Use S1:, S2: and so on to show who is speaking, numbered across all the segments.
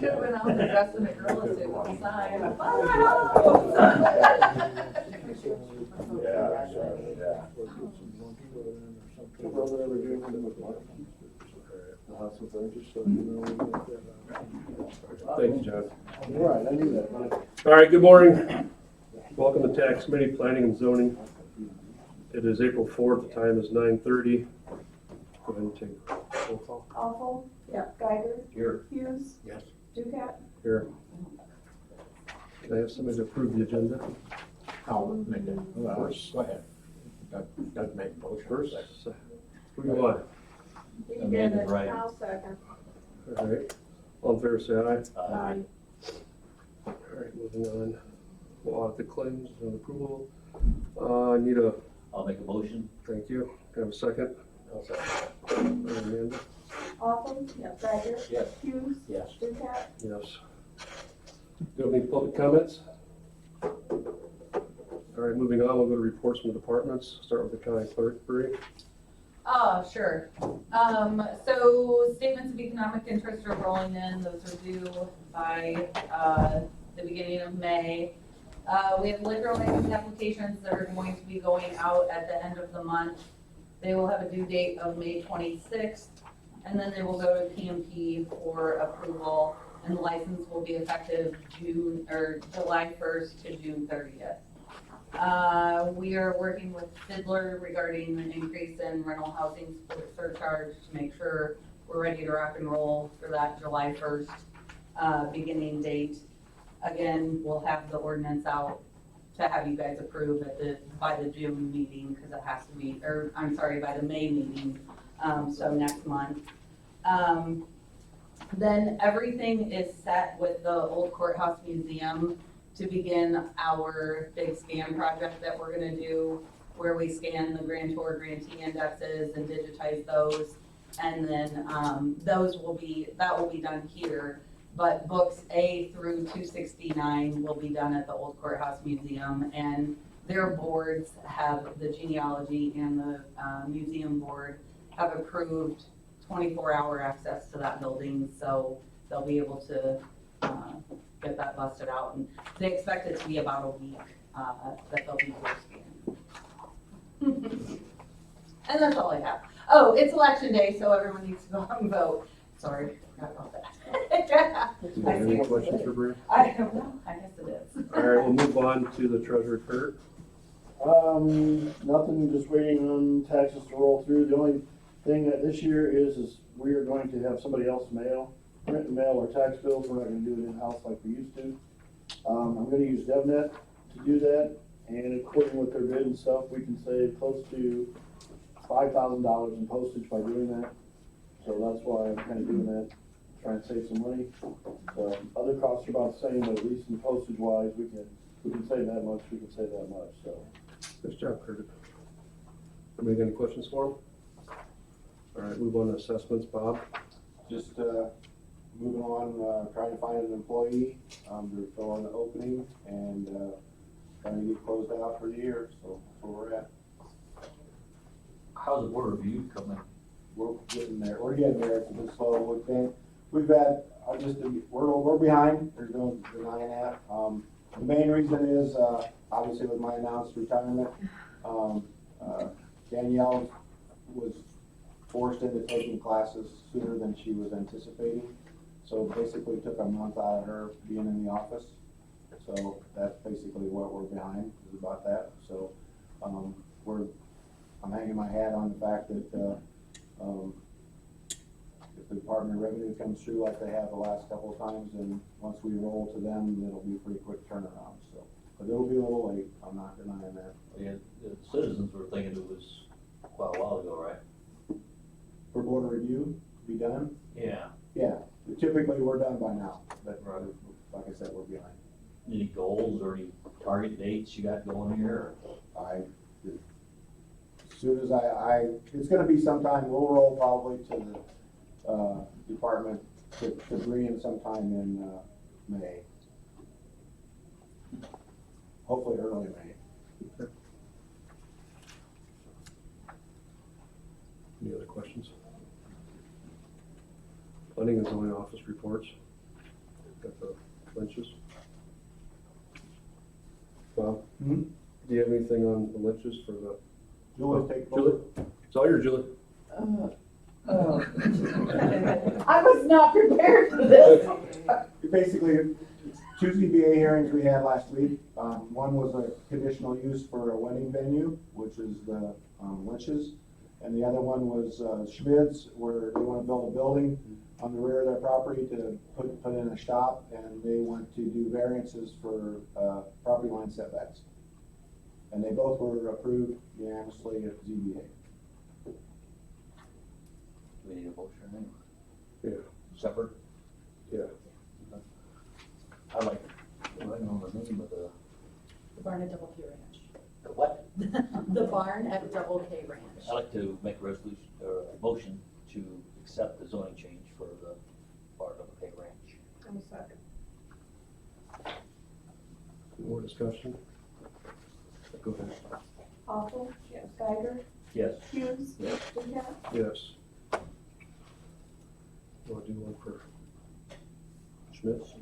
S1: should have been out there dressing a gorilla suit outside.
S2: Thank you, John.
S3: All right, I knew that.
S2: All right, good morning. Welcome to Tax Committee, Planning and Zoning. It is April 4th, the time is 9:30. Go ahead and take roll call.
S4: Awful? Yeah. Geiger?
S2: Here.
S4: Hughes?
S3: Yes.
S4: Ducat?
S2: Here. Can I have somebody to approve the agenda?
S3: I'll make it. Go ahead. Doug make the motion.
S2: First, who do you want?
S4: You
S5: Amanda,
S4: did it.
S5: right.
S4: I'll second.
S2: All right, all in favor, say aye.
S4: Aye.
S2: All right, moving on. We'll audit the claims and approval. I need a,
S5: I'll make a motion.
S2: thank you. Can I have a second?
S5: I'll second.
S2: Amanda?
S4: Awful? Yeah. Geiger?
S5: Yes.
S4: Hughes?
S5: Yes.
S4: Ducat?
S2: Yes. Do you have any public comments? All right, moving on, we'll go to reports from the departments. Start with the county clerk, Bree.
S1: Sure. So statements of economic interest are rolling in. Those are due by, the beginning of May. We have liquor license applications that are going to be going out at the end of the month. They will have a due date of May 26th, and then they will go to PMP for approval, and the license will be effective July 1st to June 30th. We are working with Fiddler regarding an increase in rental housing surcharge to make sure we're ready to rock and roll for that July 1st beginning date. Again, we'll have the ordinance out to have you guys approve by the June meeting, because it has to be, or I'm sorry, by the May meeting, so next month. Then everything is set with the Old Courthouse Museum to begin our big scan project that we're gonna do, where we scan the grantor grantee indexes and digitize those. And then, that will be done here, but books A through 269 will be done at the Old Courthouse Museum. And their boards have, the genealogy and the museum board have approved 24-hour access to that building, so they'll be able to get that busted out. And they expect it to be about a week that they'll be scanned. And that's all I have. Oh, it's election day, so everyone needs to go out and vote. Sorry, forgot about that.
S2: Any questions for Bree?
S1: I don't know, I guess it is.
S2: All right, we'll move on to the treasurer report.
S3: Nothing, just waiting on taxes to roll through. The only thing that this year is we are going to have somebody else print and mail our tax bills. We're not gonna do it in-house like we used to. I'm gonna use DevNet to do that, and according with their bid and stuff, we can save close to $5,000 in postage by doing that. So that's why I'm kinda doing that, trying to save some money. Other costs are about the same, but at least in postage wise, we can save that much, so.
S2: Nice job, Curtis. Anybody got any questions for him? All right, move on to assessments, Bob.
S6: Just moving on, trying to find an employee, they're filling the opening and trying to get closed out for the year, so that's where we're at.
S5: How's the board review coming?
S6: We're getting there, it's a bit slow, we've had, we're behind, there's no denying that. The main reason is, obviously with my announced retirement, Danielle was forced into taking classes sooner than she was anticipating. So basically took a month out of her being in the office. So that's basically what we're behind, is about that. So, I'm hanging my hat on the fact that, if the Department of Revenue comes through like they have the last couple of times, then once we roll to them, it'll be a pretty quick turnaround, so. But it'll be a little late, I'm not denying that.
S5: Yeah, the citizens were thinking it was quite a while ago, right?
S6: For board review, be done?
S5: Yeah.
S6: Yeah, typically we're done by now, but
S5: Right.
S6: like I said, we're behind.
S5: Any goals or any target dates you got going here?
S6: As soon as it's gonna be sometime, we'll roll probably to the, department to Bree sometime in, May. Hopefully early May.
S2: Any other questions? Planning and zoning office reports. got the lynches. Bob,
S6: Hmm?
S2: do you have anything on the lynches for the,
S6: Julie, take.
S2: Julie? It's all yours, Julie.
S7: I was not prepared for this.
S6: Basically, two ZBA hearings we had last week. One was a conditional use for a wedding venue, which is the Lynch's. And the other one was Schmid's, where they want to build a building on the rear of their property to put in a shop, and they want to do variances for property line setbacks. And they both were approved unanimously at ZBA.
S5: We need a motion, right?
S2: Yeah.
S5: Separate?
S2: Yeah.
S5: I like, I don't know the name of the.
S7: The barn at Double K Ranch.
S5: The what?
S7: The barn at Double K Ranch.
S5: I'd like to make a resolution, or a motion to accept the zoning change for the part of the ranch.
S4: I'm second.
S2: More discussion? Go ahead.
S4: Awful? Yes. Geiger?
S5: Yes.
S4: Hughes?
S5: Yes.
S4: Dukenyak?
S2: Yes. Want to do one for Schmitz?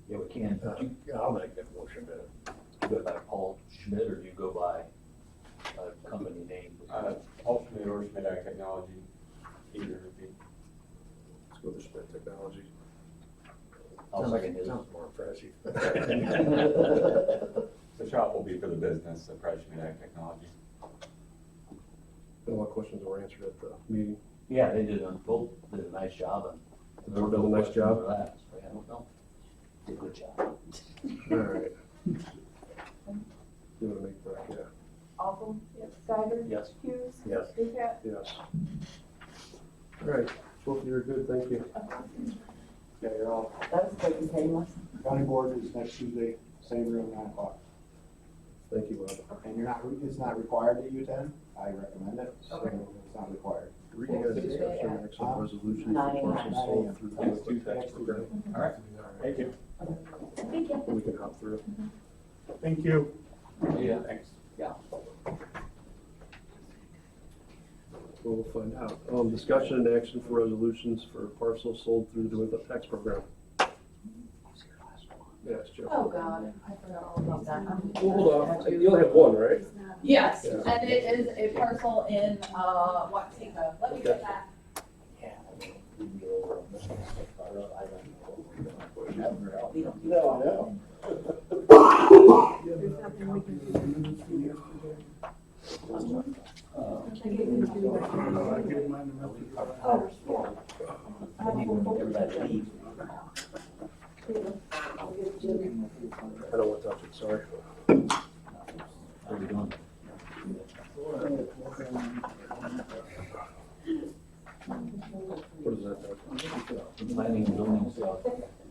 S5: Yeah, we can.
S8: I'll make that motion to.
S5: Do you go by Paul Schmidt, or do you go by a company name?
S9: Paul Schmidt or Schmidt Ag Technology, either would be.
S2: Let's go with Schmidt Technology.
S5: I'll second his.
S8: Sounds more impressive.
S9: The shop will be for the business of Price Schmidt Ag Technology.
S2: A lot of questions were answered at the meeting.
S5: Yeah, they did, both did a nice job, and.
S2: The board did a nice job?
S5: For that, so I don't know. Did a good job.
S2: All right. You want to make that, yeah.
S4: Awful? Yes. Geiger?
S5: Yes.
S4: Hughes?
S8: Yes.
S4: Dukenyak?
S2: Yes. All right, both of you are good, thank you.
S6: Yeah, you're all,
S7: That was quick and painless.
S6: county board is next Tuesday, same room, 9 o'clock.
S2: Thank you, Bob.
S6: And you're not, it's not required that you attend, I recommend it, so
S7: Okay.
S6: it's not required.
S2: We can get a discussion, next on resolution
S7: Nine
S2: for
S7: a.m.
S2: parcels sold through
S9: Next
S2: the
S9: Tuesday.
S2: tax program.
S9: All right, thank you.
S7: Thank you.
S2: We can hop through.
S8: Thank you.
S9: Yeah, thanks.
S2: We'll find out. Discussion and action for resolutions for parcels sold through the delinquent tax program. Yes, Joe.
S7: Oh, God, I forgot all about that.
S2: Hold on, you only have one, right?
S1: Yes,
S2: Yeah.
S1: and it is a parcel in, Watsika. Let me get that.
S5: Yeah. We can get over on this one. I don't know.
S6: No, I know.
S4: There's nothing we can do. Oh,
S5: Everybody leave.
S4: I'll give Jim.
S2: I don't want to touch it, sorry.
S5: How are we doing?
S2: What is that?
S5: Planning and zoning stuff.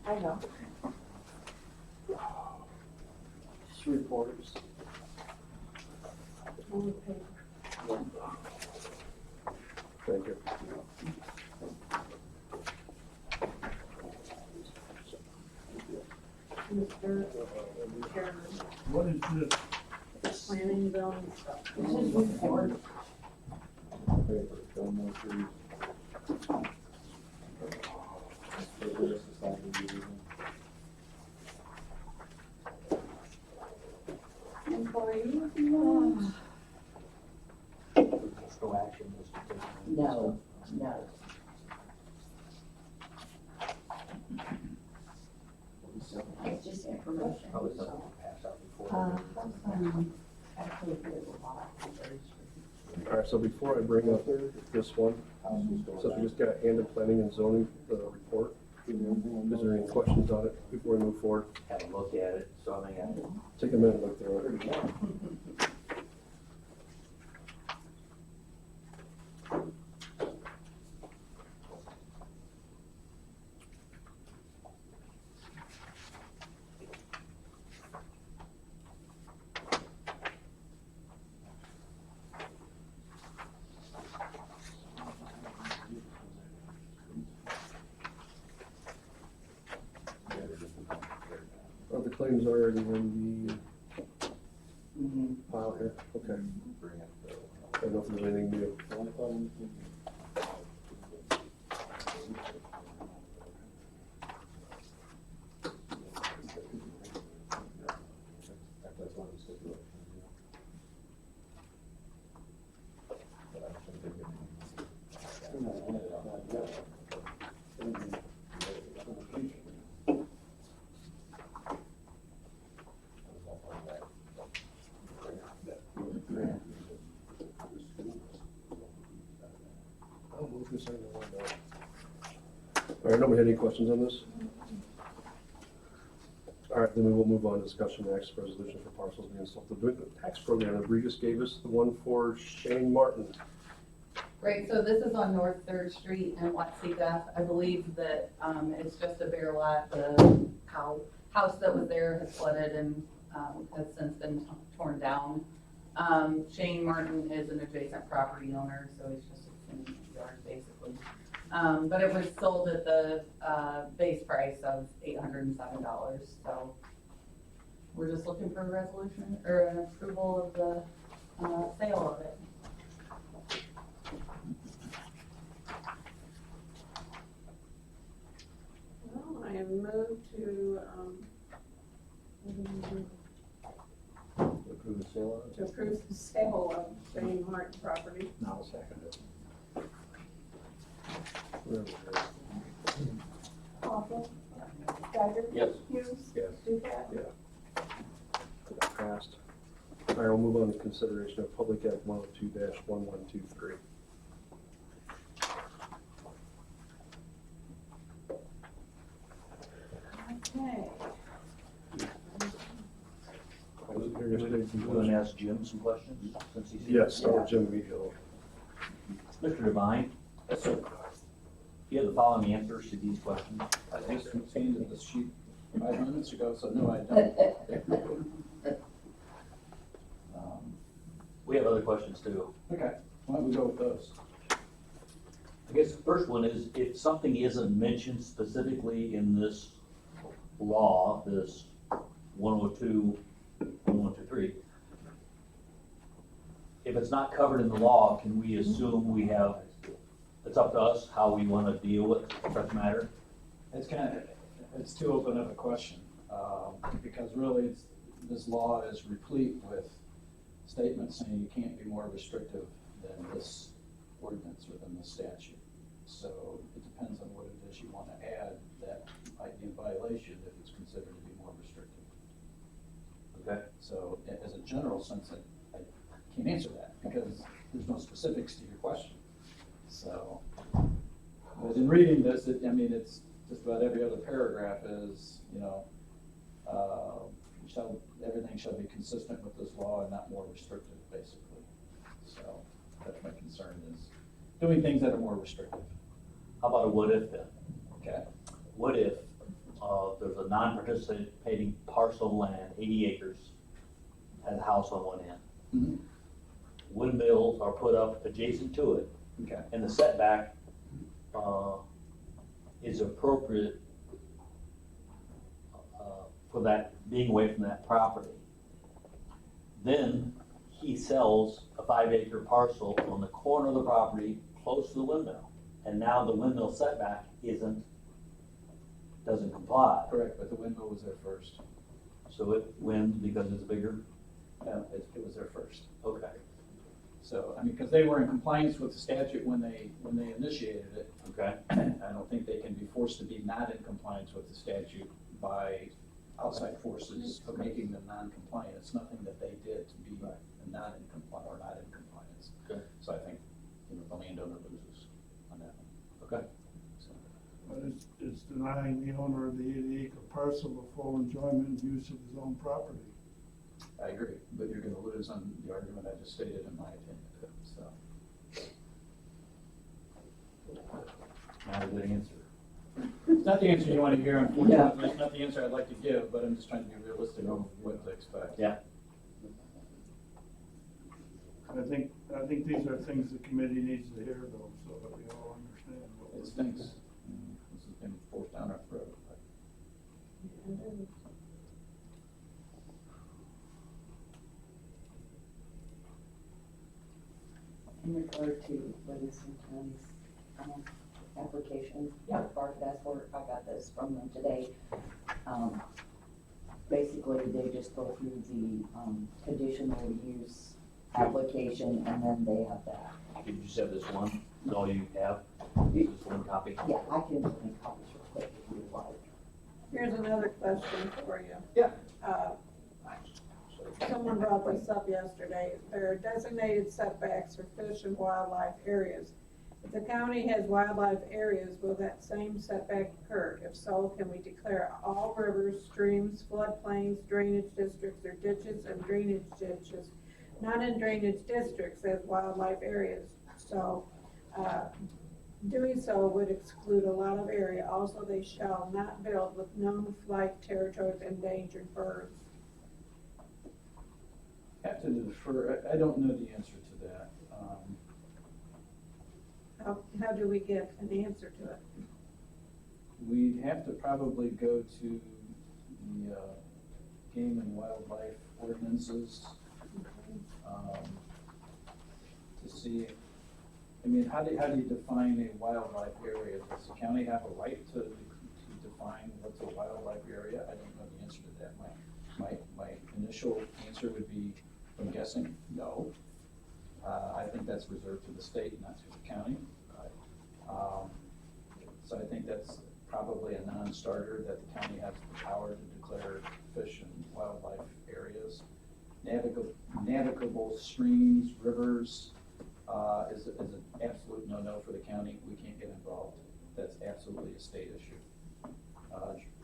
S4: I know.
S3: Just reporters.
S2: Thank you.
S4: Mr. Chairman,
S8: What is this?
S4: planning zone stuff.
S7: This is report.
S6: Paper, film no trees. Paper, this is something you do.
S4: Employees?
S5: There's no action. just to take it.
S7: No, no. It's just information.
S5: Probably something to pass out before.
S7: Actually, there's a lot.
S2: All right, so before I bring up this one, so we just got handed planning and zoning, report. Is there any questions on it before we move forward?
S5: Have a look at it, so I mean,
S2: Take a minute, and look through it. Oh, the claims are already in the file here, okay. I don't know if there's anything new. Nobody had any questions on this? All right, then we will move on to discussion next, resolution for parcels being sold. The tax program that Regis gave us, the one for Shane Martin.
S1: Right, so this is on North Third Street in Watsika. I believe that, it's just a bare lot. The house that was there has flooded and, has since been torn down. Shane Martin is an adjacent property owner, so he's just in the yard basically. But it was sold at the, base price of $807, so we're just looking for a resolution or an approval of the, sale of it.
S4: Well, I am moved to,
S5: Approve the sale of it?
S4: to approve the sale of Shane Martin property.
S8: Now second it.
S4: Hawken, Geiger.
S5: Yes.
S4: Hughes.
S8: Yes.
S4: Dukenyak.
S2: Passed. All right, we'll move on to consideration of Public Act 102-1123.
S4: Okay.
S5: You want to ask Jim some questions since he's here?
S2: Yes, start with Jim Weedhill.
S5: Mr. Devine? Yes, sir. Do you have the following answers to these questions?
S10: I just obtained the sheet 5 minutes ago, so no, I don't.
S5: We have other questions too.
S10: Okay, why don't we go with those?
S5: I guess the first one is, if something isn't mentioned specifically in this law, this 102, 1123, if it's not covered in the law, can we assume we have, it's up to us how we want to deal with such matter?
S10: It's too open of a question, because really, this law is replete with statements saying you can't be more restrictive than this ordinance within the statute. So it depends on what it is you want to add that might be in violation if it's considered to be more restrictive.
S5: Okay.
S10: So as a general sense, I can't answer that because there's no specifics to your question. So, but in reading this, it's just about every other paragraph is, everything shall be consistent with this law and not more restrictive, basically. So that's my concern, is doing things that are more restrictive.
S5: How about a what if then?
S10: Okay.
S5: What if there's a non-participating parcel of land, 80 acres, has a house on one end?
S10: Mhm.
S5: Windmills are put up adjacent to it,
S10: Okay.
S5: and the setback is appropriate for that, being away from that property. Then he sells a 5-acre parcel on the corner of the property close to the windmill. And now the windmill setback doesn't comply.
S10: Correct, but the windmill was there first.
S5: So it wins because it's bigger?
S10: No, it was there first.
S5: Okay.
S10: So, because they were in compliance with the statute when they initiated it.
S5: Okay.
S10: I don't think they can be forced to be not in compliance with the statute by outside forces of making them non-compliant. It's nothing that they did to be not in compliance or not in compliance.
S5: Okay.
S10: So I think, the landowner loses on that one.
S5: Okay.
S10: So,
S8: But it's denying the owner of the 80-acre parcel of full enjoyment and use of his own property.
S10: I agree, but you're gonna lose on the argument I just stated, in my opinion, so.
S5: Not a good answer.
S10: It's not the answer you want to hear, unfortunately. It's not the answer I'd like to give, but I'm just trying to be realistic of what to expect.
S5: Yeah.
S8: I think these are things the committee needs to hear though, so that we all understand what
S10: It stinks. This has been forced down our throat.
S7: In regard to Livingston County's application, that's where I got this from them today. Basically, they just go through the conditional use application and then they have that.
S5: Did you just have this one? Is all you have? Just one copy?
S7: Yeah, I can make copies real quick if you like.
S4: Here's another question for you.
S10: Yeah.
S4: Someone brought this up yesterday. There are designated setbacks for fish and wildlife areas. If the county has wildlife areas, will that same setback occur? If so, can we declare all rivers, streams, floodplains, drainage districts, or ditches and drainage ditches not in drainage districts as wildlife areas? So, doing so would exclude a lot of area. Also, they shall not build with known flight territories endangered birds.
S10: Have to defer, I don't know the answer to that.
S4: How do we get an answer to it?
S10: We'd have to probably go to the game and wildlife ordinances to see. I mean, how do you define a wildlife area? Does the county have a right to define what's a wildlife area? I don't know the answer to that. My initial answer would be, I'm guessing, no. I think that's reserved to the state, not to the county. So I think that's probably a non-starter, that the county has the power to declare fish and wildlife areas. Navigable streams, rivers, is an absolute no-no for the county. We can't get involved. That's absolutely a state issue.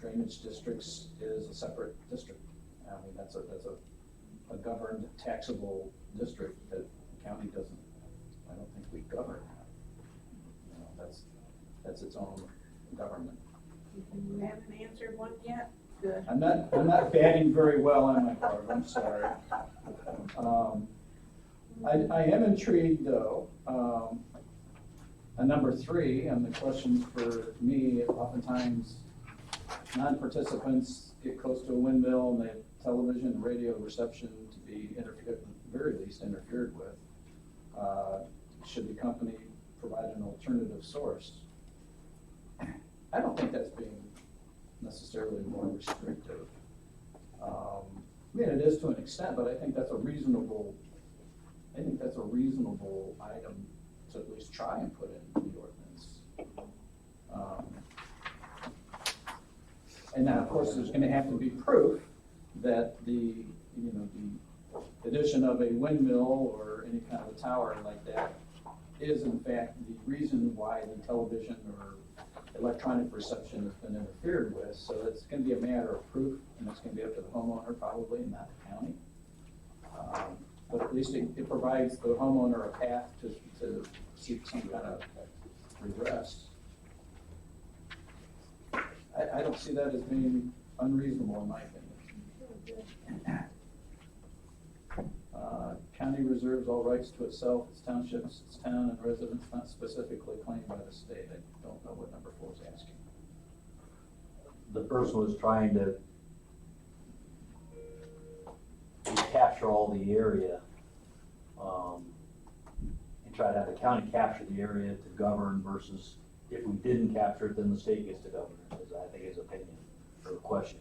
S10: Drainage districts is a separate district. I mean, that's a governed taxable district that the county doesn't, I don't think we govern. You know, that's its own government.
S4: We haven't answered one yet? Good.
S10: I'm not batting very well on my part, I'm sorry. I am intrigued though, on number 3, on the questions for me, oftentimes non-participants get close to a windmill and they have television and radio reception to be at the very least interfered with. Should the company provide an alternative source? I don't think that's being necessarily more restrictive. I mean, it is to an extent, but I think that's a reasonable item to at least try and put in the ordinance. And now, of course, there's going to have to be proof that the addition of a windmill or any kind of a tower like that is in fact the reason why the television or electronic reception has been interfered with. So it's going to be a matter of proof, and it's going to be up to the homeowner probably, not the county. But at least it provides the homeowner a path to seek some kind of redress. I don't see that as being unreasonable in my opinion. County reserves all rights to itself, its townships, its town, and residents not specifically claimed by the state. I don't know what number 4 is asking.
S5: The person was trying to capture all the area, and try to have the county capture the area to govern versus if we didn't capture it, then the state gets to govern it, is I think his opinion or question.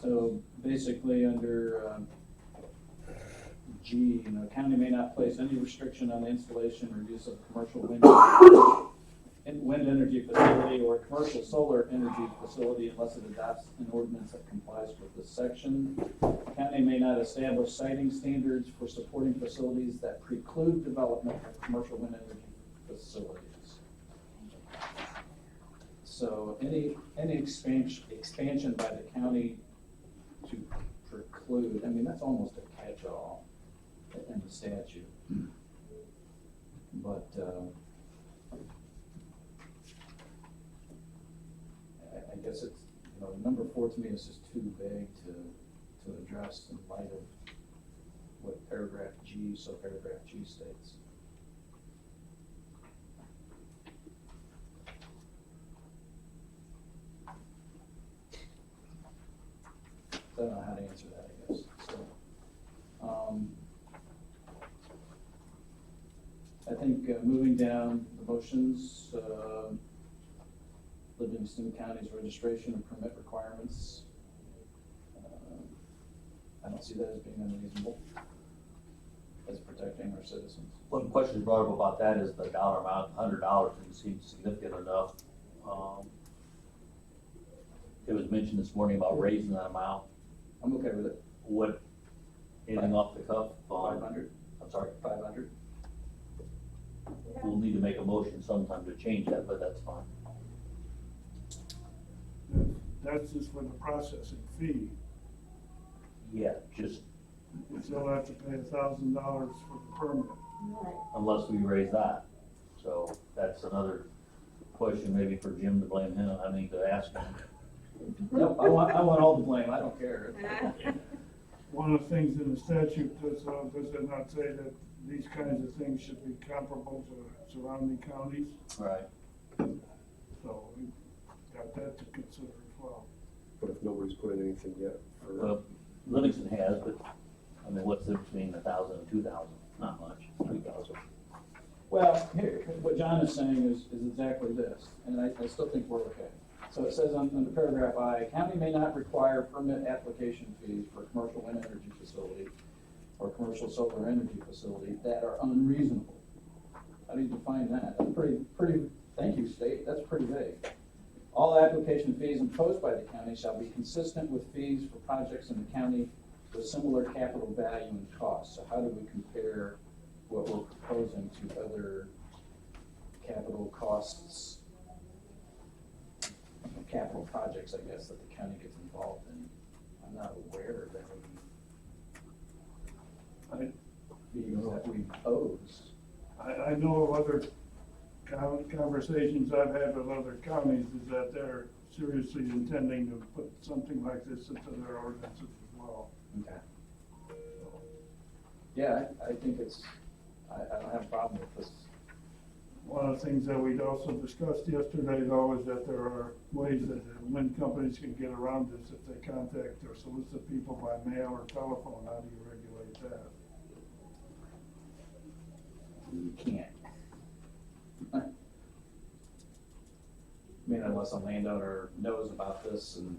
S10: So basically under G, county may not place any restriction on the installation or use of commercial wind energy facility or commercial solar energy facility unless it adopts an ordinance that complies with this section. County may not establish siting standards for supporting facilities that preclude development of commercial wind energy facilities. So any expansion by the county to preclude, I mean, that's almost a catch-all in the statute. But I guess it's, number 4 to me is just too vague to address in light of what paragraph G states. I don't know how to answer that, I guess. So, I think moving down the motions, Livingston County's registration and permit requirements, I don't see that as being unreasonable, as protecting our citizens.
S5: One question brought up about that is the dollar amount, $100 didn't seem significant enough. It was mentioned this morning about raising that amount.
S10: I'm okay with it.
S5: What, anything off the cuff?
S10: 500,
S5: I'm sorry,
S10: 500.
S5: we'll need to make a motion sometime to change that, but that's fine.
S8: That's just for the processing fee.
S5: Yeah, just
S8: You still have to pay $1,000 for the permit.
S4: Right.
S5: unless we raise that. So that's another question maybe for Jim to blame him. I need to ask him.
S10: Nope, I want all the blame, I don't care.
S8: One of the things in the statute does it not say that these kinds of things should be comparable to surrounding counties?
S5: Right.
S8: So we got that to consider as well.
S2: But if nobody's put in anything yet for,
S5: Well, Livingston has, but I mean, what's the difference between 1,000 and 2,000? Not much, 3,000.
S10: Well, here, what John is saying is exactly this, and I still think we're okay. So it says under paragraph I, county may not require permit application fees for commercial wind energy facility or commercial solar energy facility that are unreasonable. How do you define that? That's pretty, thank you, state, that's pretty vague. All application fees imposed by the county shall be consistent with fees for projects in the county with similar capital value and cost. So how do we compare what we're proposing to other capital costs, capital projects, I guess, that the county gets involved in? I'm not aware of any fees that we impose.
S8: I know of other conversations I've had with other counties is that they're seriously intending to put something like this into their ordinances as well.
S10: Okay. Yeah, I think it's, I don't have a problem with this.
S8: One of the things that we'd also discussed yesterday, though, is that there are ways that wind companies can get around this if they contact or solicit people by mail or telephone. How do you regulate that?
S10: You can't. I mean, unless a landowner knows about this and.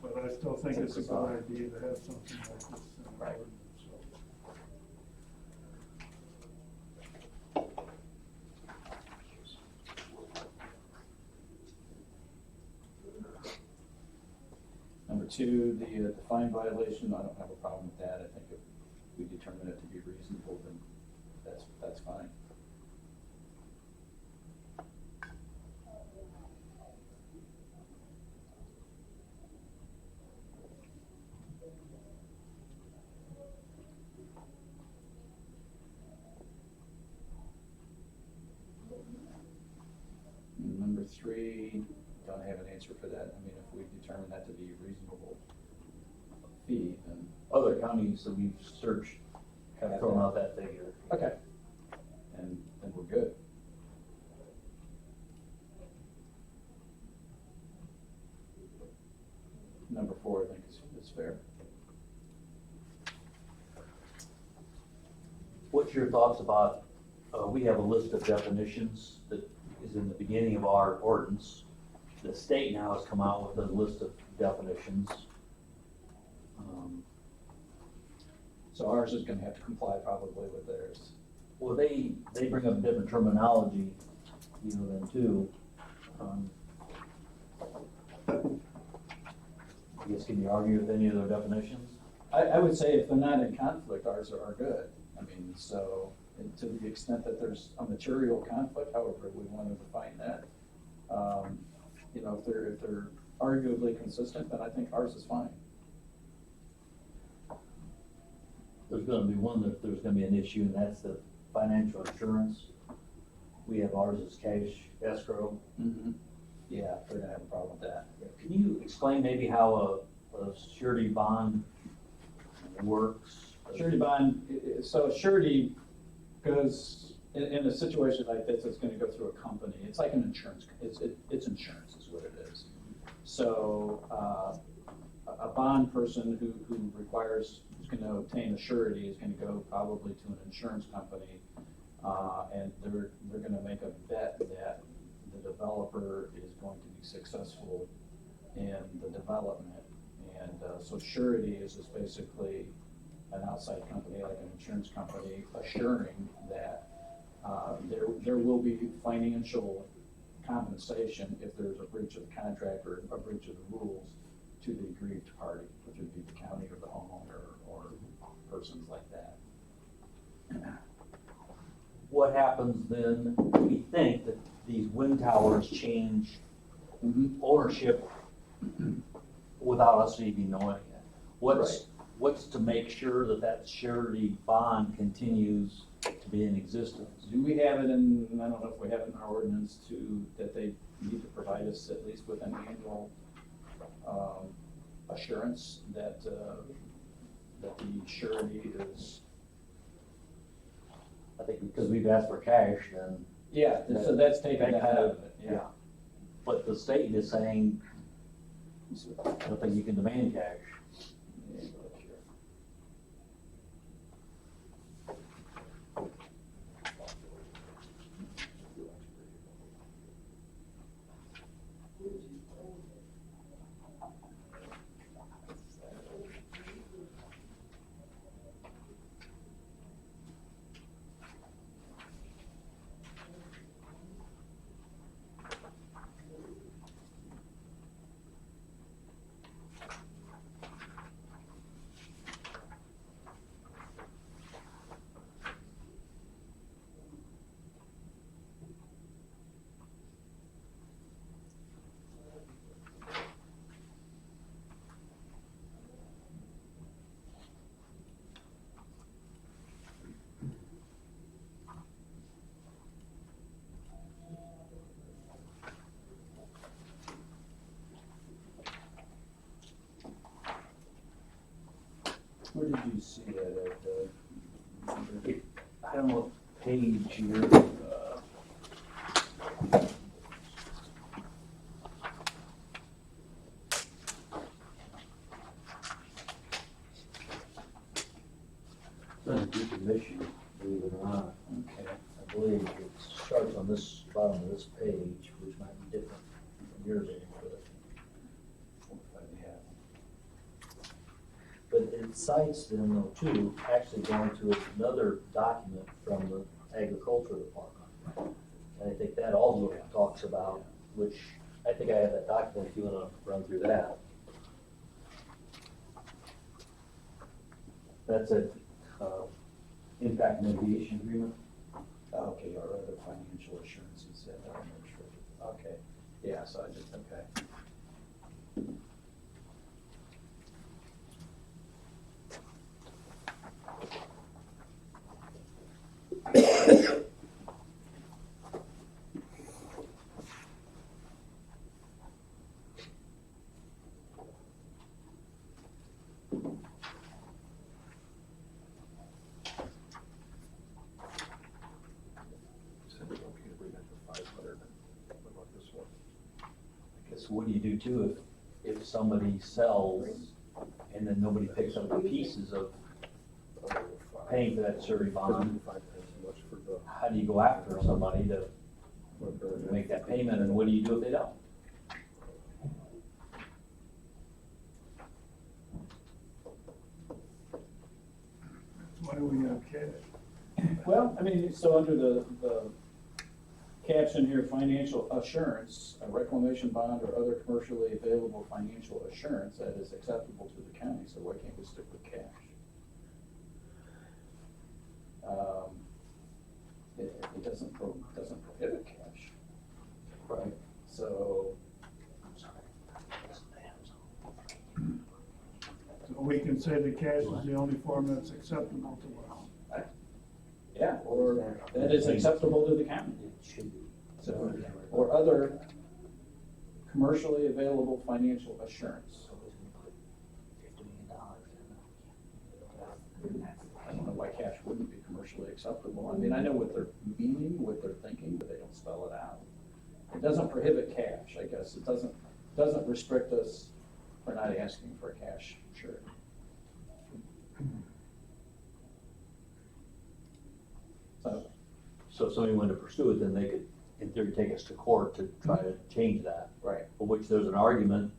S8: But I still think it's a good idea to have something like this in the
S10: Right.
S8: ordinance, so.
S10: Number two, the fine violation, I don't have a problem with that. I think if we determine it to be reasonable, then that's fine. And number three, don't have an answer for that. I mean, if we determine that to be a reasonable fee, then.
S5: Other counties that we've searched have thrown out that figure.
S10: Okay. And then we're good. Number four, I think is fair.
S5: What's your thoughts about, we have a list of definitions that is in the beginning of our ordinance. The state now has come out with a list of definitions.
S10: So ours is gonna have to comply probably with theirs.
S5: Well, they bring up different terminology, you know, then too. I guess, can you argue with any of their definitions?
S10: I would say if they're not in conflict, ours are good. I mean, so, and to the extent that there's a material conflict, however we want to define that, you know, if they're arguably consistent, then I think ours is fine.
S5: There's gonna be one that there's gonna be an issue, and that's the financial insurance. We have ours as cash escrow.
S10: Yeah, they're gonna have a problem with that.
S5: Can you explain maybe how a surety bond works?
S10: Surety bond, so surety goes, in a situation like this, it's gonna go through a company. It's like an insurance, it's insurance is what it is. So, a bond person who requires, who's gonna obtain a surety is gonna go probably to an insurance company, and they're gonna make a bet that the developer is going to be successful in the development, And so surety is just basically an outside company, like an insurance company, assuring that there will be financial compensation if there's a breach of the contract or a breach of the rules to the aggrieved party, which would be the county or the homeowner or persons like that.
S5: What happens then, we think that these wind towers change ownership without us even knowing it? What's to make sure that that surety bond continues to be in existence?
S10: Do we have it in, I don't know if we have it in our ordinance that they need to provide us at least with an annual assurance that the surety is.
S5: I think because we've asked for cash, then.
S10: Yeah, so that's taken
S5: that
S10: out
S5: kind
S10: of
S5: of-
S10: it, yeah.
S5: But the state is saying, I don't think you can demand cash.
S10: Let me look here. Where did you see that at?
S5: I don't know what page here. Not a decommission, believe it or not.
S10: Okay.
S5: I believe it starts on this, bottom of this page, which might be different from yours, but it cites them though too, actually going to another document from the agriculture department. And I think that also talks about, which, I think I have that document, if you wanna run through that. That's a, impact mitigation agreement.
S10: Okay, or other financial assurances that are restricted. Okay, yeah, so I just, okay.
S5: I guess what do you do too if somebody sells and then nobody picks up the pieces of paying for that surety bond? How do you go after somebody to make that payment, and what do you do if they don't?
S8: Why do we have cash?
S10: Well, I mean, so under the caption here, financial assurance, a reclamation bond or other commercially available financial assurance that is acceptable to the county, so why can't we stick with cash? It doesn't prohibit cash,
S5: Right.
S10: so.
S8: So we can say that cash is the only form that's acceptable to us.
S10: Yeah, or that is acceptable to the county.
S5: It should be.
S10: So, or other commercially available financial assurance. I don't know why cash wouldn't be commercially acceptable. I mean, I know what they're meaning, what they're thinking, but they don't spell it out. It doesn't prohibit cash, I guess. It doesn't restrict us for not asking for a cash surety.
S5: So if somebody wanted to pursue it, then they could, in theory, take us to court to try to change that.
S10: Right.
S5: For which there's an argument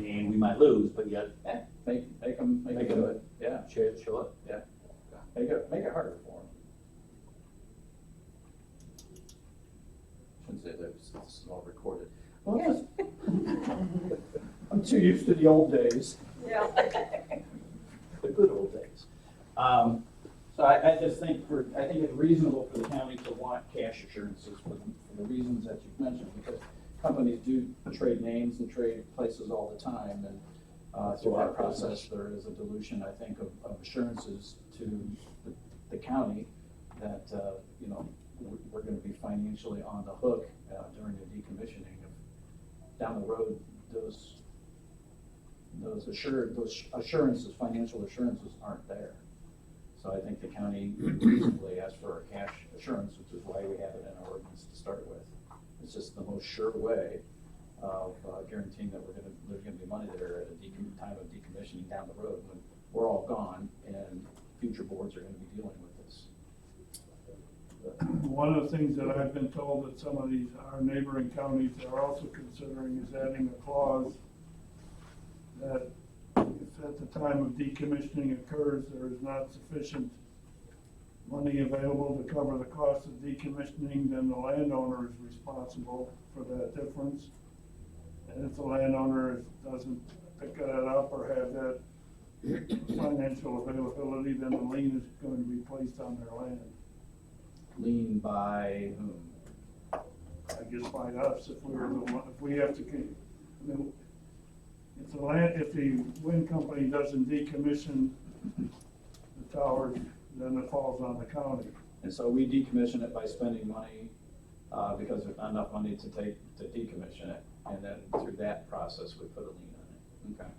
S5: and we might lose, but yet,
S10: Make them do it, yeah,
S5: show it.
S10: make it harder for them. Shouldn't say that, it's all recorded. Well, I'm too used to the old days.
S4: Yeah.
S5: The good old days.
S10: So I just think I think it's reasonable for the county to want cash assurances for the reasons that you've mentioned, because companies do trade names and trade places all the time, and through that process, there is a dilution, I think, of assurances to the county that, you know, we're gonna be financially on the hook during the decommissioning. If down the road, those assurances, financial assurances aren't there. So I think the county reasonably asked for a cash assurance, which is why we have it in our ordinance to start with. It's just the most sure way of guaranteeing that there's gonna be money there at a time of decommissioning down the road when we're all gone and future boards are gonna be dealing with this.
S8: One of the things that I've been told that some of our neighboring counties are also considering is adding a clause that if at the time of decommissioning occurs, there is not sufficient money available to cover the cost of decommissioning, then the landowner is responsible for that difference. And if the landowner doesn't pick that up or have that financial availability, then the lien is going to be placed on their land.
S10: Lien by whom?
S8: I guess by us, if we were the one, if we have to, I mean, if the wind company doesn't decommission the tower, then it falls on the county.
S10: And so we decommission it by spending money, because there's not enough money to decommission it, and then through that process, we put a lien on it, okay.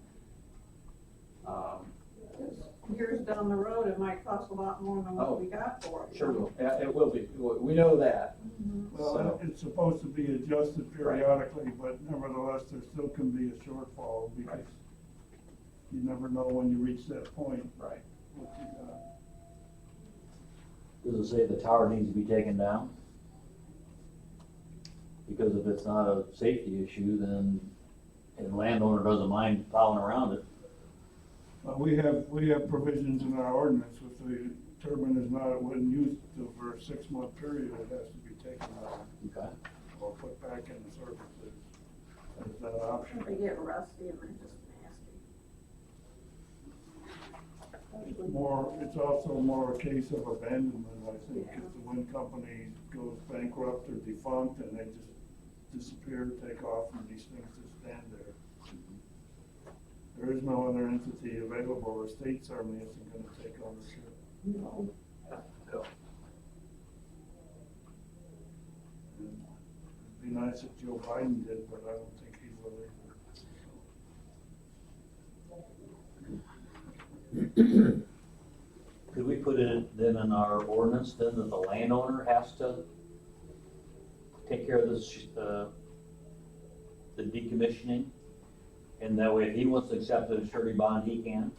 S4: Years down the road, it might cost a lot more than what we got for it.
S10: Sure will, yeah, it will be, we know that.
S8: Well,
S10: So-
S8: it's supposed to be adjusted periodically, but nevertheless, there still can be a shortfall because you never know when you reach that point.
S10: Right.
S8: what you got.
S5: Does it say the tower needs to be taken down? Because if it's not a safety issue, then, and the landowner doesn't mind plowing around it.
S8: We have provisions in our ordinance, if the turbine is not in use for a 6-month period, it has to be taken out
S5: Okay.
S8: or put back in the service. There's that option.
S4: They get rusty and they're just nasty.
S8: It's also more a case of abandonment, I think, if the wind company goes bankrupt or defunct and they just disappear, take off, and these things just stand there. There is no other entity available, the state certainly isn't gonna take ownership.
S4: No.
S8: It'd be nice if Joe Biden did, but I don't think he will either.
S5: Could we put it then in our ordinance then that the landowner has to take care of this, the decommissioning? And that way, if he wants to accept a surety bond, he can?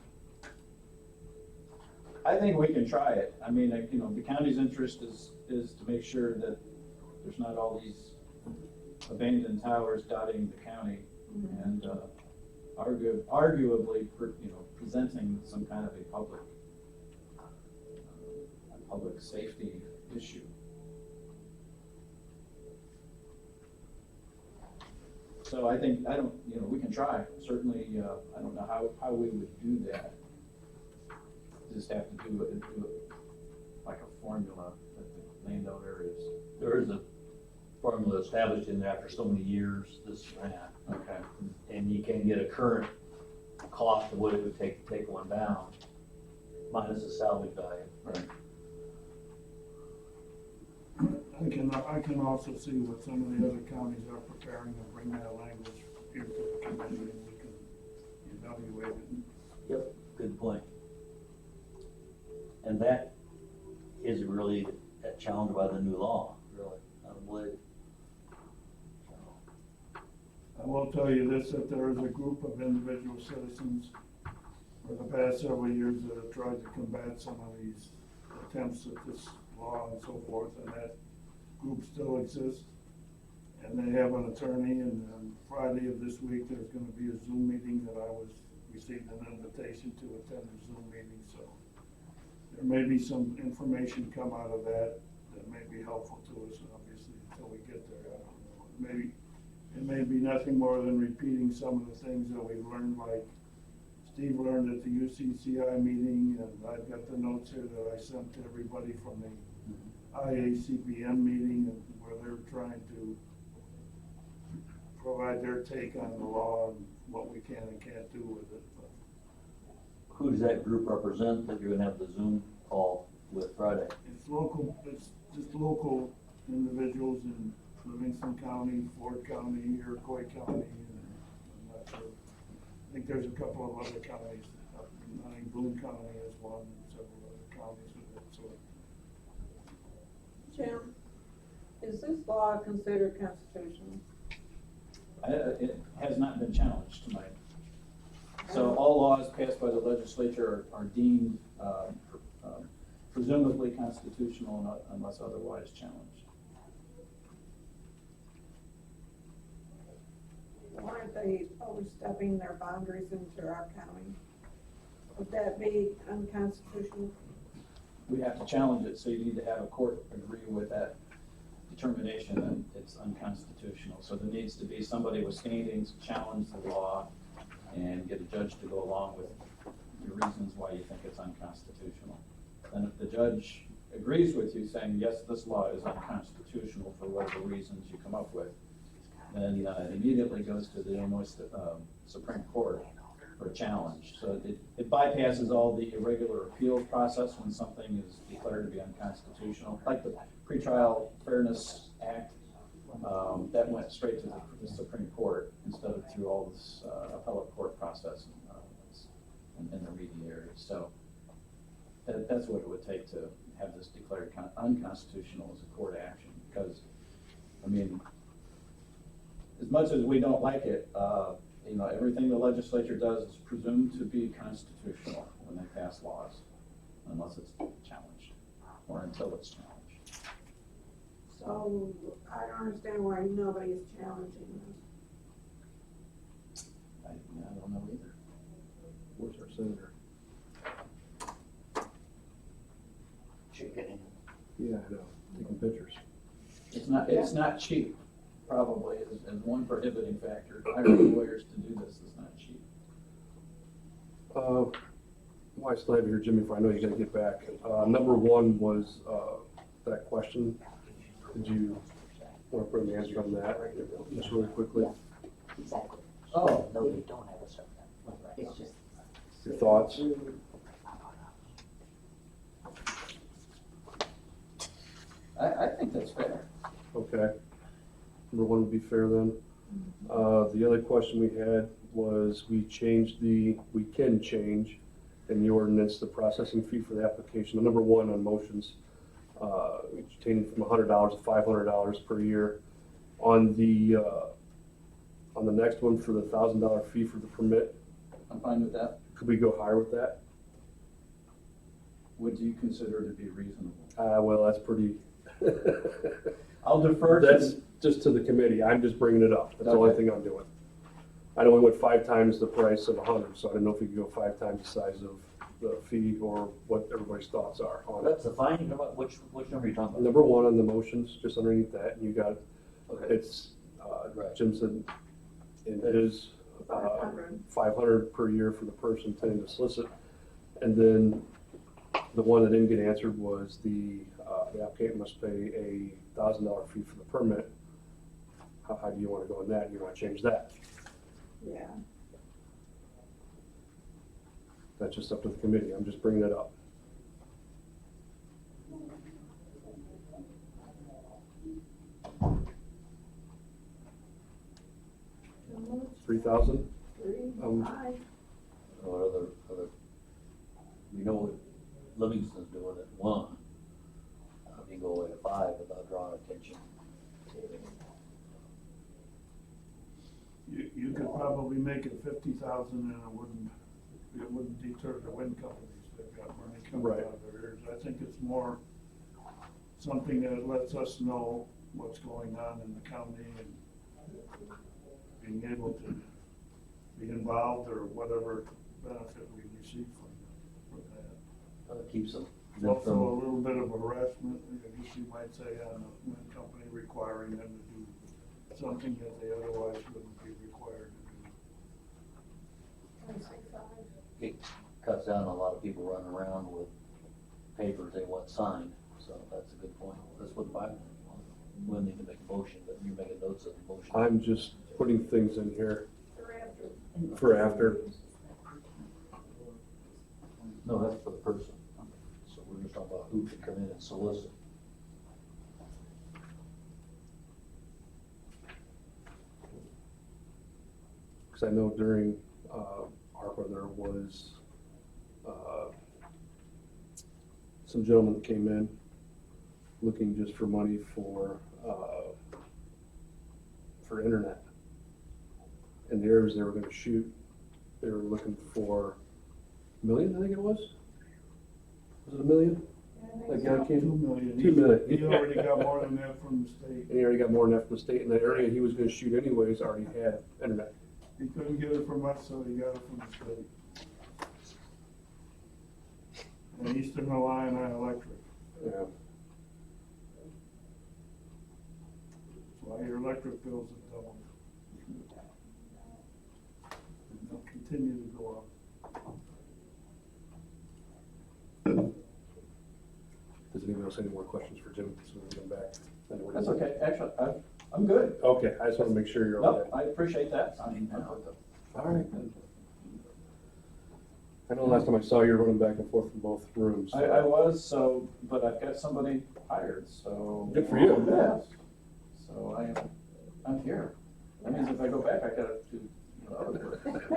S10: I think we can try it. I mean, you know, the county's interest is to make sure that there's not all these abandoned towers dotting the county. And arguably, presenting some kind of a public safety issue. So I think, we can try, certainly, I don't know how we would do that. Just have to do it like a formula that the landowner is.
S5: There is a formula established in there after so many years, this and that.
S10: Okay.
S5: And you can get a current cost of what it would take to take one down, minus the salvage value.
S10: Right.
S8: I can also see what some of the other counties are preparing to bring that language here to the committee and we can evaluate it.
S5: Yep, good point. And that is really challenged by the new law, really, I don't believe.
S8: I will tell you this, that there is a group of individual citizens for the past several years that have tried to combat some of these attempts at this law and so forth, and that group still exists. And they have an attorney, and on Friday of this week, there's gonna be a Zoom meeting that I received an invitation to attend the Zoom meeting, so there may be some information come out of that that may be helpful to us, obviously, until we get there. I don't know. Maybe, it may be nothing more than repeating some of the things that we've learned, like Steve learned at the UCCI meeting, and I've got the notes here that I sent to everybody from the IACPM meeting, and where they're trying to provide their take on the law and what we can and can't do with it. But
S5: Who does that group represent that you're gonna have the Zoom call with Friday?
S8: it's local, it's just local individuals in Livingston County, Ford County, Iroquois County, and I'm not sure. I think there's a couple of other counties, I think Boone County is one, and several other counties with it, so.
S4: Jim, is this law considered constitutional?
S10: It has not been challenged tonight. So all laws passed by the legislature are deemed presumably constitutional unless otherwise challenged.
S4: Why aren't they overstepping their boundaries into our county? Would that be unconstitutional?
S10: We have to challenge it, so you need to have a court agree with that determination that it's unconstitutional. So there needs to be somebody with standing to challenge the law and get a judge to go along with your reasons why you think it's unconstitutional. And if the judge agrees with you saying, yes, this law is unconstitutional for whatever reasons you come up with, then it immediately goes to the Illinois Supreme Court for a challenge. So it bypasses all the irregular appeals process when something is declared to be unconstitutional, like the Pretrial Fairness Act, that went straight to the Supreme Court instead of through all this appellate court process and intermediary. So that's what it would take to have this declared unconstitutional as a court action, because, I mean, as much as we don't like it, everything the legislature does is presumed to be constitutional when they pass laws, unless it's challenged, or until it's challenged.
S4: So I don't understand why nobody is challenging this.
S10: I don't know either.
S2: Where's our senator?
S7: Chicken.
S2: Yeah, I know, taking pictures.
S10: It's not cheap, probably, as one prohibiting factor. Hiring lawyers to do this is not cheap.
S2: Why still have you here, Jimmy, for I know you gotta get back. Number one was, that question. Did you want to put an answer on that, just really quickly?
S7: Exactly.
S10: Oh,
S7: No, they don't have a certain, it's just.
S2: Your thoughts?
S10: I think that's fair.
S2: Okay. Number one would be fair then. The other question we had was we can change in the ordinance the processing fee for the application. Number one on motions, changing from $100 to $500 per year. On the next one for the $1,000 fee for the permit,
S10: I'm fine with that.
S2: could we go higher with that?
S10: What do you consider to be reasonable?
S2: Well, that's pretty.
S10: I'll defer to.
S2: That's just to the committee. I'm just bringing it up. That's the only
S10: Okay.
S2: thing I'm doing. I know we went 5 times the price of 100, so I didn't know if we could go 5 times the size of the fee or what everybody's thoughts are on it.
S5: That's the fine, which number are you talking about?
S2: Number one on the motions, just underneath that, you got,
S5: Okay.
S2: it's,
S5: Right.
S2: Jim said in his,
S4: 500.
S2: 500 per year for the person intending to solicit. And then the one that didn't get answered was the applicant must pay a $1,000 fee for the permit. How high do you want to go on that? You want to change that?
S4: Yeah.
S2: That's just up to the committee. I'm just bringing it up.
S4: How much?
S2: 3,000?
S4: 3,
S2: Um,
S4: 5.
S5: Or other, we know what Livingston's doing at 1. You can go away to 5 without drawing attention to it.
S8: You could probably make it 50,000 and it wouldn't deter the wind companies. They've got money coming
S2: Right.
S8: out of their ears. I think it's more something that lets us know what's going on in the county and being able to be involved or whatever benefit we receive from that.
S5: Keeps them.
S8: It's also a little bit of harassment, I guess you might say, on the wind company requiring them to do something that they otherwise wouldn't be required to do.
S5: It cuts down a lot of people running around with papers they want signed, so that's a good point. That's what I, we'll need to make a motion, but you're making notes of the motion.
S2: I'm just putting things in here for after.
S5: No, that's for the person. So we're just talking about who can come in and solicit.
S2: Because I know during ARPA, there was some gentlemen that came in looking just for money for internet. And the areas they were gonna shoot, they were looking for $1 million, I think it was? Was it $1 million? That guy came,
S8: 2 million.
S2: 2 million.
S8: He already got more than that from the state.
S2: and he already got more than that from the state, and that area he was gonna shoot anyways already had internet.
S8: He couldn't get it from us, so he got it from the state. And Eastern Illini Electric.
S2: Yeah.
S8: That's why your electric bills have doubled. And they'll continue to go up.
S2: Does anyone else have any more questions for Jim, so we can get back?
S10: That's okay, actually, I'm good.
S2: Okay, I just wanna make sure you're
S10: No,
S2: okay.
S10: I appreciate that. I mean,
S2: All right. I know last time I saw you were running back and forth from both rooms. so-
S10: I was, so, but I've got somebody hired, so.
S2: Good for you.
S10: Yes. So I'm here. That means if I go back, I gotta do, you know, other work.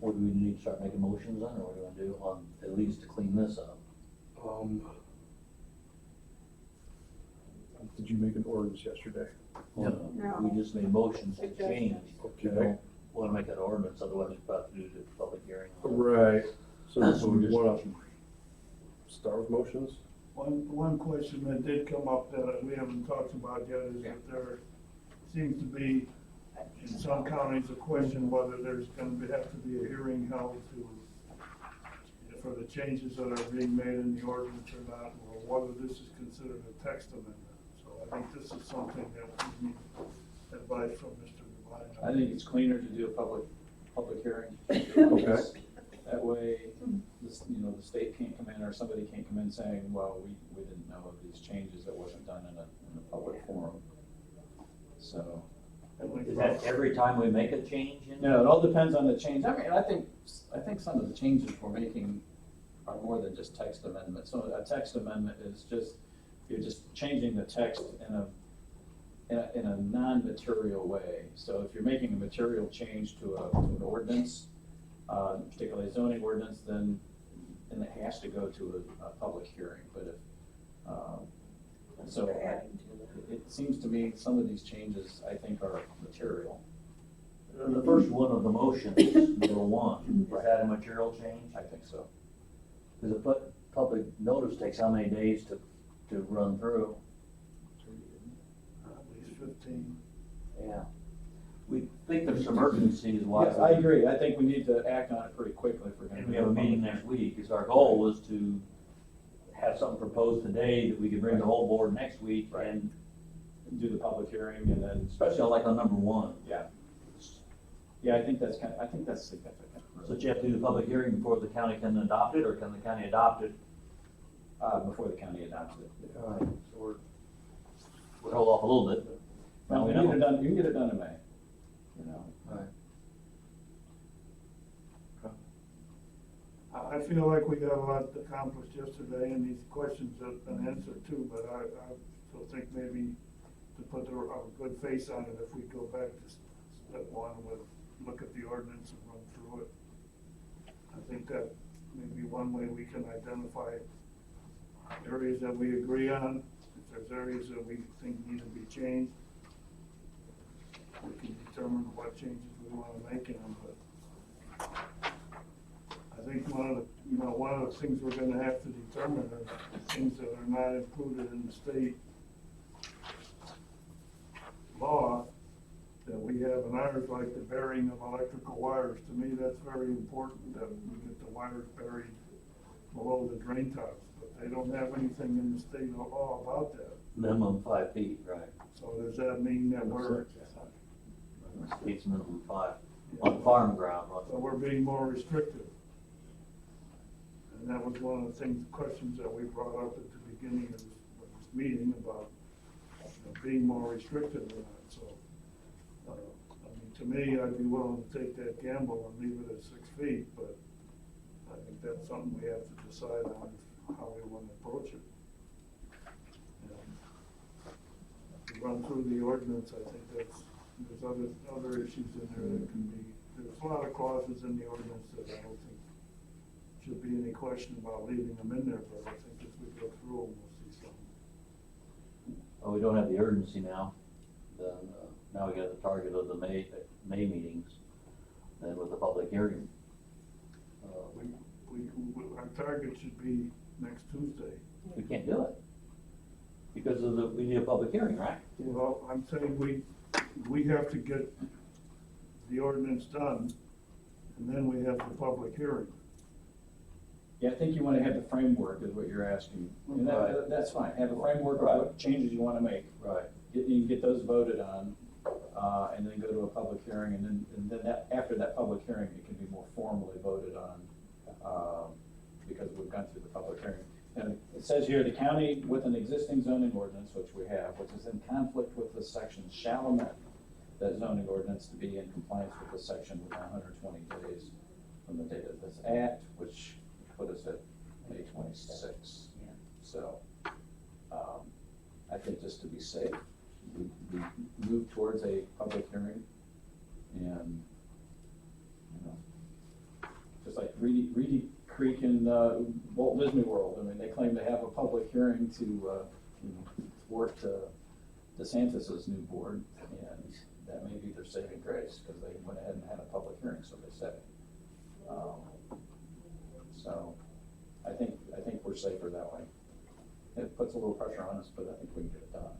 S5: Or do we need to start making motions on, or what do we want to do on, at least to clean this up?
S2: Did you make an ordinance yesterday?
S5: No,
S4: No.
S5: we just made motions to change. We
S2: Okay.
S5: don't want to make that ordinance, otherwise we're about to do the public hearing.
S2: Right, so
S5: So
S2: do
S5: we're
S2: we
S5: just.
S2: wanna start with motions?
S8: One question that did come up that we haven't talked about yet is that there seems to be, in some counties, a question whether there's gonna have to be a hearing held for the changes that are being made in the ordinance or not, or whether this is considered a text amendment. So I think this is something that we need advice from Mr. Devine.
S10: I think it's cleaner to do a public hearing.
S2: Okay.
S10: That way, this, you know, the state can't come in or somebody can't come in saying, well, we didn't know of these changes, that wasn't done in a public forum. So,
S5: Is that every time we make a change in?
S10: no, it all depends on the change. I mean, I think some of the changes we're making are more than just text amendments. So a text amendment is just, you're just changing the text in a non-material way. So if you're making a material change to an ordinance, particularly a zoning ordinance, then it has to go to a public hearing. But if, so it seems to me some of these changes, I think, are material.
S5: The first one of the motions, number one, is that a material change?
S10: I think so.
S5: Because the public notice takes how many days to run through?
S8: At least 15.
S5: Yeah. We think there's some urgency is why.
S10: Yes, I agree. I think we need to act on it pretty quickly if we're gonna.
S5: And we have a meeting next week, because our goal was to have something proposed today that we could bring the whole board next week,
S10: Right.
S5: and
S10: Do the public hearing and then.
S5: especially like on number one.
S10: Yeah, I think that's significant.
S5: So you have to do the public hearing before the county can adopt it, or can the county adopt it?
S10: Before the county adopts it.
S5: All right, so we're held off a little bit, but now
S10: Well,
S5: we
S10: you can get it
S5: know.
S10: done, you can get it done in May, you know.
S8: I feel like we got a lot accomplished yesterday, and these questions have been answered too, but I still think maybe to put a good face on it, if we go back to step one with, look at the ordinance and run through it. I think that may be one way we can identify areas that we agree on, if there's areas that we think need to be changed. We can determine what changes we want to make in them, but I one of the things we're gonna have to determine are things that are not included in the state law that we have in ours, like the burying of electrical wires. To me, that's very important, that we get the wires buried below the drain towers. But they don't have anything in the state law about that.
S5: Minimum 5 feet, right?
S8: So does that mean that we're,
S5: State's minimum 5, on farm ground,
S8: so we're being more restrictive? And that was one of the things, questions that we brought up at the beginning of this meeting about being more restrictive or not, so. I mean, to me, I'd be willing to take that gamble and leave it at 6 feet, but I think that's something we have to decide on, how we want to approach it. And if we run through the ordinance, I think there's other issues in there that can be, there's a lot of clauses in the ordinance that I don't think should be any question about leaving them in there, but I think as we go through them, we'll see something.
S5: Oh, we don't have the urgency now, then, now we got the target of the May meetings, then with the public hearing.
S8: Our target should be next Tuesday.
S5: We can't do it, because of we need a public hearing, right?
S8: Well, I'm saying we have to get the ordinance done, and then we have the public hearing.
S10: Yeah, I think you wanna have the framework is what you're asking, and that's fine, have a framework of what changes you wanna make.
S5: Right.
S10: You can get those voted on, and then go to a public hearing, and then after that public hearing, it can be more formally voted on, because we've gone through the public hearing. And it says here, the county with an existing zoning ordinance, which we have, which is in conflict with this section, shall amend that zoning ordinance to be in compliance with this section within 120 days from the date of this act, which put us at May 26. So, I think just to be safe, we move towards a public hearing, and, just like Reedy Creek and Walt Disney World, I mean, they claim to have a public hearing to thwart DeSantis's new board, and that may be their saving grace, because they went ahead and had a public hearing, so they said. So, I think we're safer that way. It puts a little pressure on us, but I think we can get it done.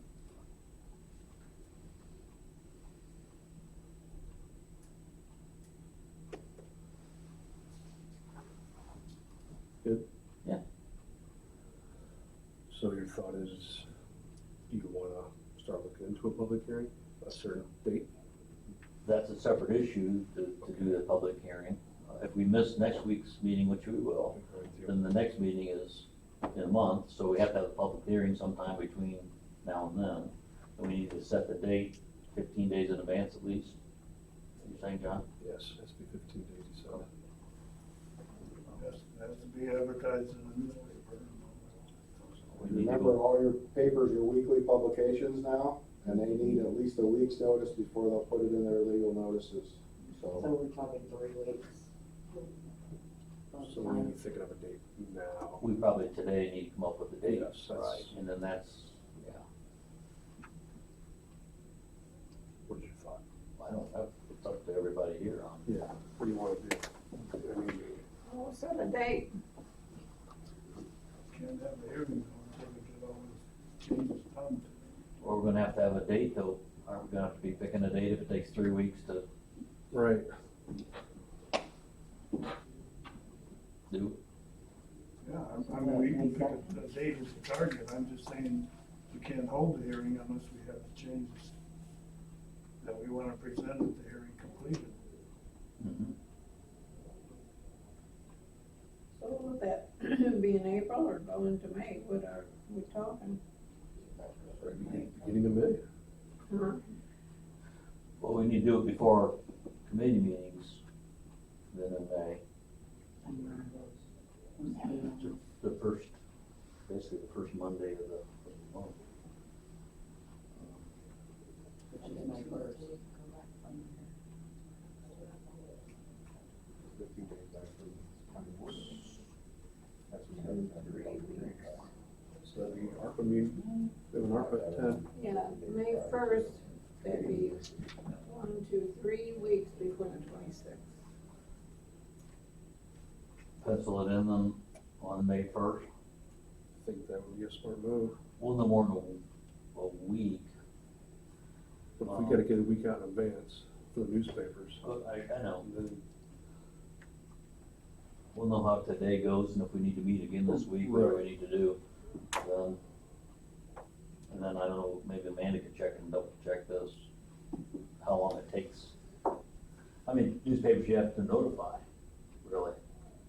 S2: Good?
S5: Yeah.
S2: So your thought is, do you wanna start looking into a public hearing, a certain date?
S5: That's a separate issue to do the public hearing. If we miss next week's meeting, which we will, then the next meeting is in a month, so we have to have a public hearing sometime between now and then. And we need to set the date 15 days in advance at least. Are you saying, John?
S2: Yes, it has to be 15 days, so.
S8: Has to be advertised in the newspaper.
S5: We need to
S6: Remember,
S5: go-
S6: all your papers are weekly publications now, and they need at least a week's notice before they'll put it in their legal notices,
S7: So
S6: so.
S7: we're talking 3 weeks.
S2: So we need to be thinking of a date now.
S5: We probably today need to come up with a date,
S2: Yes, that's-
S5: right? And then that's, yeah,
S2: What is your thought?
S5: I don't know, it's up to everybody here on.
S2: Yeah. What do you wanna do? I mean,
S4: Oh, set a date.
S8: Can't have a hearing until we get all these changes done.
S5: Or we're gonna have a date though, aren't we gonna have to be picking a date if it takes 3 weeks to
S2: Right.
S5: do?
S8: Yeah, I mean, we can pick a date as a target, I'm just saying, we can't hold the hearing unless we have the changes that we wanna present at the hearing completed.
S5: Mhm.
S4: So would that be in April or go into May? What are we talking?
S2: Beginning of May.
S4: Huh?
S5: Well, we need to do it before committee meetings, then in May, the first, basically the first Monday of the month.
S7: Which is May 1st.
S6: 15 days back from
S2: So that'd be ARPA meeting, we have an ARPA at 10.
S4: Yeah, May 1st, that'd be 1, 2, 3 weeks before the 26th.
S5: Pencil it in then, on May first.
S2: I think that would be a smart move.
S5: Well, no more than a week.
S2: But if we gotta get a week out in advance for the newspapers.
S5: I know.
S2: And then,
S5: We'll know how today goes, and if we need to meet again this week, whatever we need to do, then. And then I don't know, maybe Amanda can check and double check this, how long it takes. I mean, newspapers you have to notify, really.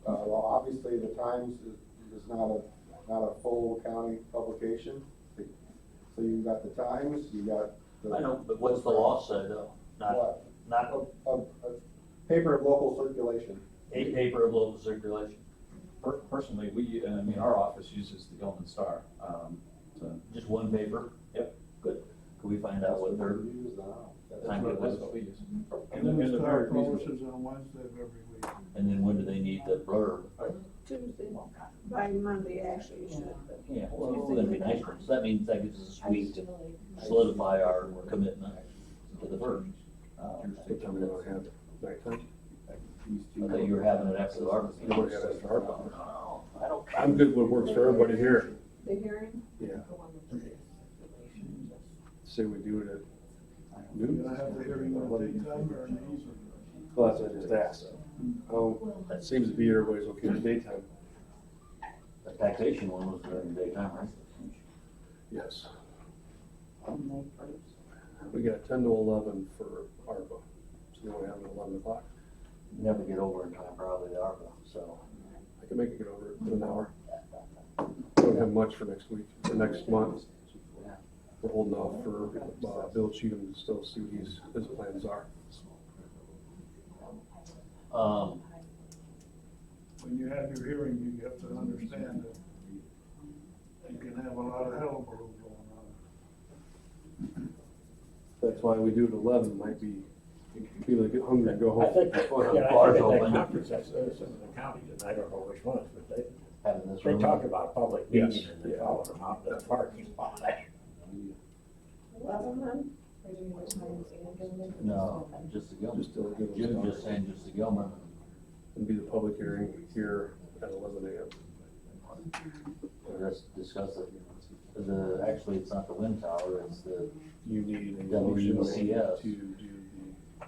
S6: Well, obviously, the Times is not a full county publication. So you've got the Times, you got the.
S5: I know, but what's the law say though? Not,
S6: What?
S5: not
S6: A paper of local circulation.
S5: a paper of local circulation,
S10: Personally, I mean, our office uses the Gilman Star, so.
S5: just one paper?
S10: Yep.
S5: Good. Can we find out what their
S6: we use now.
S5: time it
S10: That's
S5: was?
S10: what we use.
S8: And
S10: And
S8: the
S10: they're
S8: Star
S10: very reasonable.
S8: publishes on Wednesday of every week.
S5: And then when do they need the blurb?
S4: Tuesday, by Monday, actually, you should, but.
S5: Yeah, well, it's gonna be nice, so that means that gives us a week to solidify our commitment to the first.
S2: what time do you wanna have it? Nighttime?
S5: I thought you were having it after the ARPA.
S2: You wanna have it after ARPA?
S5: No, I don't.
S2: I'm good with what works for everybody here.
S4: The hearing?
S2: Yeah. Say we do it at
S8: You're
S2: noon?
S8: gonna have the hearing in the daytime or in the evening?
S2: Well, that's what I just asked. That seems to be everybody's okay in the daytime.
S5: The taxation one was during the daytime, right?
S2: Yes.
S7: On May 1st.
S2: We got 10 to 11 for ARPA. So you wanna have it at 11 o'clock?
S5: Never get over in time probably the ARPA, so.
S2: I can make it get over it in an hour. Don't have much for next week, for next month. We're holding off for Bill Cheatham to still see what his plans are.
S8: When you have your hearing, you have to understand that you can have a lot of hullabaloo going on.
S2: That's why we do it at 11, might be, people that get hungry and go
S11: I
S2: home.
S11: think,
S5: Before the
S11: yeah, I
S5: bars
S11: think at that
S5: open.
S11: conference, that's some of the counties, and I don't know which ones, but
S5: Having this
S11: they
S5: room.
S11: talked about public
S2: Yes,
S11: meeting and they
S2: yeah.
S11: followed them out to the parking lot.
S4: 11 then?
S5: No, just the Gilman.
S2: Just till it gives us
S5: Jim
S2: time.
S5: just saying just the Gilman.
S2: And be the public hearing here at 11 a.m.
S5: We'll just discuss it. Actually, it's not the wind tower, it's the,
S2: You need a motion
S5: WCS.
S2: to do the,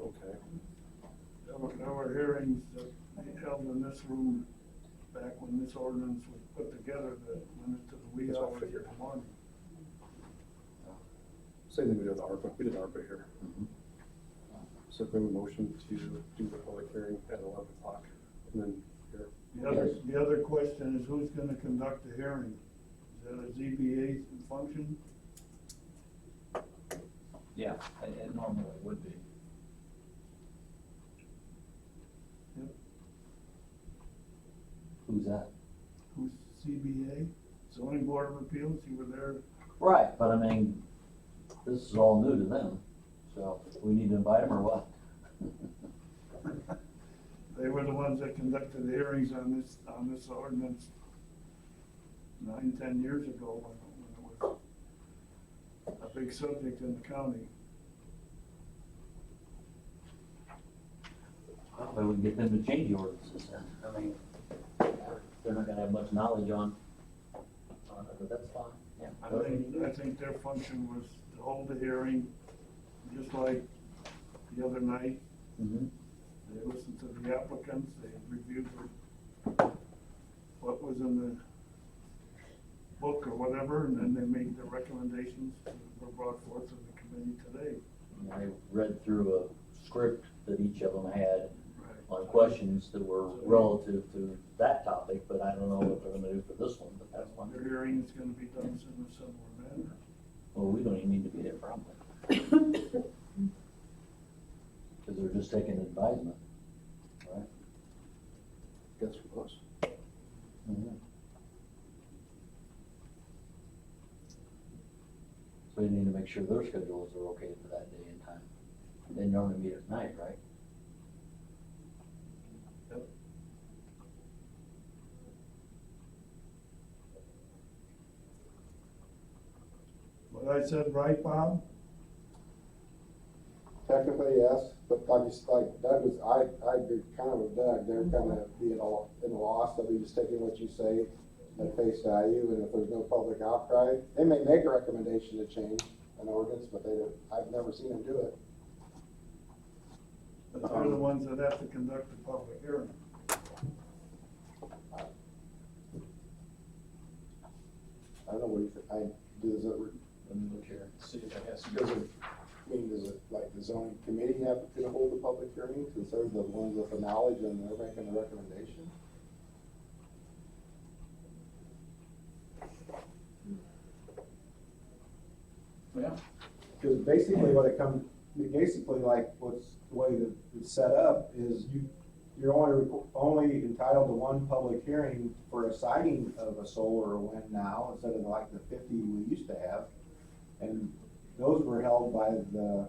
S2: okay.
S8: There were hearings that held in this room back when this ordinance was put together that went into the wee
S2: That's what I
S8: hours of
S2: figured.
S8: the morning.
S2: Same thing we did with ARPA, we did ARPA here.
S5: Mhm.
S2: So if we have a motion to do the public hearing at 11 o'clock, and then here.
S8: The other question is who's gonna conduct the hearing? Is that a ZBA function?
S10: Yeah, it normally would be.
S5: who's that?
S8: Who's CBA? Zoning Board of Appeals, you were there.
S5: Right, but I mean, this is all new to them, so we need to invite them or what?
S8: They were the ones that conducted the hearings on this ordinance 9, 10 years ago when it was a big subject in the county.
S5: Well, maybe we can get them to change the ordinances then. I mean, they're not gonna have much knowledge on it, but that's fine, yeah.
S8: I think their function was to hold the hearing, just like the other night.
S5: Mhm.
S8: They listened to the applicants, they reviewed what was in the book or whatever, and then they made the recommendations that were brought forth to the committee today.
S5: I read through a script that each of them had
S8: Right.
S5: on questions that were relative to that topic, but I don't know what they're gonna do for this one, but that's one.
S8: Their hearing is gonna be done in a similar manner.
S5: Well, we don't even need to be there probably. Cause they're just taking advisement, right?
S2: Guess from us.
S5: Mhm. So we need to make sure their schedules are okay for that day and time. They normally meet at night, right?
S8: What I said right, Bob?
S6: Technically, yes, but like Doug was, I agree kind of with Doug, they're kind of being in a loss, they'll be just taking what you say at face value, and if there's no public outcry, they may make a recommendation to change an ordinance, but I've never seen them do it.
S8: But they're the ones that have to conduct the public hearing.
S6: I don't know what you think, does it,
S10: Let me look here, see if I have some.
S6: does it, does it, like, the zoning committee have to hold the public hearing, since they're the ones with the knowledge and they're making the recommendation?
S10: Yeah,
S6: Because basically what it comes, basically like what's, the way that it's set up is you're only entitled to one public hearing for a siting of a solar or wind now, instead of like the 50 we used to have. And those were held by the,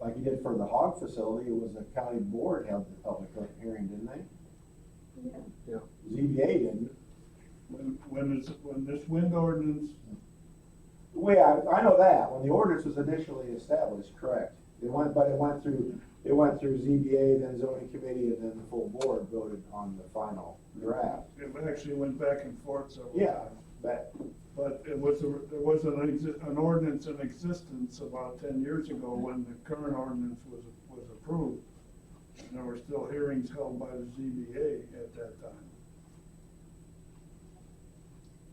S6: like you did for the hog facility, it was the county board held the public hearing, didn't they?
S4: Yeah.
S6: ZBA didn't.
S8: When this wind ordinance,
S6: The way I know that, when the ordinance was initially established, correct. It went through ZBA, then zoning committee, and then the full board voted on the final draft.
S8: it actually went back and forth several
S6: Yeah,
S8: times.
S6: but,
S8: There was an ordinance in existence about 10 years ago when the current ordinance was approved. And there were still hearings held by the ZBA at that time.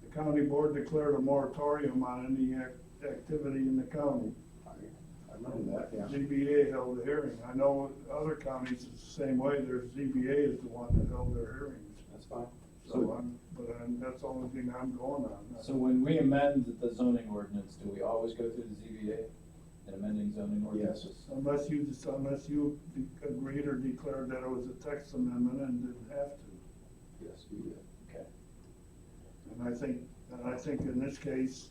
S8: The county board declared a moratorium on any activity in the county.
S6: I remember that, yeah.
S8: ZBA held the hearing. I know other counties, it's the same way. Their ZBA is the one that held their hearings.
S6: That's fine.
S8: That's the only thing I'm going on.
S10: so when we amend the zoning ordinance, do we always go through the ZBA in amending zoning ordinances?
S8: Unless you agreed or declared that it was a text amendment and didn't have to.
S6: Yes, we did.
S10: Okay.
S8: And I think in this case,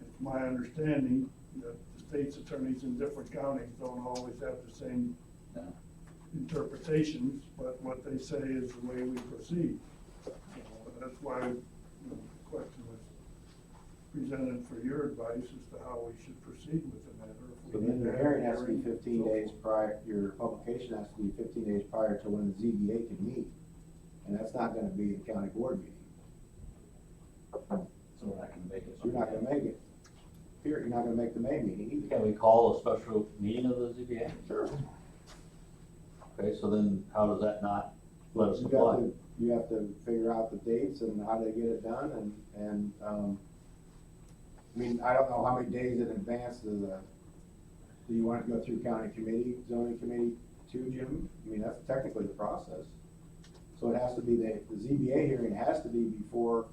S8: it's my understanding that the state's attorneys in different counties don't always have the same
S10: No.
S8: interpretations, but what they say is the way we proceed. So that's why the question was presented for your advice as to how we should proceed with the matter. If
S6: So
S8: we
S6: then
S8: need
S6: your
S8: to have a
S6: hearing has to be
S8: hearing,
S6: 15
S8: so
S6: days prior, your publication has to be 15 days prior to when the ZBA can meet. And that's not gonna be a county board meeting.
S10: So we're not gonna make it.
S6: So you're not gonna make it. Here, you're not gonna make the May meeting either.
S5: Can we call a special meeting of the ZBA?
S6: Sure.
S5: Okay, so then how does that not let us apply?
S6: You have to figure out the dates and how to get it done and, I mean, I don't know how many days in advance do you want to go through county committee, zoning committee too, Jim? I mean, that's technically the process. So it has to be, the ZBA hearing has to be before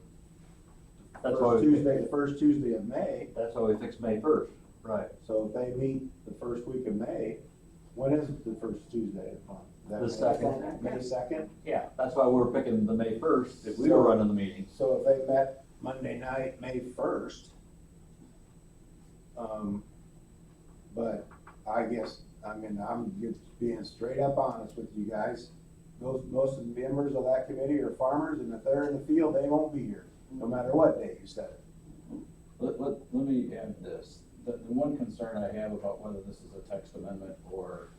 S5: That's why
S6: the first Tuesday of May.
S5: That's why we fixed May 1st, right?
S6: So if they meet the first week of May, when is the first Tuesday of the month? Is that
S5: The
S6: May
S5: second.
S6: May 2nd?
S5: Yeah, that's why we're picking the May 1st, if we were running the meeting.
S6: So if they met Monday night, May 1st, but I guess, I mean, I'm just being straight up honest with you guys. Most of the members of that committee are farmers, and if they're in the field, they won't be here, no matter what day you set it.
S10: Let me add this. The one concern I have about whether this is a text amendment or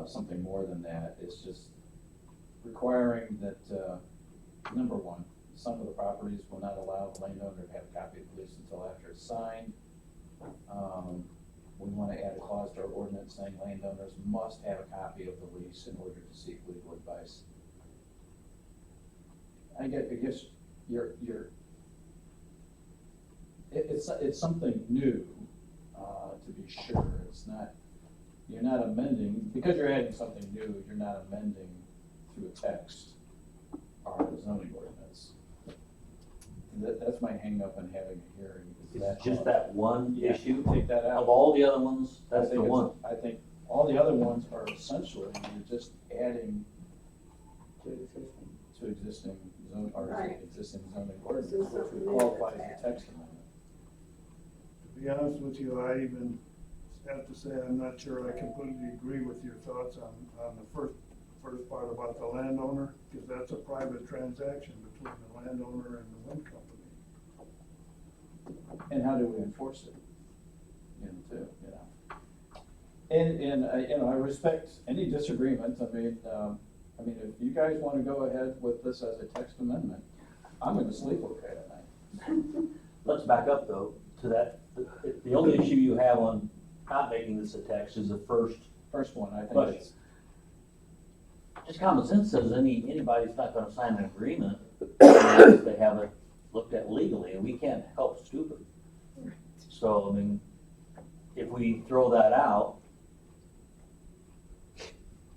S10: something more than that is just requiring that, number one, some of the properties will not allow the landowner to have a copy of the lease until after it's signed. We want to add a clause to our ordinance saying landowners must have a copy of the lease in order to seek legal advice. I guess it's something new, to be sure. It's not, you're not amending, because you're adding something new, you're not amending through a text our zoning ordinance. That's my hang up on having a hearing. Is
S5: It's just that one
S10: Yeah,
S5: issue.
S10: take that out.
S5: Of all the other ones,
S10: I
S5: that's the
S10: think
S5: one.
S10: I think all the other ones are essentially, you're just adding to existing zone, or
S4: Right.
S10: existing zoning ordinance,
S4: This is
S10: which
S4: something
S10: would
S4: new
S10: qualify
S4: that's
S10: as a text amendment.
S8: To be honest with you, I even have to say, I'm not sure I completely agree with your thoughts on the first part about the landowner, because that's a private transaction between the landowner and the wind company.
S10: And how do we enforce it? in too, you know. And, you know, I respect any disagreement, I mean, if you guys wanna go ahead with this as a text amendment, I'm gonna sleep okay tonight.
S5: Let's back up though, to that, the only issue you have on not making this a text is the first.
S10: First one, I think
S5: Question.
S10: it's,
S5: Just common sense says anybody's not gonna sign an agreement unless they have it looked at legally, and we can't help stupid. So, I mean, if we throw that out,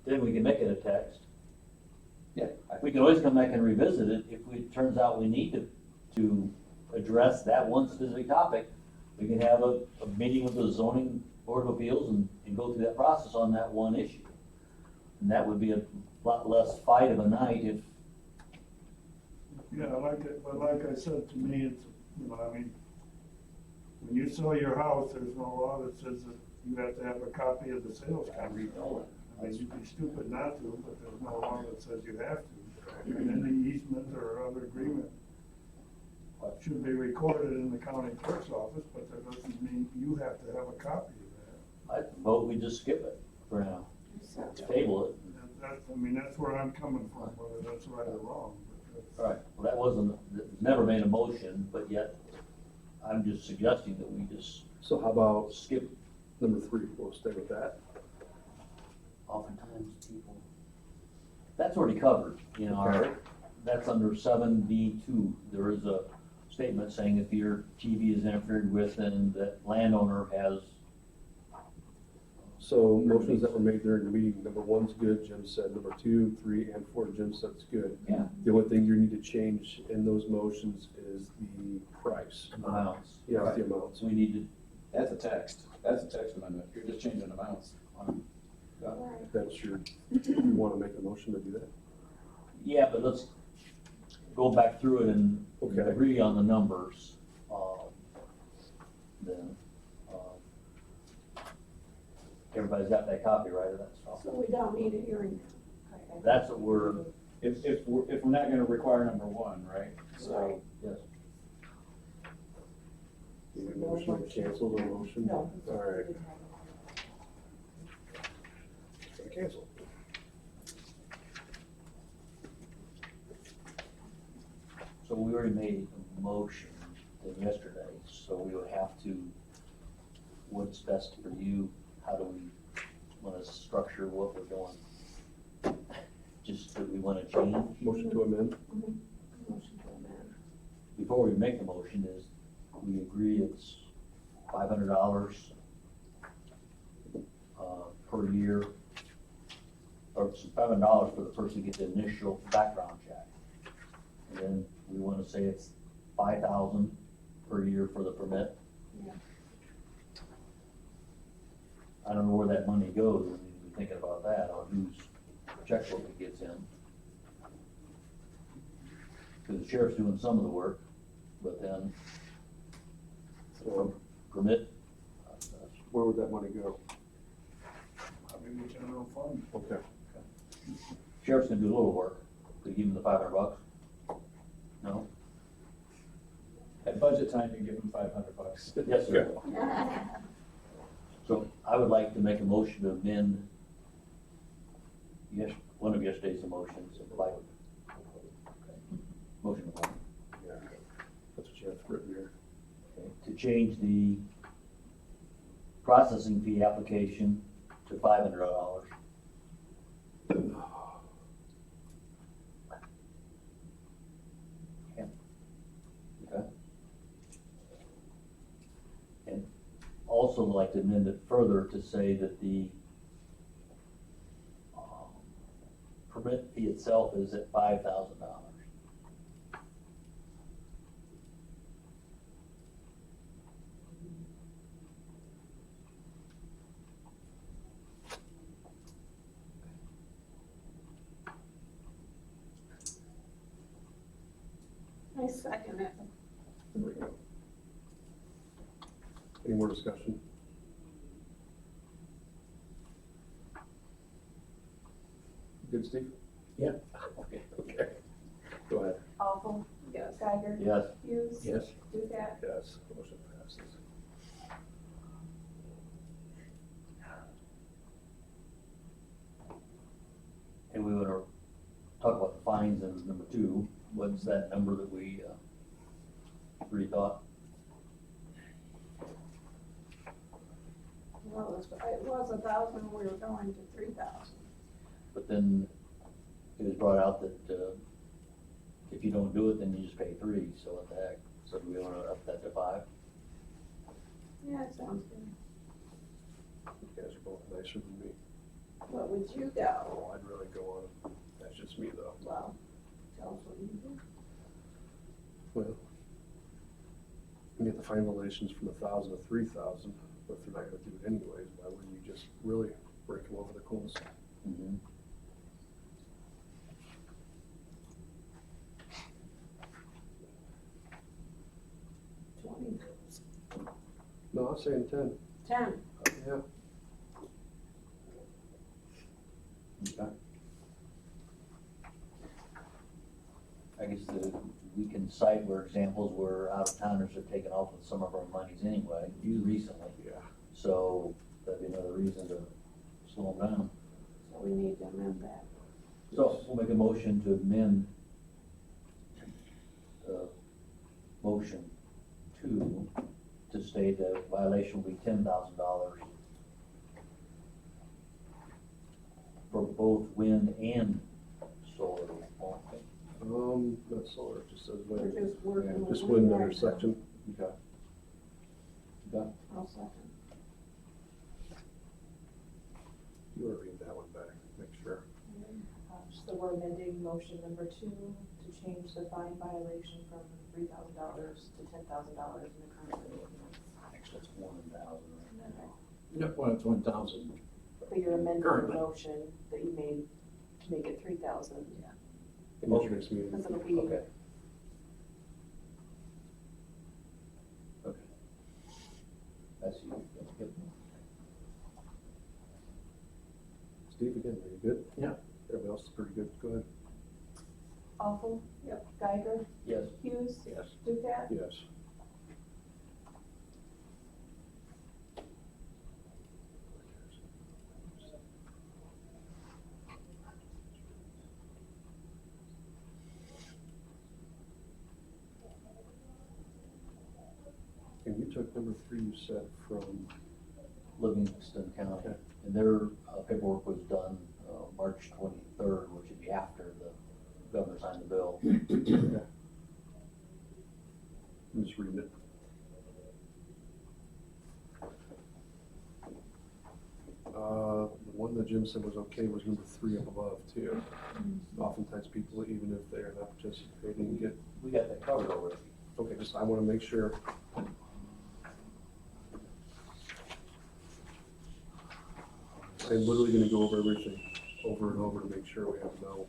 S5: then we can make it a text.
S10: yeah,
S5: We can always come back and revisit it if it turns out we need to address that one specific topic. We can have a meeting with the zoning board of appeals and go through that process on that one issue. And that would be a lot less fight of a night if,
S8: Yeah, but like I said, to me, it's, you know, I mean, when you sell your house, there's no law that says that you have to have a copy of the sales contract. I mean, you'd be stupid not to, but there's no law that says you have to. And any easement or other agreement should be recorded in the county clerk's office, but that doesn't mean you have to have a copy of that.
S5: I vote we just skip it for now, table it.
S8: And that, I mean, that's where I'm coming from, whether that's right or wrong. But that's-
S5: All right, well, that wasn't, never made a motion, but yet I'm just suggesting that we just
S2: So how about
S5: skip.
S2: number 3, we'll stay with that.
S5: Oftentimes people, that's already covered, you know,
S2: Okay.
S5: that's under 7B2. There is a statement saying if your TV is interfered with and that landowner has,
S2: So motions that were made during the meeting, number 1's good, Jim said, number 2, 3, and 4, Jim said it's good.
S5: Yeah.
S2: The only thing you need to change in those motions is the price.
S5: amounts.
S2: Yeah, the amounts.
S5: So we need to,
S10: that's a text amendment, you're just changing amounts.
S2: That's your, you want to make a motion to do that?
S5: yeah, but let's go back through it and
S2: Okay.
S5: agree on the numbers. Then, everybody's got that copy, right, of that stuff?
S4: So we don't need a hearing now.
S5: That's what we're,
S10: If we're not gonna require number one, right? So,
S5: yes.
S2: You need a motion to cancel the motion?
S7: No.
S2: All right. Cancel.
S5: So we already made a motion yesterday, so we would have to, what's best for you? How do we wanna structure what we're doing? Just that we wanna change?
S2: Motion to amend?
S4: Motion to amend.
S5: Before we make the motion is, we agree it's $500 per year, or it's $500 for the person to get the initial background check. And then we wanna say it's $5,000 per year for the permit.
S4: Yeah.
S5: I don't know where that money goes, we need to be thinking about that, on whose checkbook it gets in. Cause the sheriff's doing some of the work, but then permit,
S2: Where would that money go?
S8: I mean, the general fund.
S2: Okay.
S5: sheriff's gonna do a little work, could you give him the $500? No?
S10: at budget time, you give them $500.
S5: Yes, sir. So I would like to make a motion to amend, yes, one of yesterday's motions, like, motion one,
S2: Yeah. That's what you have written here.
S5: okay, to change the processing fee application to $500. Okay. And also like to amend it further to say that the permit fee itself is at $5,000.
S4: I second it.
S2: There we go. Any more discussion? Good, Steve?
S11: Yeah.
S2: Okay, okay. Go ahead.
S4: Awful. Yes. Geiger.
S5: Yes.
S4: Hughes.
S11: Yes.
S4: Ducat.
S2: Yes, motion passes.
S5: signs in number 2, what's that number that we, rethought?
S4: Well, it was 1,000, we were going to 3,000.
S5: But then it was brought out that, if you don't do it, then you just pay 3, so what the heck? So do we wanna up that to 5?
S4: Yeah, it sounds good.
S2: You guys are both nicer than me.
S4: What would you go?
S2: Oh, I'd really go on it. That's just me though.
S4: Well, tell us what you do.
S2: Well, you get the finalizations from 1,000 to 3,000, but if they're not gonna do it anyways, why wouldn't you just really break them over the coals?
S5: Mm-hmm.
S2: No, I'm saying 10.
S4: 10.
S2: Yeah.
S5: Okay. I guess we can cite where examples where out-of-towners have taken off with some of our monies anyway, recently.
S2: Yeah.
S5: So that'd be another reason to slow them down.
S4: So we need to amend that.
S5: So we'll make a motion to amend motion 2 to state that violation will be $10,000 for both wind and solar.
S2: Not solar, it just says
S4: We're
S2: wind.
S4: just working
S2: Yeah,
S4: with
S2: just
S4: wind
S2: wind
S4: right now.
S2: intersection.
S5: Okay. Okay.
S4: I'll second.
S2: You wanna read that one back, make sure.
S12: So we're amending motion number 2 to change the fine violation from $3,000 to $10,000 in the current ordinance.
S5: Actually, it's 1,000 right now.
S11: Yep, well, it's 1,000.
S12: But you're amending the
S11: Currently.
S12: motion that you made to make it 3,000.
S2: In this next meeting.
S12: Because it'll be,
S5: Okay. Okay. That's you. Yep.
S2: Steve, again, are you good?
S11: Yeah.
S2: Everybody else is pretty good, go ahead.
S12: Awful?
S4: Yep.
S12: Geiger?
S5: Yes.
S12: Hughes?
S11: Yes.
S12: Ducat?
S2: Yes. And you took number 3, you said, from,
S5: Livingston County,
S2: Okay.
S5: and their paperwork was done March 23rd, which would be after the governor signed the bill.
S2: okay. I'm just reading it. The one that Jim said was okay was number 3 up above too. Oftentimes people, even if they're not participating, get,
S5: We got that covered already.
S2: okay, just, I wanna make sure. I'm literally gonna go over everything, over and over to make sure we have no.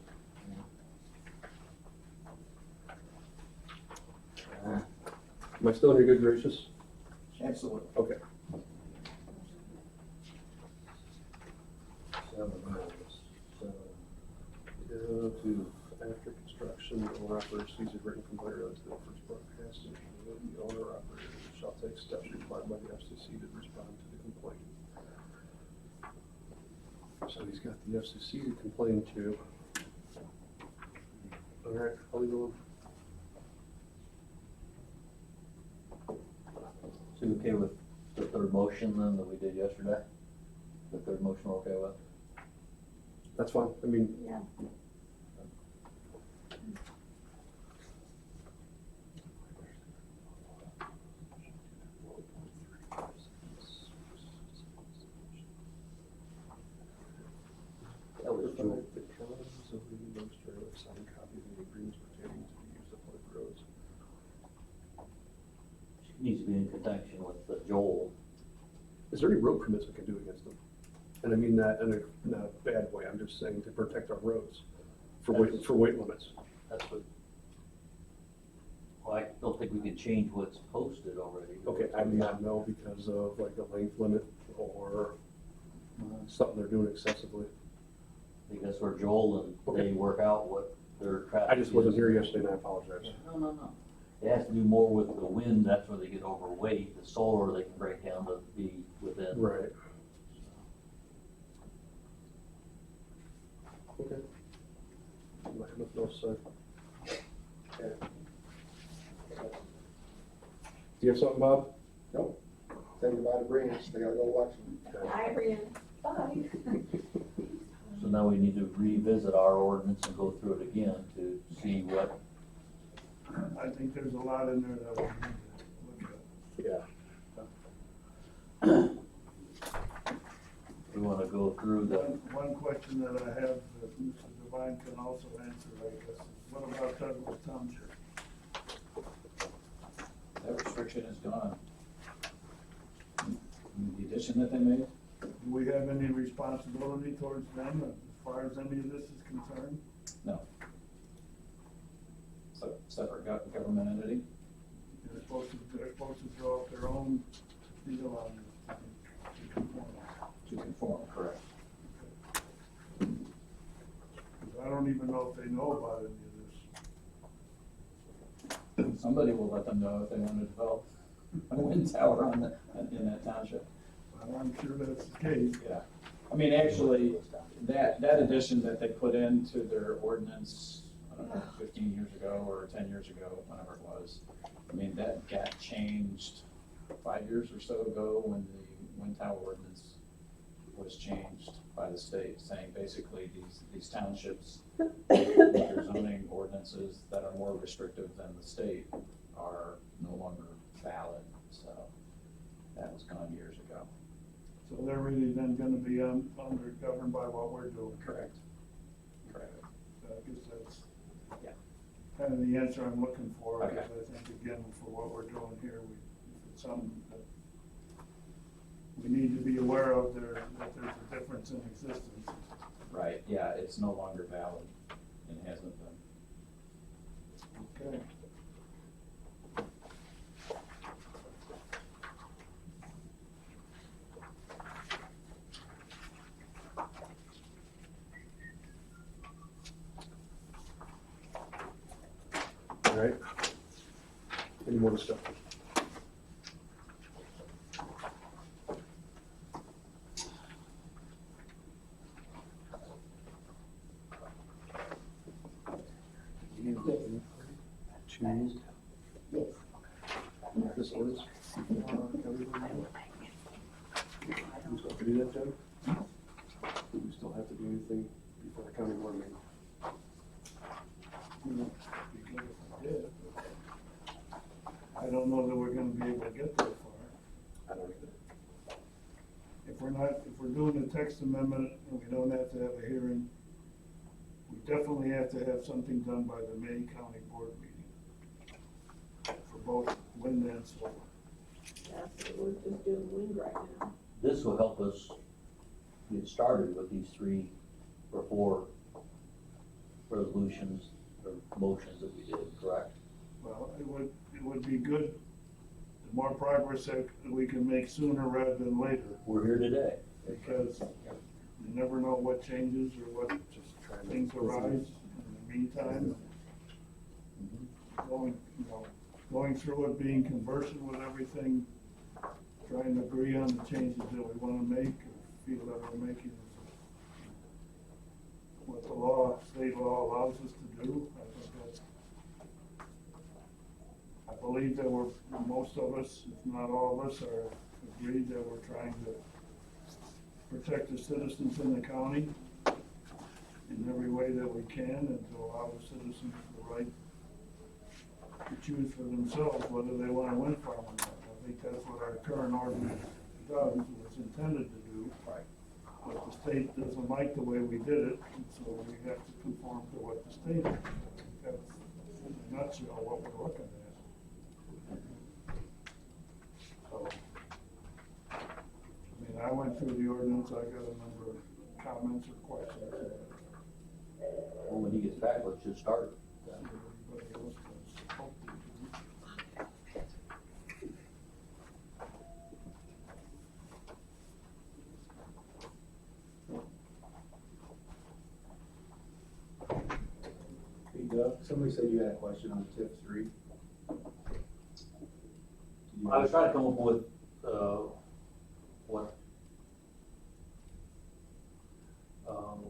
S2: Am I still in your good gracious?
S11: Absolutely.
S2: Okay. To after construction, the owner operator sees a written complaint related to the first broadcast, and the owner operator shall take steps required by the FCC to respond to the complaint. So he's got the FCC to complain to. All right, I'll leave it alone.
S5: So you okay with the third motion then that we did yesterday? The third motion we're okay with?
S2: That's fine, I mean,
S4: Yeah.
S5: That was
S2: the
S5: true.
S2: counties of the Australia have signed copies of the agreements pertaining to the use of public roads.
S5: Needs to be in conjunction with Joel.
S2: Is there any road permits we can do against them? And I mean that in a, not a bad way, I'm just saying to protect our roads for weight limits.
S5: That's what. Well, I don't think we can change what's posted already.
S2: Okay, I do not know because of like a length limit or something they're doing excessively.
S5: I think that's where Joel and they work out what their traffic.
S2: I just wasn't
S5: is.
S2: here yesterday and I apologize.
S5: No. It has to do more with the wind, that's where they get overweight. The solar, they can break down to be within.
S2: Right. Okay. Nothing else to say. Do you have something, Bob?
S6: Nope. Say goodbye to Brian, they gotta go watch them.
S4: Hi, Brian.
S1: Bye.
S5: So now we need to revisit our ordinance and go through it again to see what,
S8: I think there's a lot in there that we need to look at.
S2: Yeah.
S5: we wanna go through the,
S8: One question that I have that Mr. Devine can also answer, I guess, is what about Douglas Township?
S10: That restriction is gone. The addition that they made,
S8: Do we have any responsibility towards them as far as any of this is concerned?
S10: no. Separate government entity,
S8: They're supposed to draw up their own deal on this. to conform.
S10: to conform, correct.
S8: 'Cause I don't even know if they know about any of this.
S10: Somebody will let them know if they want to develop a wind tower in that township.
S8: I'm sure that's the case.
S10: Yeah, I mean, actually, that addition that they put into their ordinance, I don't know, 15 years ago or 10 years ago, whenever it was, I mean, that got changed 5 years or so ago when the wind tower ordinance was changed by the state, saying basically these townships, with their zoning ordinances that are more restrictive than the state are no longer valid, so that was gone years ago.
S8: So they're really then gonna be under governed by what we're doing.
S10: Correct. Correct.
S8: So I guess that's
S10: Yeah.
S8: kind of the answer I'm looking for,
S10: Okay.
S8: because I think, again, for what we're doing here, it's something that we need to be aware of that there's a difference in existence.
S10: Right, yeah, it's no longer valid and hasn't been.
S8: Okay.
S2: All right. Any more discussion? Choose this ordinance. You still have to do that, Jen? You still have to do anything before the county board meeting?
S8: Be good if we did, but I don't know that we're gonna be able to get that far.
S2: I don't either.
S8: If we're doing a text amendment and we don't have to have a hearing, we definitely have to have something done by the May County Board meeting for both wind and solar.
S4: Yeah, so we're just doing wind right now.
S5: this will help us get started with these 3 or 4 resolutions or motions that we did, correct?
S8: Well, it would be good, the more progress that we can make sooner rather than later,
S5: We're here today.
S8: because you never know what changes or what things arise in the meantime. Going through it, being conversant with everything, trying to agree on the changes that we wanna make, or feel that we're making what the state law allows us to do. I think that's, I believe that most of us, if not all of us, are agreed that we're trying to protect the citizens in the county in every way that we can, and to allow the citizens the right to choose for themselves whether they want a wind farm or not. I think that's what our current ordinance does, was intended to do.
S10: Right.
S8: But the state doesn't like the way we did it, and so we have to conform to what the state does. I think that's, in a nutshell, what we're looking at. So, I mean, I went through the ordinance, I got a number of comments or questions.
S5: Well, when he gets back, let's just start.
S8: Everybody else was hoping to.
S6: Hey Doug, somebody said you had a question on TIF 3.
S5: I was trying to come up with, what,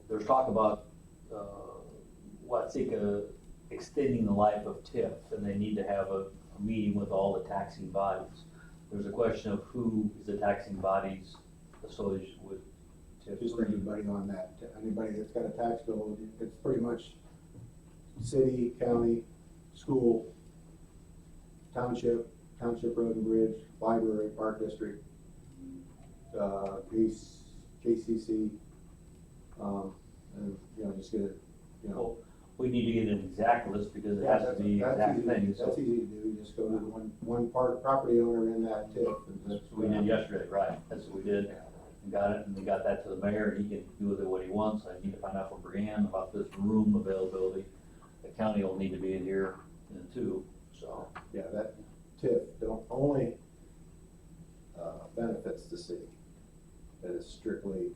S5: there's talk about, Watsika extending the life of TIF, and they need to have a meeting with all the taxing bodies. There's a question of who is the taxing bodies associated with TIF.
S6: Just anybody on that, anybody that's got a tax bill, it's pretty much city, county, school, township road and bridge, library, park district, police, KCC, and, you know, just get it, you know.
S5: Well, we need to get an exact list because it has to be exact things.
S6: That's easy to do, you just go to the one property owner in that TIF. And
S5: That's what we did yesterday, right? That's what we did. We got it, and we got that to the mayor, and he can do with it what he wants. I need to find out from Brianne about this room availability. The county will need to be in here too, so.
S6: Yeah, that TIF don't only benefits the city. That is strictly,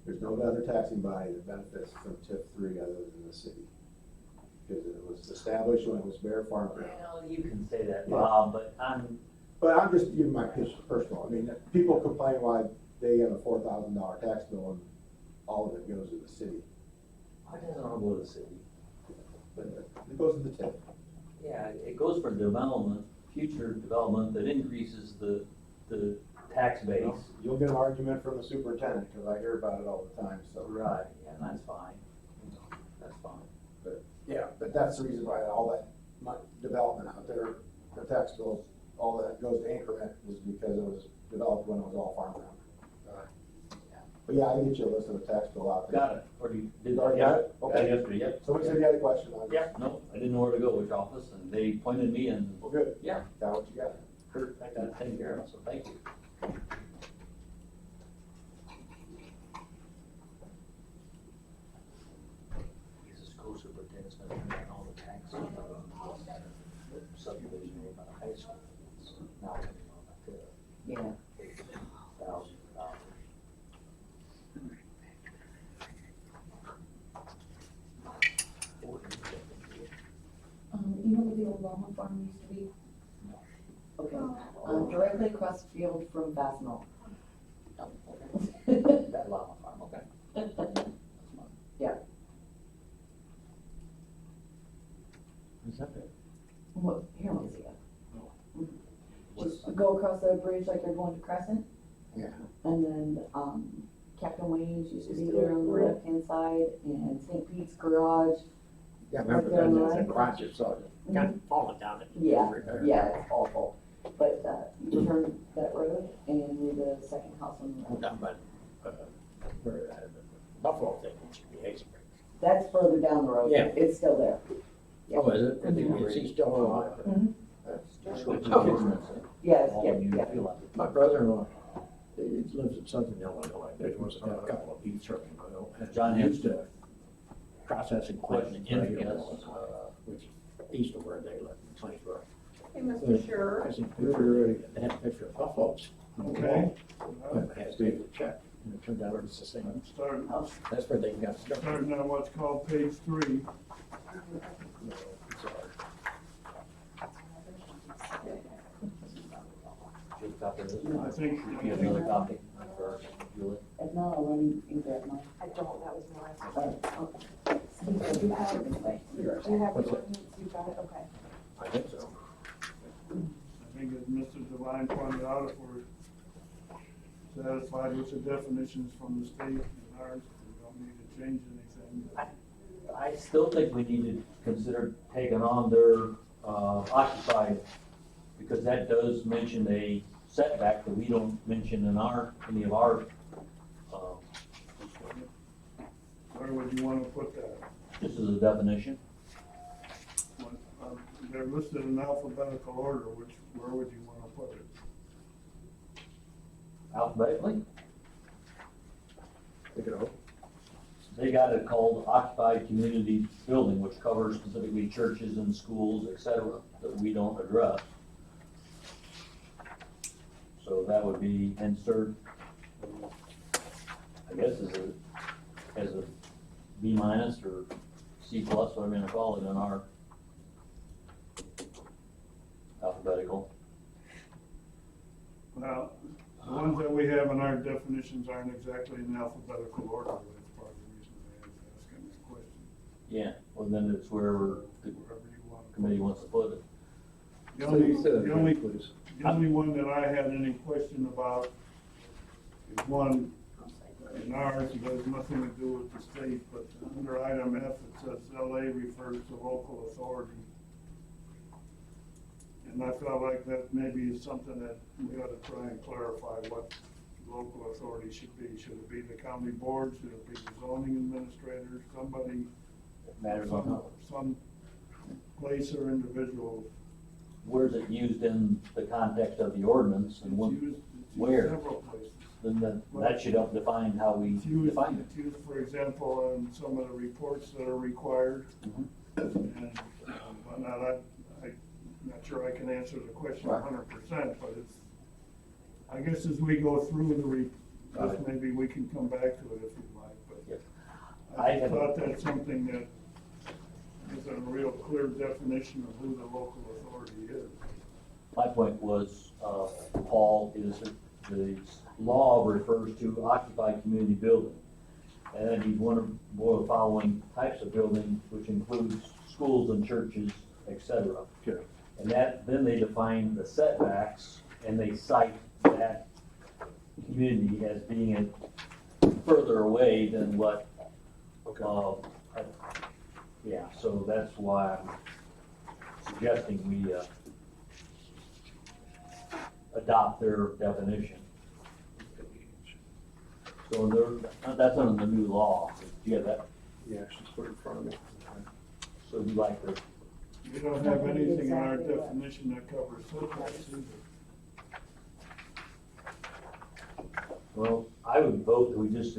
S6: there's no other taxing body that benefits from TIF 3 other than the city. Because it was established when it was Bear Farm Ground.
S5: Well, you can say that, Bob, but
S6: I'm just giving my personal, I mean, people complain why they have a $4,000 tax bill and all of it goes to the city.
S5: why doesn't it all go to the city?
S6: But it goes to the TIF.
S5: Yeah, it goes for development, future development that increases the tax base.
S6: You'll get an argument from the superintendent, because I hear about it all the time, so.
S5: Right, yeah, that's fine. That's fine.
S6: But, yeah, but that's the reason why all that development out there, the tax bills, all that goes to increment is because it was developed when it was all farmland. But yeah, I can get you a list of the tax bill out there.
S5: Got it, or you did,
S6: Already
S5: yeah,
S6: got it?
S5: got
S6: Okay.
S5: it yesterday, yep.
S6: Somebody said you had a question.
S5: Yeah, no, I didn't know where to go, which office, and they pointed me and,
S6: Well, good.
S5: yeah,
S6: Got what you got.
S5: I got it taken care of, so thank you. He's a school superintendent's gonna turn down all the tax on the subdivision over by the high school. So now it's on like
S7: Yeah.
S5: $1,000.
S7: You know where the old Walmart farm used to be? Okay, directly across the field from Fastenal.
S5: That llama farm, okay.
S7: Yeah.
S11: Is that it?
S7: What, here, let me see it.
S5: What's-
S7: Just go across the bridge like you're going to Crescent,
S11: Yeah.
S7: and then, Captain Wayne's used to be there on the left-hand side, and St. Pete's Garage.
S11: Yeah, remember
S7: Right there on the
S11: that, the
S7: right.
S11: garages, so it got falling down it.
S7: Yeah, yeah, it's awful. But, you turn that road, and you're the second house on the right.
S11: Down by, where, Buffalo thing, it should be Hay Springs.
S7: That's further down the road.
S11: Yeah.
S7: It's still there. Yeah.
S11: Oh, is it? Is he still alive?
S7: Mhm.
S11: That's
S5: School
S11: tough.
S5: superintendent.
S7: Yes,
S5: All
S7: yeah,
S5: of you
S7: yeah.
S5: feel like it.
S11: My brother-in-law, he lives in southern Illinois, there was a couple of beef trucking oil, and
S5: John
S11: used to processing plant in
S5: Question,
S11: Plainsboro,
S5: yes.
S11: which is east of where they live, in Plainsboro.
S4: Hey, Mr. Sure.
S11: I seen a picture, they had a picture of buffaloes. on the
S8: Okay.
S11: wall, And it has David check, and it turned out it's the same.
S8: I'm starting,
S11: That's where they got started.
S8: starting on what's called page 3.
S5: Just copy this.
S8: I think-
S5: You have another copy for Julie?
S7: If not, I'll run you grab mine.
S12: I don't, that was my last
S7: Oh,
S12: question.
S7: okay. Steve, you have it anyway. Yours.
S12: Do you have
S11: What's
S12: the
S11: it?
S12: ordinance, you got it, okay.
S11: I think so.
S8: I think as Mr. Devine pointed out, if we're satisfied with the definitions from the state and ours, we don't need to change anything.
S5: I still think we need to consider taking on their occupied, because that does mention a setback that we don't mention in any of our,
S8: Where would you want to put that?
S5: this is a definition.
S8: They're listed in alphabetical order, where would you want to put it?
S5: Alphabetically,
S11: Take it over.
S5: they got it called occupied community building, which covers specifically churches and schools, et cetera, that we don't address. So that would be insert, I guess, as a B minus or C plus, whatever you want to call it, in our alphabetical.
S8: Well, the ones that we have in our definitions aren't exactly in alphabetical order, that's part of the reason I was asking that question.
S5: Yeah, well, then it's wherever the
S8: wherever you want.
S5: committee wants to put it.
S8: The only,
S2: Say that
S8: the only,
S2: again, please.
S8: the only one that I had any question about is one in ours, it has nothing to do with the state, but under item F, it says LA refers to local authority. And I felt like that maybe is something that we ought to try and clarify what local authority should be. Should it be the county board? Should it be the zoning administrator? Somebody,
S5: Matters on how.
S8: some place or individual.
S5: Where's it used in the context of the ordinance and what,
S8: It's used
S5: where?
S8: several places.
S5: then that should help define how we
S8: It's used,
S5: define it.
S8: it's used, for example, on some of the reports that are required.
S5: Mhm.
S8: And, whatnot. I'm not sure I can answer the question
S5: Right.
S8: 100%, but it's, I guess as we go through
S5: Right.
S8: just maybe we can come back to it if you'd like, but
S5: Yep.
S8: I
S5: I have-
S8: thought that's something that is a real clear definition of who the local authority is.
S5: My point was, Paul, is that the law refers to occupied community building. And then he's one of the following types of building, which includes schools and churches, et cetera.
S2: Okay.
S5: And that, then they define the setbacks, and they cite that community as being further away than what, yeah, so that's why I'm suggesting we, adopt their definition. So that's under the new law. Do you have that?
S2: Yeah, she's put it in front of me.
S5: So you like the,
S8: We don't have anything in our definition that covers setbacks either.
S5: well, I would vote that we just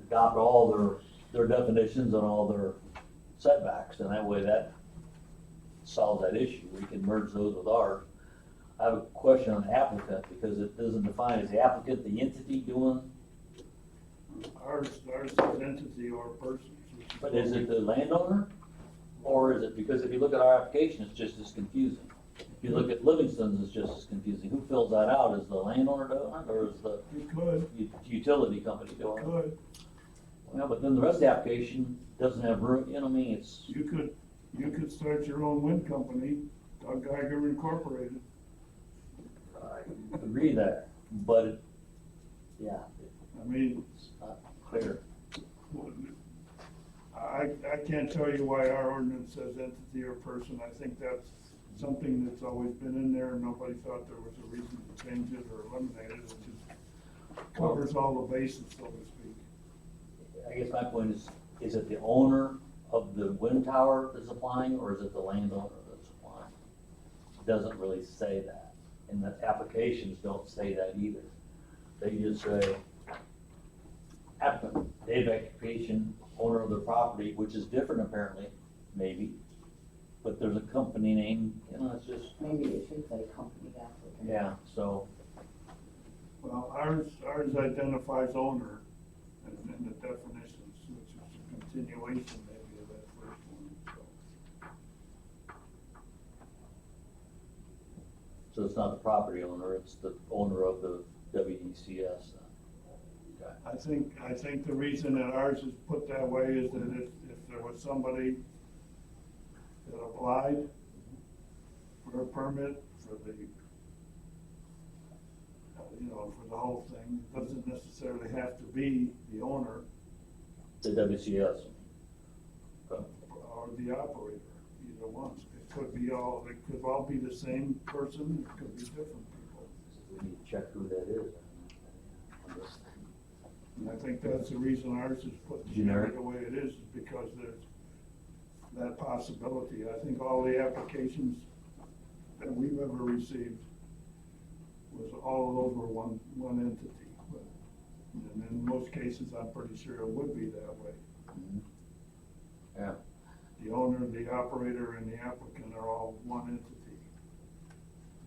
S5: adopt all their definitions and all their setbacks, and that way that solves that issue. We can merge those with ours. I have a question on the applicant, because it doesn't define, is the applicant the entity doing,
S8: Ours is entity or persons.
S5: but is it the landowner? Or is it, because if you look at our application, it's just as confusing. If you look at Livingston's, it's just as confusing. Who fills that out? Is the landowner doing it, or is the
S8: You could,
S5: utility company doing it?
S8: could,
S5: Well, but then the rest of the application doesn't have room, you know what I mean, it's,
S8: you could start your own wind company, Doug Geiger Incorporated.
S5: I agree there, but it, yeah,
S8: I mean,
S5: it's not clear.
S8: I can't tell you why our ordinance says entity or person. I think that's something that's always been in there, and nobody thought there was a reason to change it or eliminate it. It just covers all the bases, so to speak.
S5: I guess my point is it the owner of the wind tower that's applying, or is it the landowner that's applying? It doesn't really say that, and the applications don't say that either. They just say, applicant, Dave Occupation, owner of the property, which is different apparently, maybe, but there's a company name, you know, it's just,
S7: Maybe it should say company applicant.
S5: yeah, so,
S8: Well, ours identifies owner in the definitions, which is a continuation maybe of that first one, so.
S5: so it's not the property owner, it's the owner of the WDCS.
S8: I think the reason that ours is put that way is that if there was somebody that applied for a permit for the, for the whole thing, it doesn't necessarily have to be the owner
S5: The WCS.
S8: or the operator, either one. It could all be the same person, it could be different people.
S5: We need to check who that is.
S8: And I think that's the reason ours is put
S5: Generic.
S8: together the way it is because there's that possibility. I think all the applications that we've ever received all of those were one entity. And in most cases, I'm pretty sure it would be that way.
S5: Yeah.
S8: The owner, the operator, and the applicant are all one entity.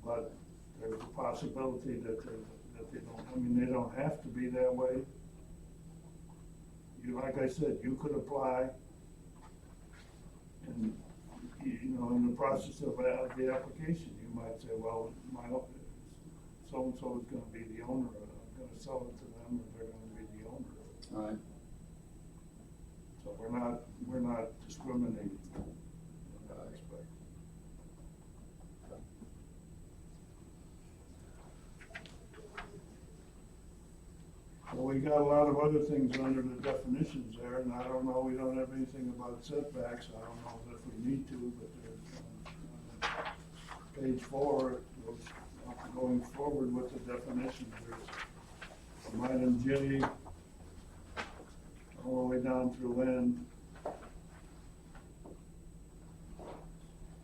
S8: But there's a possibility that they don't have to be that way. Like I said, you could apply and, in the process of the application, you might say, well, so-and-so is gonna be the owner, I'm gonna sell it to them, or they're gonna be the owner.
S5: All right.
S8: So we're not discriminating in that aspect. Well, we got a lot of other things under the definitions there, and I don't know, we don't have anything about setbacks, I don't know if we need to, but there's, page 4, going forward with the definitions, there's from item J, all the way down through N.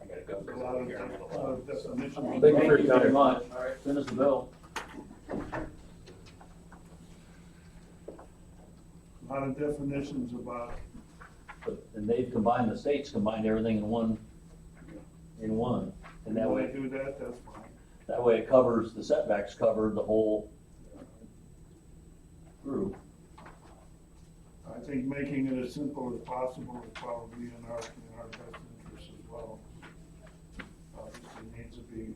S5: I gotta go.
S8: A lot of definitions.
S2: Thank you for your
S5: very
S2: time.
S5: much. All right, send us the bill.
S8: A lot of definitions about,
S5: And they've combined, the states combined everything in one, and that
S8: when
S5: way,
S8: they do that, that's fine.
S5: that way it covers, the setbacks cover the whole group.
S8: I think making it as simple as possible is probably in our best interest as well. Obviously, it needs to be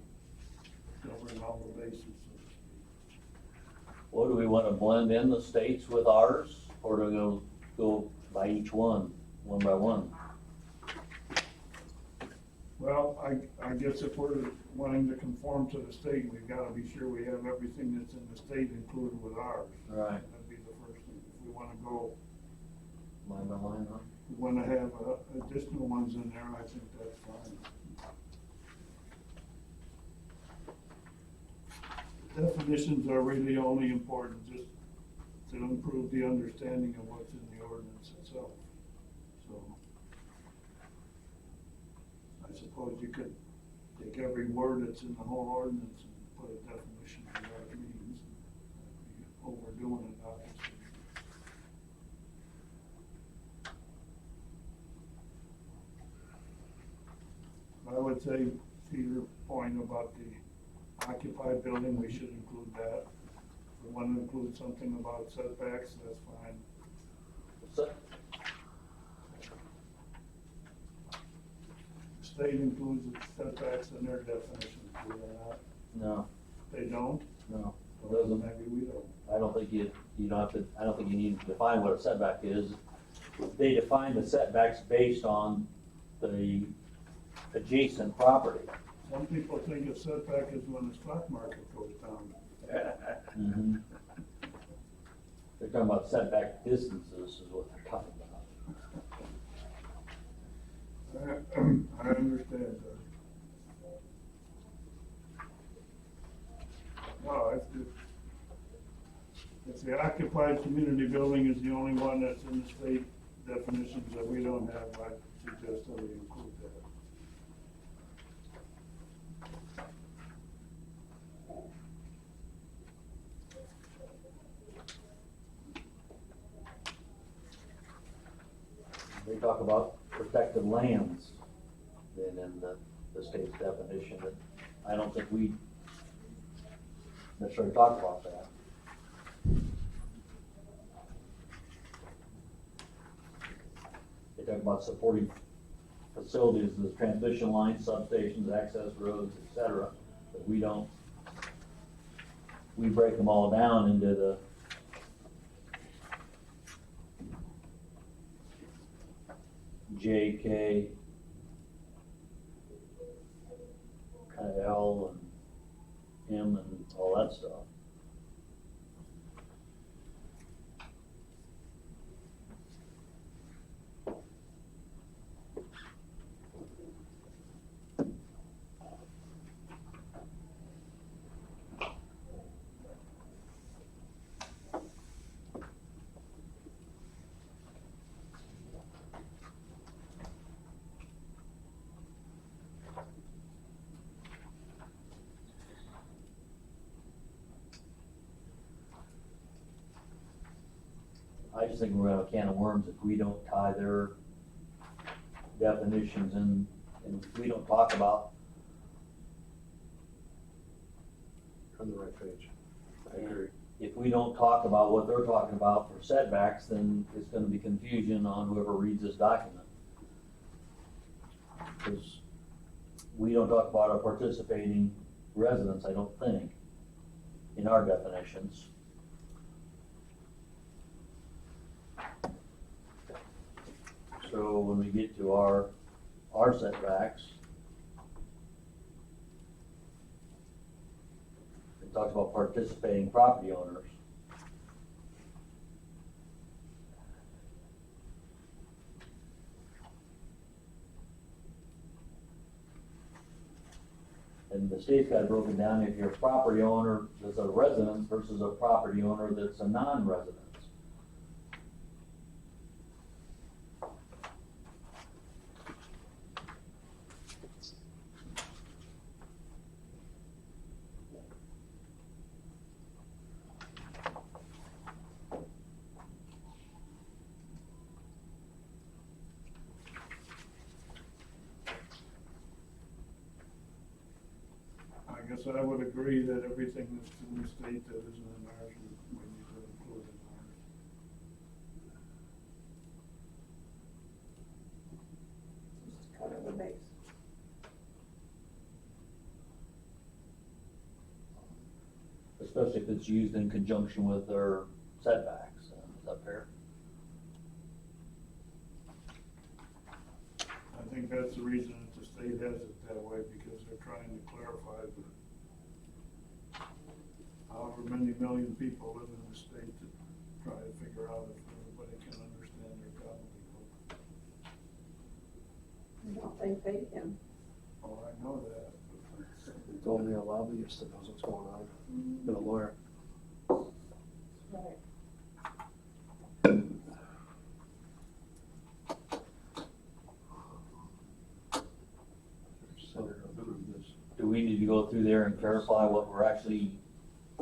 S8: covered on all the bases, so to speak.
S5: Well, do we wanna blend in the states with ours, or do we go by each one by one?
S8: Well, I guess if we're wanting to conform to the state, we've gotta be sure we have everything that's in the state included with ours.
S5: Right.
S8: That'd be the first thing. If we wanna go,
S5: Line by line, huh?
S8: we wanna have additional ones in there, I think that's fine. Definitions are really only important just to improve the understanding of what's in the ordinance itself. So I suppose you could take every word that's in the whole ordinance and put a definition of what it means. That'd be overdoing it, obviously. I would say, to your point about the occupied building, we should include that. If we want to include something about setbacks, that's fine.
S5: So,
S8: The state includes the setbacks in their definitions, do they not?
S5: no,
S8: They don't?
S5: no, it
S8: Well,
S5: doesn't.
S8: maybe we don't.
S5: I don't think you don't have to, I don't think you need to define what a setback is. They define the setbacks based on the adjacent property.
S8: Some people think a setback is when the stock market goes down.
S5: They're talking about setback distances is what they're talking about.
S8: I understand that. No, if the occupied community building is the only one that's in the state definitions that we don't have, I suggest that we include that.
S5: They talk about protected lands, then in the state's definition, that I don't think we necessarily talk about that. They talk about supporting facilities, the transmission lines, substations, access roads, et cetera, but we don't, we break them all down into the J, K, kind of L and M and all that stuff. I just think we're gonna have a can of worms if we don't tie their definitions in, and if we don't talk about.
S2: On the right page. I agree.
S5: If we don't talk about what they're talking about for setbacks, then it's gonna be confusion on whoever reads this document. Because we don't talk about our participating residents, I don't think, in our when we get to our setbacks, it talks about participating property owners. And the state's got it broken down, if you're a property owner that's a resident versus a property owner that's a non-resident.
S8: I guess I would agree that everything that's in the state that isn't in ours, we need to include in ours.
S4: Just cover the base.
S5: Especially if it's used in conjunction with their setbacks, is that fair?
S8: I think that's the reason that the state has it that way, because they're trying to clarify the however many million people live in the state to try to figure out if everybody can understand their gobbledygook.
S4: I don't think they can.
S8: Oh, I know that.
S2: It's only a lobbyist that knows what's going on, and a lawyer.
S4: Right.
S2: Senator approved this.
S5: Do we need to go through there and clarify what we're actually,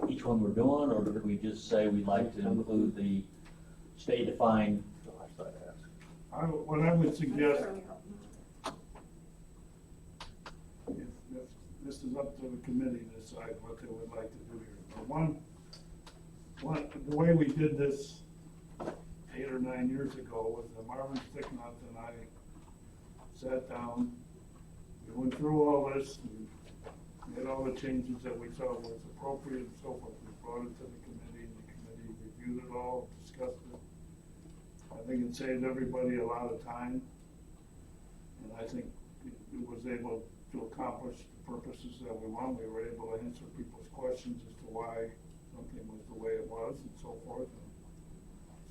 S5: each one we're doing, or do we just say we'd like to include the state-defined?
S2: No, I thought I'd ask.
S8: What I would suggest, if this is up to the committee to decide what they would like to do here. But the way we did this 8 or 9 years ago was that Marvin Sticknut and I sat down, we went through all this, and made all the changes that we thought was appropriate and so forth. We brought it to the committee, and the committee reviewed it all, discussed it. I think it saved everybody a lot of time, and I think it was able to accomplish the purposes that we want. We were able to answer people's questions as to why something was the way it was and so forth.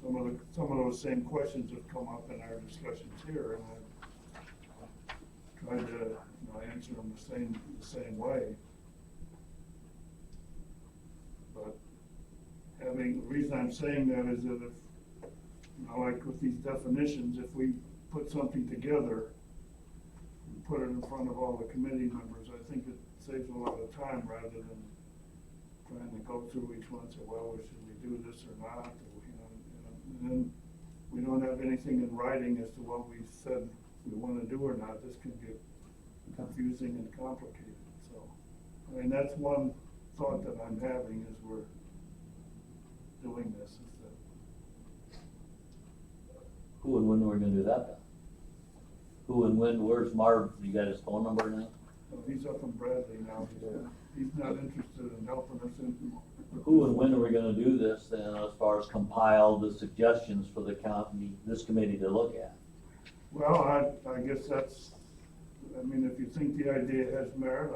S8: And some of those same questions have come up in our discussions here, and I tried to, answer them the same way. But the reason I'm saying that is that if, like with these definitions, if we put something together and put it in front of all the committee members, I think it saves a lot of time rather than trying to go through each one and say, well, should we do this or not? And then we don't have anything in writing as to what we said we want to do or not. This can get confusing and complicated. So, that's one thought that I'm having as we're doing this. Is that
S5: Who and when are we gonna do that then? Who and when, where's Marv, you got his phone number now?
S8: he's up in Bradley now. He's not interested in helping us anymore.
S5: Who and when are we gonna do this then, as far as compile the suggestions for the county, this committee to look at?
S8: Well, I guess that's, if you think the idea has merit,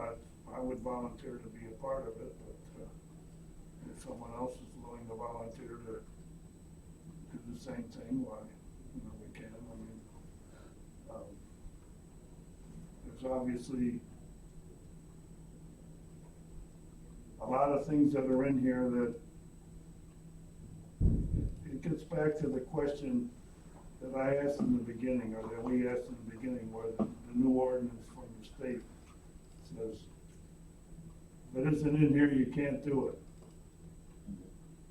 S8: I would volunteer to be a part of it, but if someone else is willing to volunteer to do the same thing, why, we can. There's obviously a lot of things that are in here that it gets back to the question that I asked in the beginning, or that we asked in the beginning, where the new ordinance from the state says, if it isn't in here, you can't do it.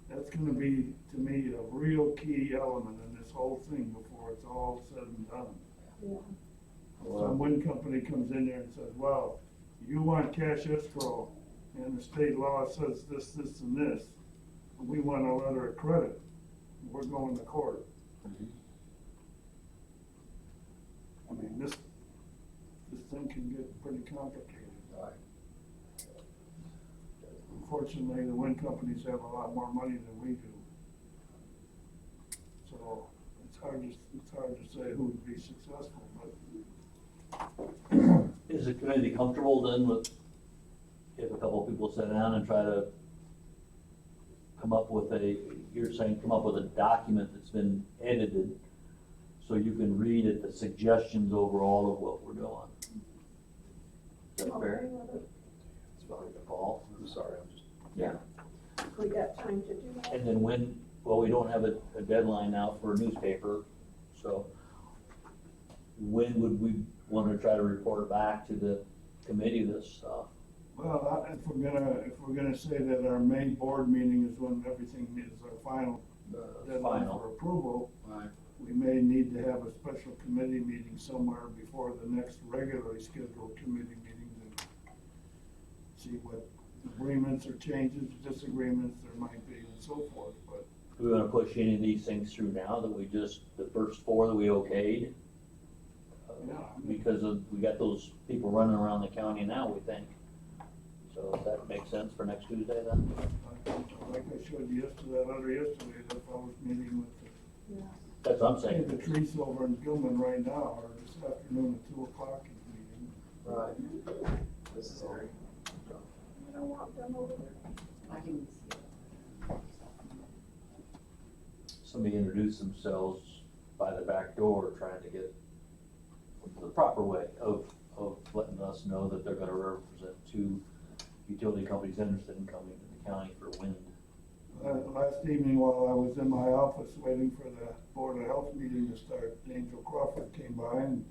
S8: That's gonna be, to me, a real key element in this whole thing before it's all said and done.
S4: Yeah.
S8: Some wind company comes in there and says, well, you want cash escrow, and the state law says this, this, and this, and we want a letter of credit, we're going to court. This thing can get pretty complicated. Unfortunately, the wind companies have a lot more money than we do. So it's hard it's hard to say who would be successful, but
S5: Is the committee comfortable then with, if a couple of people sit down and try to come up with you're saying come up with a document that's been edited, so you can read it, the suggestions overall of what we're doing? Is that fair?
S2: It's fine.
S5: Paul?
S2: I'm sorry, I'm just.
S4: If we got time to do that.
S5: And then when, well, we don't have a deadline now for a newspaper, so when would we want to try to report back to the committee this stuff?
S8: well, if we're gonna say that our May board meeting is when everything is our final deadline
S5: Final.
S8: for approval,
S2: Right.
S8: we may need to have a special committee meeting somewhere before the next regularly scheduled committee meeting to see what agreements or changes, disagreements there might be and so forth, but
S5: Do we want to push any of these things through now that we just, the first four that we okayed?
S8: Yeah.
S5: Because we got those people running around the county now, we think. So does that make sense for next Tuesday then?
S8: like I showed you yesterday, that I was meeting with
S5: That's what I'm
S8: the
S5: saying.
S8: Patrice over in Gilman right now, or this afternoon at 2:00 is meeting.
S5: Right.
S10: This is Eric.
S4: I don't want them over there.
S7: I can see.
S5: Somebody introduce themselves by the back door, trying to get the proper way of letting us know that they're gonna represent two utility companies interested in coming to the county for wind.
S8: Last evening, while I was in my office waiting for the Board of Health meeting to start, Angel Crawford came by and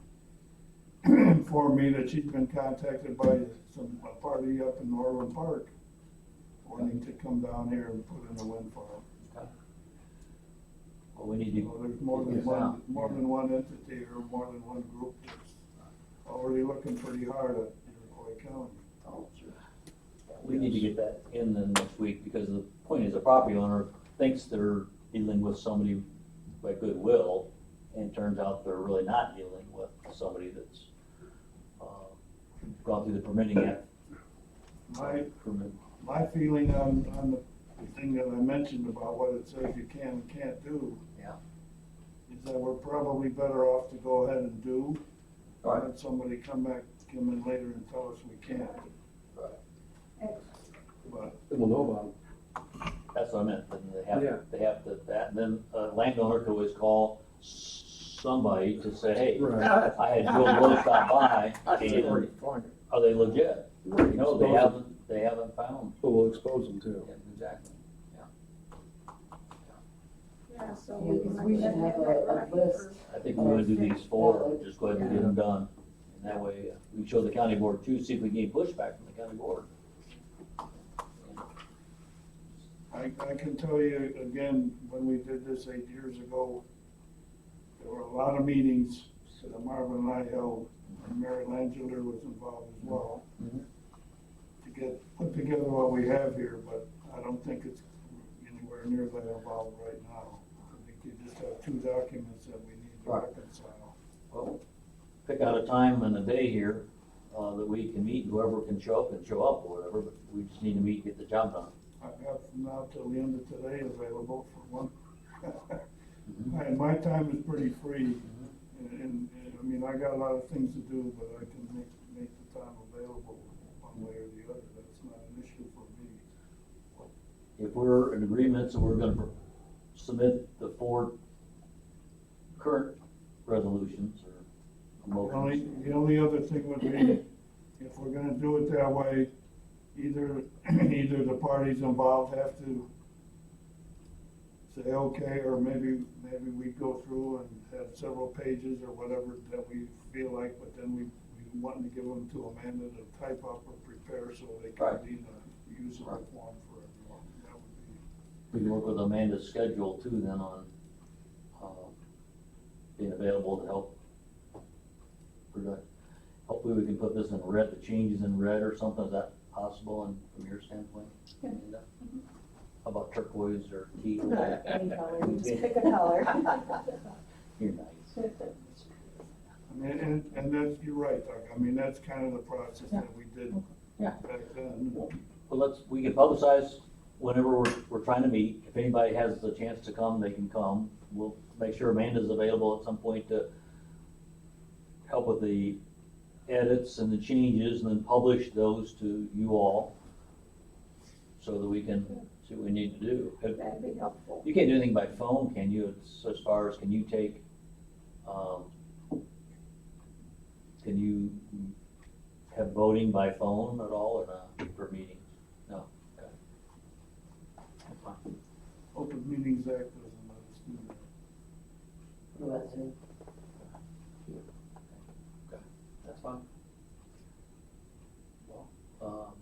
S8: informed me that she'd been contacted by a party up in Norland Park, wanting to come down here and put in a wind farm.
S5: Well, we need to.
S8: So there's more than one entity or more than one group that's already looking pretty hard at Iroquois County.
S5: Oh, sure. We need to get that in then next week, because the point is, the property owner thinks they're dealing with somebody by goodwill, and turns out they're really not dealing with somebody that's, gone through the permitting act.
S8: My feeling on the thing that I mentioned about what it says you can and can't do.
S5: Yeah.
S8: Is that we're probably better off to go ahead and do,
S5: Right.
S8: and let somebody come in later and tell us we can't.
S5: Right.
S8: But
S2: Then we'll know about them.
S5: That's what I meant, and
S2: Yeah.
S5: they have to, and then a landowner could always call somebody to say, hey,
S2: Right.
S5: I had Joe Blow stop by,
S11: Already
S5: and
S11: fine.
S5: are they legit?
S2: Right.
S5: No, they haven't found.
S2: But we'll expose them too.
S5: Yeah, exactly.
S4: Yeah, so
S7: Yeah,
S4: we
S7: because
S4: might
S7: we should
S4: have
S7: have
S4: that
S7: a
S4: right
S7: list.
S4: for-
S5: I think we wanna do these four, just go ahead and get them done. And that way, we show the county board too, see if we can get pushback from the county board.
S8: I can tell you, again, when we did this 8 years ago, there were a lot of meetings that Marvin and I held, and Mary Langeler was involved as well,
S5: Mhm.
S8: to put together what we have here, but I don't think it's anywhere near that involved right now. I think you just have two documents that we need to
S5: Right.
S8: reconcile.
S5: Well, pick out a time and a day here, that we can meet, whoever can show up and show up or whatever, but we just need to meet, get the job done.
S8: I've got from now till the end of today available for one.
S5: Mhm.
S8: And my time is pretty free, and, I mean, I got a lot of things to do, but I can make the time available one way or the other, that's not an issue for me.
S5: If we're in agreement, so we're gonna submit the 4 current resolutions or motions.
S8: The only other thing would be, if we're gonna do it that way, either the parties involved have to say, okay, or maybe we go through and have several pages or whatever that we feel like, but then we want to give them to Amanda to type up or prepare so they can
S5: Right.
S8: be in a usable form for everyone. That would be,
S5: We can work with Amanda's schedule too then on, being available to help. Hopefully we can put this in red, the changes in red or something, is that possible and from your standpoint? Amanda? How about turquoise or teal?
S12: Any color, you just pick a color.
S5: You're nice.
S8: I mean, and that's, you're right, Doug, I mean, that's kind of the process that we did back then.
S5: Well, we can publicize whenever we're trying to meet. If anybody has the chance to come, they can come. we'll make sure Amanda's available at some point to help with the edits and the changes, and then publish those to you all, so that we can see what we need to do.
S4: That'd be helpful.
S5: You can't do anything by phone, can you? It's as far as, can you take, can you have voting by phone at all, or not, for meetings? No, okay. That's fine.
S8: Open Meetings Act doesn't let us do that.
S7: What about Zoom?
S5: That's fine. Well,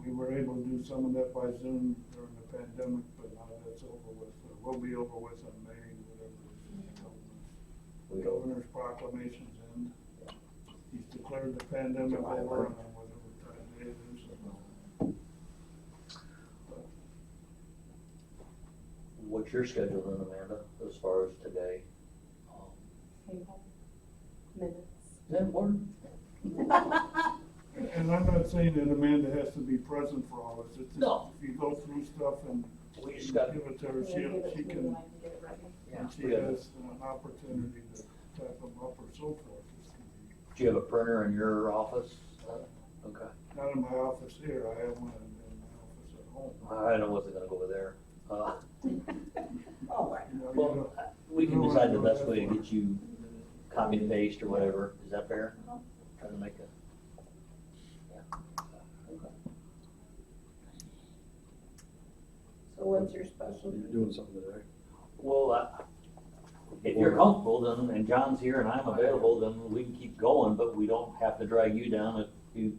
S8: We were able to do some of that by Zoom during the pandemic, but now that's over with. We'll be over with in May, whatever
S5: we
S8: the governor's proclamations end. He's declared the pandemic over and then whatever time it is.
S5: what's your schedule then, Amanda, as far as today?
S12: Table minutes.
S5: Is that important?
S8: And I'm not saying that Amanda has to be present for all this. It's just,
S5: No.
S8: if you go through stuff and
S5: We just got,
S8: give it to her,
S12: Yeah, give it
S8: she
S12: to me
S8: can,
S12: and I can get it ready.
S5: yeah,
S8: and she
S5: we have,
S8: has an opportunity to type them up or so forth. This can be-
S5: do you have a printer in your office? Okay.
S8: Not in my office here, I have one in my office at home.
S5: I don't know what's gonna go over there.
S4: Oh, right.
S8: You know,
S5: Well, we can decide the best way to get you copy and paste or whatever. Is that fair? Try to make a, yeah. Okay.
S4: So what's your special?
S2: You're doing something today.
S5: Well, if you're comfortable, then, and John's here and I'm available, then we can keep going, but we don't have to drag you down if you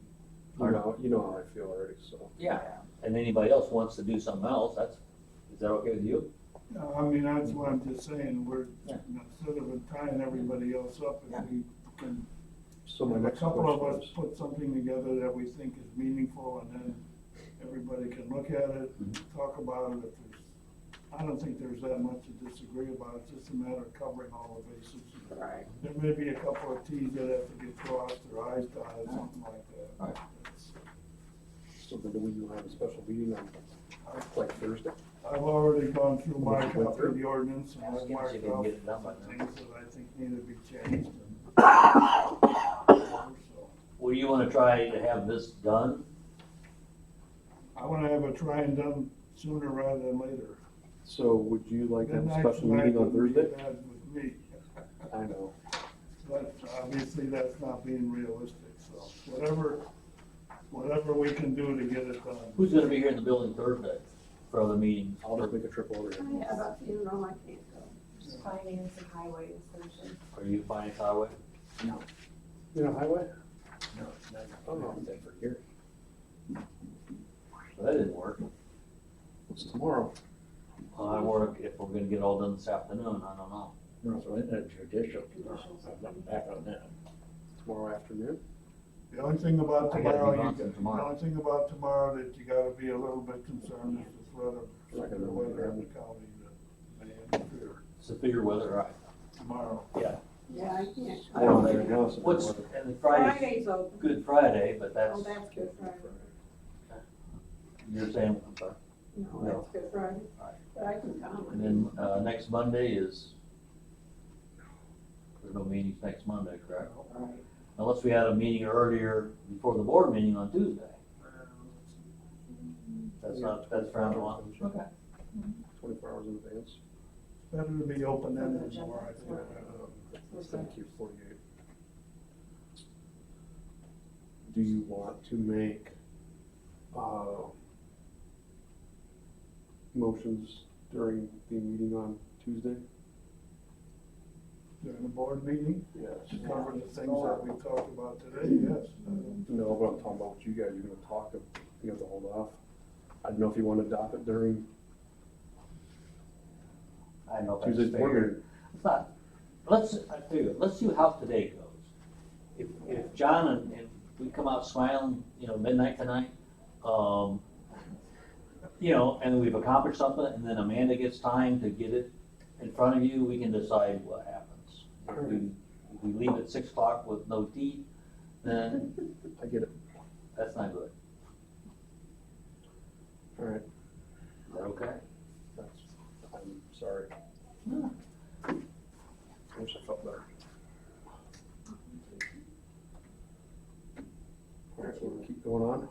S5: are not.
S2: You know how I feel already, so.
S5: Yeah, and anybody else wants to do something else, is that okay with you?
S8: No, I mean, that's what I'm just saying, we're,
S5: Yeah.
S8: instead of tying everybody else up, if we can,
S2: So my
S8: if a
S2: next
S8: couple of
S2: question
S8: us
S2: is,
S8: put something together that we think is meaningful, and then everybody can look at it, and talk about it, if there's, I don't think there's that much to disagree about, it's just a matter of covering all the bases.
S4: Right.
S8: There may be a couple of Ts that have to get crossed, or Is dotted, something like that.
S5: Right.
S8: That's-
S2: so then do we have a special meeting on, like Thursday?
S8: I've already gone through my
S2: What you went
S8: copy
S2: through?
S8: of the ordinance, and
S5: I was
S8: I've
S5: gonna see
S8: marked
S5: if we can
S8: off
S5: get it done by
S8: some
S5: now.
S8: things that I think need to be changed. So,
S5: Well, you wanna try to have this done?
S8: I wanna have it try and done sooner rather than later.
S2: So would you like to have a
S8: Midnight
S2: special
S8: tonight
S2: meeting on
S8: would be
S2: Thursday?
S8: bad with me,
S2: I know.
S8: but obviously that's not being realistic, so whatever we can do to get it done.
S5: Who's gonna be here in the building Thursday for other meetings?
S2: I'll just make a trip over here.
S4: I have a funeral, I can't go.
S12: Just finance and highways, Thursday.
S5: Are you finance highway?
S2: You know, highway?
S11: No, not,
S2: Oh, no.
S11: not that for here.
S5: Well, that didn't work.
S2: It's tomorrow.
S5: I work, if we're gonna get all done this afternoon, I don't know.
S11: No, so in a judicial, I'm not back on that.
S2: Tomorrow afternoon?
S8: The only thing about
S5: I gotta be
S8: tomorrow,
S5: gone
S8: the
S5: tomorrow.
S8: only thing about tomorrow that you gotta be a little bit concerned is the threat of severe weather in the county that may interfere
S5: Severe weather, right?
S8: tomorrow.
S5: Yeah.
S4: Yeah, I can't.
S2: I don't think it knows.
S5: What's, and Friday's
S4: Friday's open.
S5: Good Friday, but
S4: Oh,
S5: that's,
S4: that's Good Friday.
S5: you're saying, I'm sorry.
S4: No, that's Good Friday.
S5: Alright.
S4: But I can come.
S5: And then, next Monday is, there's no meetings next Monday, correct?
S4: Right.
S5: Unless we had a meeting earlier before the board meeting on Tuesday. That's frowned on. Okay.
S2: 24 hours in advance.
S8: Better to be open-ended more, I think.
S2: Thank you, 48. Do you want to make, motions during the meeting on Tuesday?
S8: During the board meeting,
S2: Yes.
S8: to cover the things that we talked about today, yes.
S2: No, but I'm talking about what you guys are gonna talk, you have to hold off. I don't know if you wanna adopt it during
S5: I don't know if that's
S2: Tuesday's board
S5: fair.
S2: meeting.
S5: It's not, I tell you, let's see how today goes. If John and we come out smiling, midnight tonight, and we've accomplished something, and then Amanda gets time to get it in front of you, we can decide what happens. If we leave at 6 o'clock with no tea, then
S2: I get it.
S5: that's not good.
S2: All right,
S5: Is that okay?
S2: I'm sorry. I wish I felt better. All right, we'll keep going on.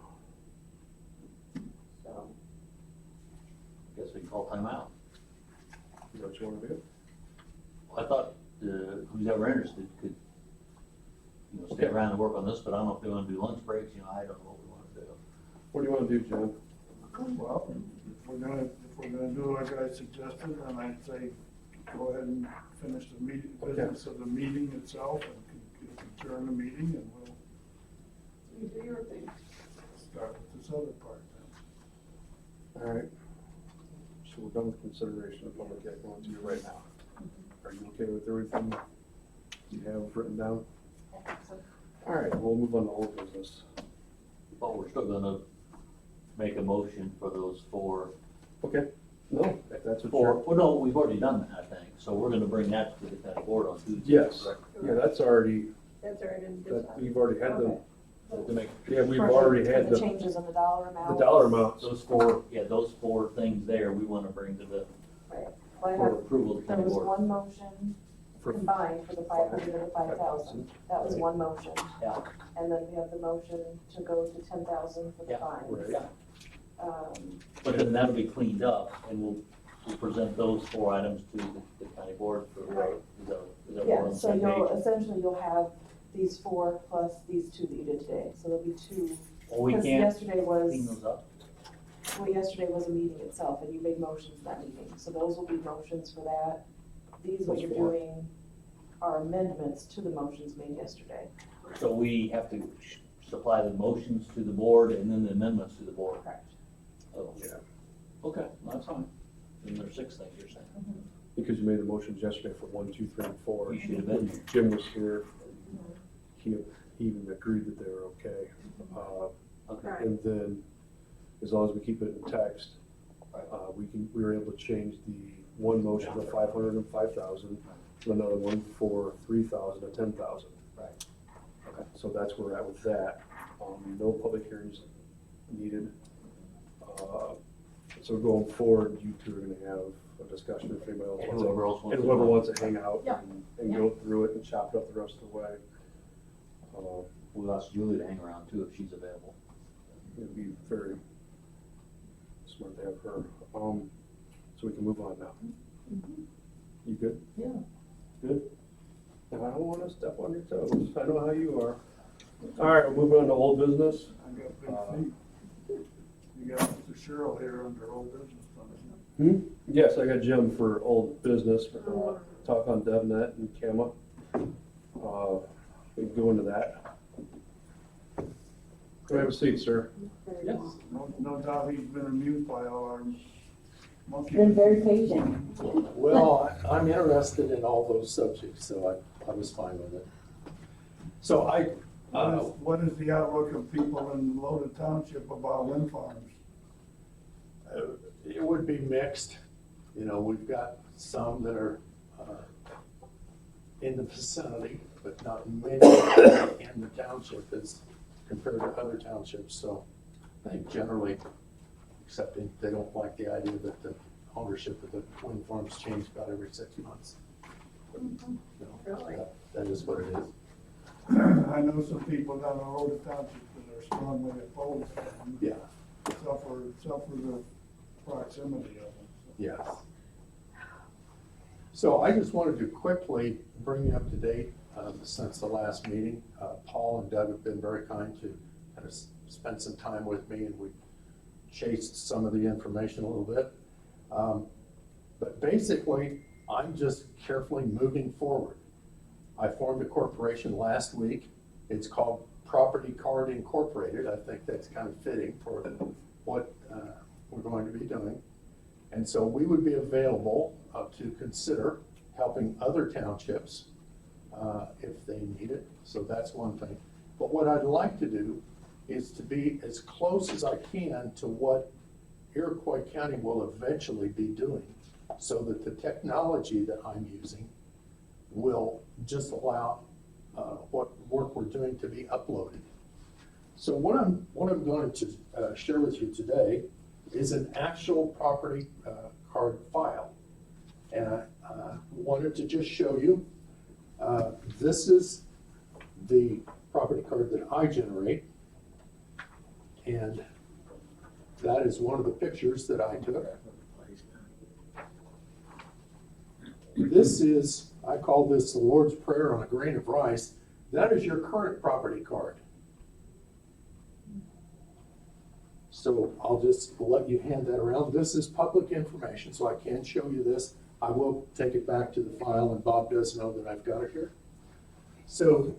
S7: So,
S5: Guess we can call timeout.
S2: Is that what you want to do?
S5: I thought, who's ever interested could, stay
S2: Okay.
S5: around and work on this, but I don't know if they wanna do lunch breaks, I don't know what we wanna do.
S2: What do you want to do, John?
S8: Well, if we're gonna do like I suggested, then I'd say go ahead and finish the meeting,
S2: Okay.
S8: business of the meeting itself and adjourn the meeting and we'll
S4: You do your thing.
S8: start with this other part then.
S2: All right. So we're done with consideration of public act going to you right now. Are you okay with everything you have written down? All right, we'll move on to old business.
S5: But we're still gonna make a motion for those four.
S2: Okay, no, if that's what
S5: Four,
S2: you're.
S5: well, no, we've already done that, I think, so we're gonna bring that to the county board on Tuesday.
S2: Yes,
S5: correct?
S2: yeah, that's already,
S4: That's already been
S2: that,
S4: decided.
S2: we've already had them,
S5: To make
S2: yeah, we've already had
S12: The
S2: the
S12: changes in the dollar amount.
S2: dollar amounts.
S5: those four things there, we wanna bring to the,
S12: Right. Well, I
S5: for
S12: have,
S5: approval of the
S12: there
S5: county
S12: was
S5: board.
S12: one motion
S2: For
S12: combined for the 500 and the 5,000. That was
S2: Right.
S12: one motion.
S5: Yeah.
S12: And then we have the motion to go to 10,000 for the
S5: Yeah.
S12: fines.
S2: Right.
S5: Yeah.
S12: Um,
S5: But then that'll be cleaned up, and we'll present those four items to the county board for,
S12: Right.
S5: is that we're
S12: Yeah,
S5: on the
S12: so
S5: same
S12: you'll,
S5: page?
S12: essentially you'll have these four plus these two that you did today, so there'll be two.
S5: Well, we
S12: Because
S5: can't
S12: yesterday
S5: clean
S12: was,
S5: those up.
S12: well, yesterday was a meeting itself, and you made motions that meeting, so those will be motions for that. These, what
S2: Those
S12: you're
S2: four.
S12: doing are amendments to the motions made yesterday.
S5: So we have to supply the motions to the board and then the amendments to the board.
S12: Correct.
S5: Oh,
S2: Yeah,
S5: okay, that's fine. Then there's 6 things you're saying.
S2: because you made the motions yesterday for 1, 2, 3, and 4.
S5: You should have been here.
S2: Jim was here. He even agreed that they were okay.
S5: Okay.
S4: Right.
S2: And then, as long as we keep it in text,
S5: Right.
S2: we were able to change the one motion to 500 and 5,000, to another one for 3,000 to 10,000.
S5: Right.
S2: Okay, so that's where we're at with that. No public hearings needed. So going forward, you two are gonna have a discussion if anybody else
S5: And
S2: wants
S5: whoever else
S2: to,
S5: wants
S2: and
S5: to.
S2: whoever wants to hang out
S1: Yeah.
S2: and go through it and chop it up the rest of the way.
S5: We'll ask Julie to hang around too if she's available.
S2: It'd be very smart to have her. So we can move on now. You good?
S1: Yeah.
S2: Good? Now, I don't wanna step on your toes. I know how you are. All right, we'll move on to old business.
S8: I got big feet. You got Mr. Sherrill here under old business fund.
S2: Yes, I got Jim for old business, talk on DevNet and Kama. We can go into that. Can I have a seat, sir?
S5: Yes.
S8: No doubt he's been amused by all our monkey.
S7: been very patient.
S11: Well, I'm interested in all those subjects, so I was fine with it. So
S8: What is the outlook of people in Loda Township about wind farms?
S11: it would be mixed. You know, we've got some that are in the vicinity, but not many in the township as compared to other townships. So I think generally, accepting, they don't like the idea that the ownership of the wind farms change about every 6 months. You know,
S4: Really?
S11: that is what it is.
S8: I know some people down in Loda Township that are strongly opposed and
S11: Yeah,
S8: suffer the proximity of them.
S11: yes. So I just wanted to quickly bring you up to date since the last meeting. Paul and Doug have been very kind to kind of spend some time with me, and we chased some of the information a little bit. But basically, I'm just carefully moving forward. I formed a corporation last week. It's called Property Card Incorporated. I think that's kind of fitting for what we're going to be doing. And so we would be available to consider helping other townships if they need it. So that's one thing. But what I'd like to do is to be as close as I can to what Iroquois County will eventually be doing, so that the technology that I'm using will just allow what work we're doing to be uploaded. So what I'm going to share with you today is an actual property card file. And wanted to just show you, this is the property card that I generate. And that is one of the pictures that I took. This is, I call this the Lord's Prayer on a grain of rice. That is your current property card. So I'll just let you hand that around. This is public information, so I can show you this. I will take it back to the file, and Bob does know that I've got it here. So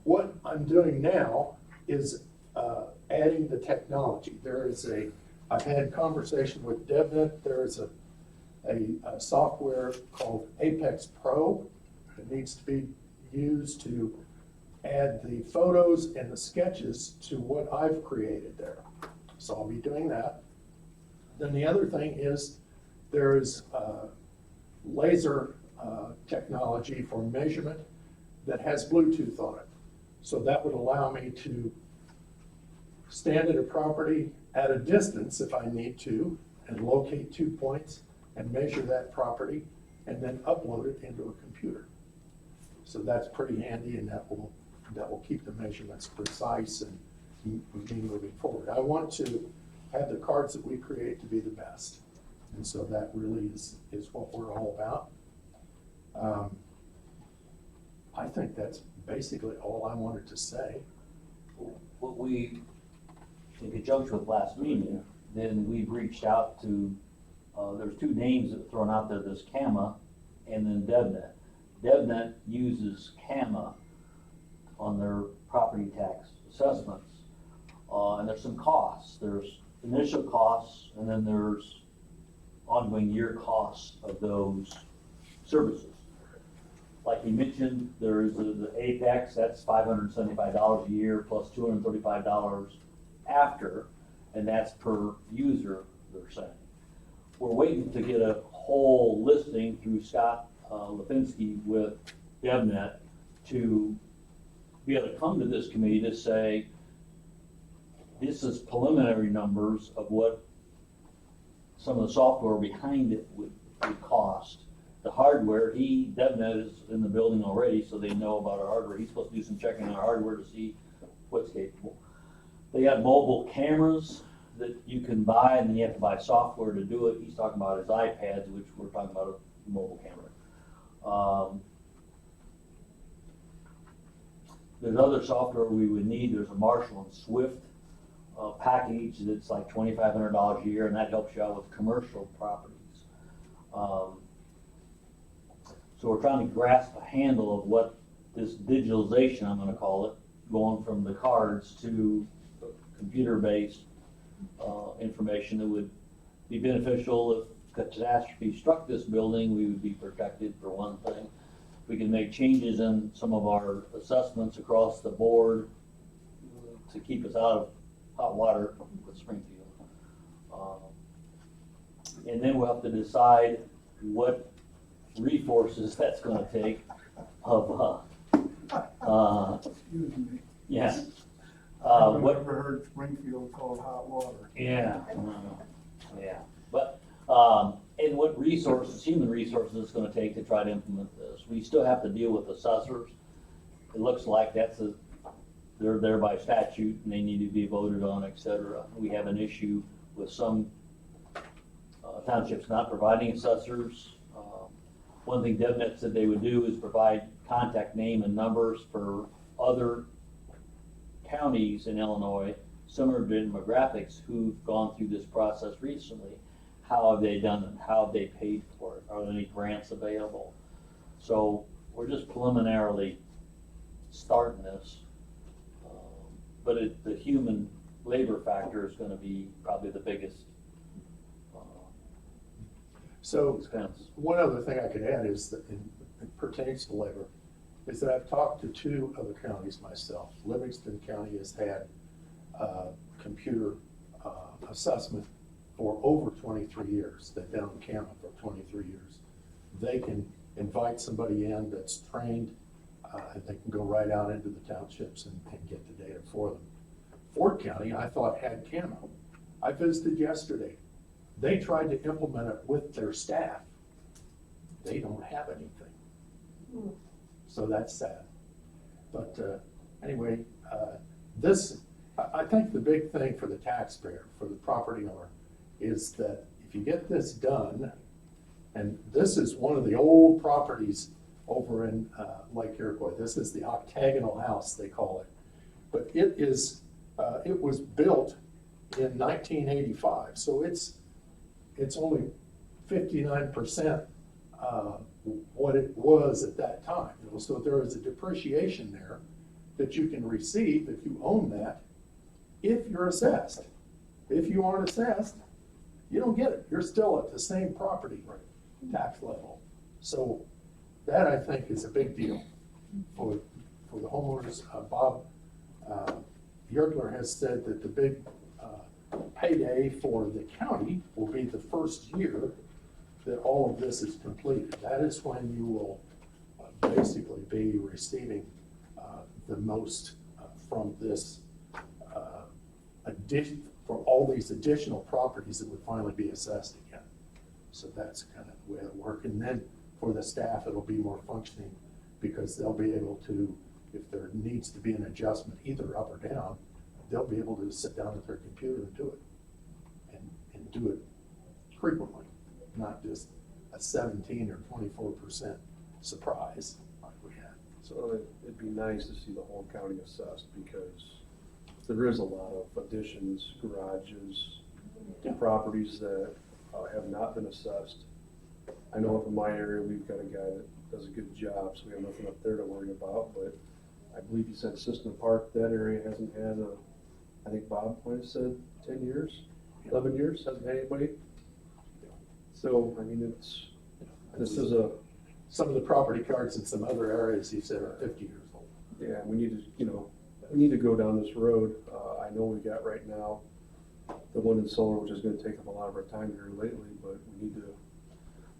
S11: what I'm doing now is adding the technology. I've had conversation with DevNet. There is a software called Apex Pro that needs to be used to add the photos and the sketches to what I've created there. So I'll be doing that. Then the other thing is there is laser technology for measurement that has Bluetooth on it. So that would allow me to stand at a property at a distance if I need to and locate 2 points and measure that property and then upload it into a computer. So that's pretty handy, and that will keep the measurements precise and me moving forward. I want to have the cards that we create to be the best. And so that really is what we're all about. I think that's basically all I wanted to say.
S5: What we, in conjunction with last meeting, then we've reached out to, there's 2 names that were thrown out there, there's CAMA and then DevNet. DevNet uses CAMA on their property tax assessments. And there's some costs. There's initial costs, and then there's ongoing year costs of those services. Like you mentioned, there is the Apex, that's $575 a year plus $235 after, and that's per user, they're saying. We're waiting to get a whole listing through Scott Lipinski with DevNet to be able to come to this committee to say, this is preliminary numbers of what some of the software behind it would cost. The hardware, DevNet is in the building already, so they know about our hardware. He's supposed to do some checking on our hardware to see what's capable. They got mobile cameras that you can buy, and then you have to buy software to do it. He's talking about his iPads, which we're talking about a mobile camera. There's other software we would need. There's a Marshall and Swift package that's like $2,500 a year, and that helps you out with commercial properties. So we're trying to grasp a handle of what this digitalization, I'm going to call it, going from the cards to computer-based information that would be beneficial. If catastrophe struck this building, we would be protected, for one thing. We can make changes in some of our assessments across the board to keep us out of hot water with Springfield. And then we'll have to decide what resources that's going to take of,
S8: Excuse me.
S5: yeah.
S8: I've
S5: What,
S8: never heard Springfield called hot water.
S5: yeah, yeah. But, and what resources, human resources it's going to take to try to implement this. We still have to deal with assessors. It looks like they're there by statute and they need to be voted on, et cetera. We have an issue with some townships not providing assessors. One thing DevNet said they would do is provide contact name and numbers for other counties in Illinois, similar demographics who've gone through this process recently. How have they done it? How have they paid for it? Are there any grants available? So we're just preliminarily starting this. But the human labor factor is going to be probably the biggest
S11: So
S5: expense.
S11: one other thing I could add is that it pertains to labor, is that I've talked to 2 other counties myself. Livingston County has had computer assessment for over 23 years. They've been on CAMA for 23 years. They can invite somebody in that's trained, and they can go right out into the townships and get the data for them. Ford County, I thought, had CAMA. I visited yesterday. They tried to implement it with their staff. they don't have anything. So that's sad. But anyway, I think the big thing for the taxpayer, for the property owner, is that if you get this done, and this is one of the old properties over in Lake Iroquois. This is the octagonal house, they call it. But it was built in 1985, so it's only 59% what it was at that time. You know, so there is a depreciation there that you can receive if you own that, if you're assessed. If you aren't assessed, you don't get it. You're still at the same property tax level. So that, I think, is a big deal for the homeowners. Bob Yergler has said that the big payday for the county will be the first year that all of this is completed. That is when you will basically be receiving the most from this addition, for all these additional properties that would finally be assessed again. So that's kind of the way it'll work. And then for the staff, it'll be more functioning because they'll be able to, if there needs to be an adjustment, either up or down, they'll be able to sit down at their computer and do it, and do it frequently, not just a 17 or 24% surprise like we had.
S2: So it'd be nice to see the whole county assessed, because there is a lot of additions, garages, properties that have not been assessed. I know up in my area, we've got a guy that does a good job, so we have nothing up there to worry about, but I believe he said System Park, that area hasn't had I think Bob might have said 10 years, 11 years, hasn't had anybody. So, I mean,
S11: some of the property cards in some other areas, he said, are 50 years old.
S2: Yeah, we need to go down this road. I know we got right now the one in solar, which is gonna take up a lot of our time here lately, but we need to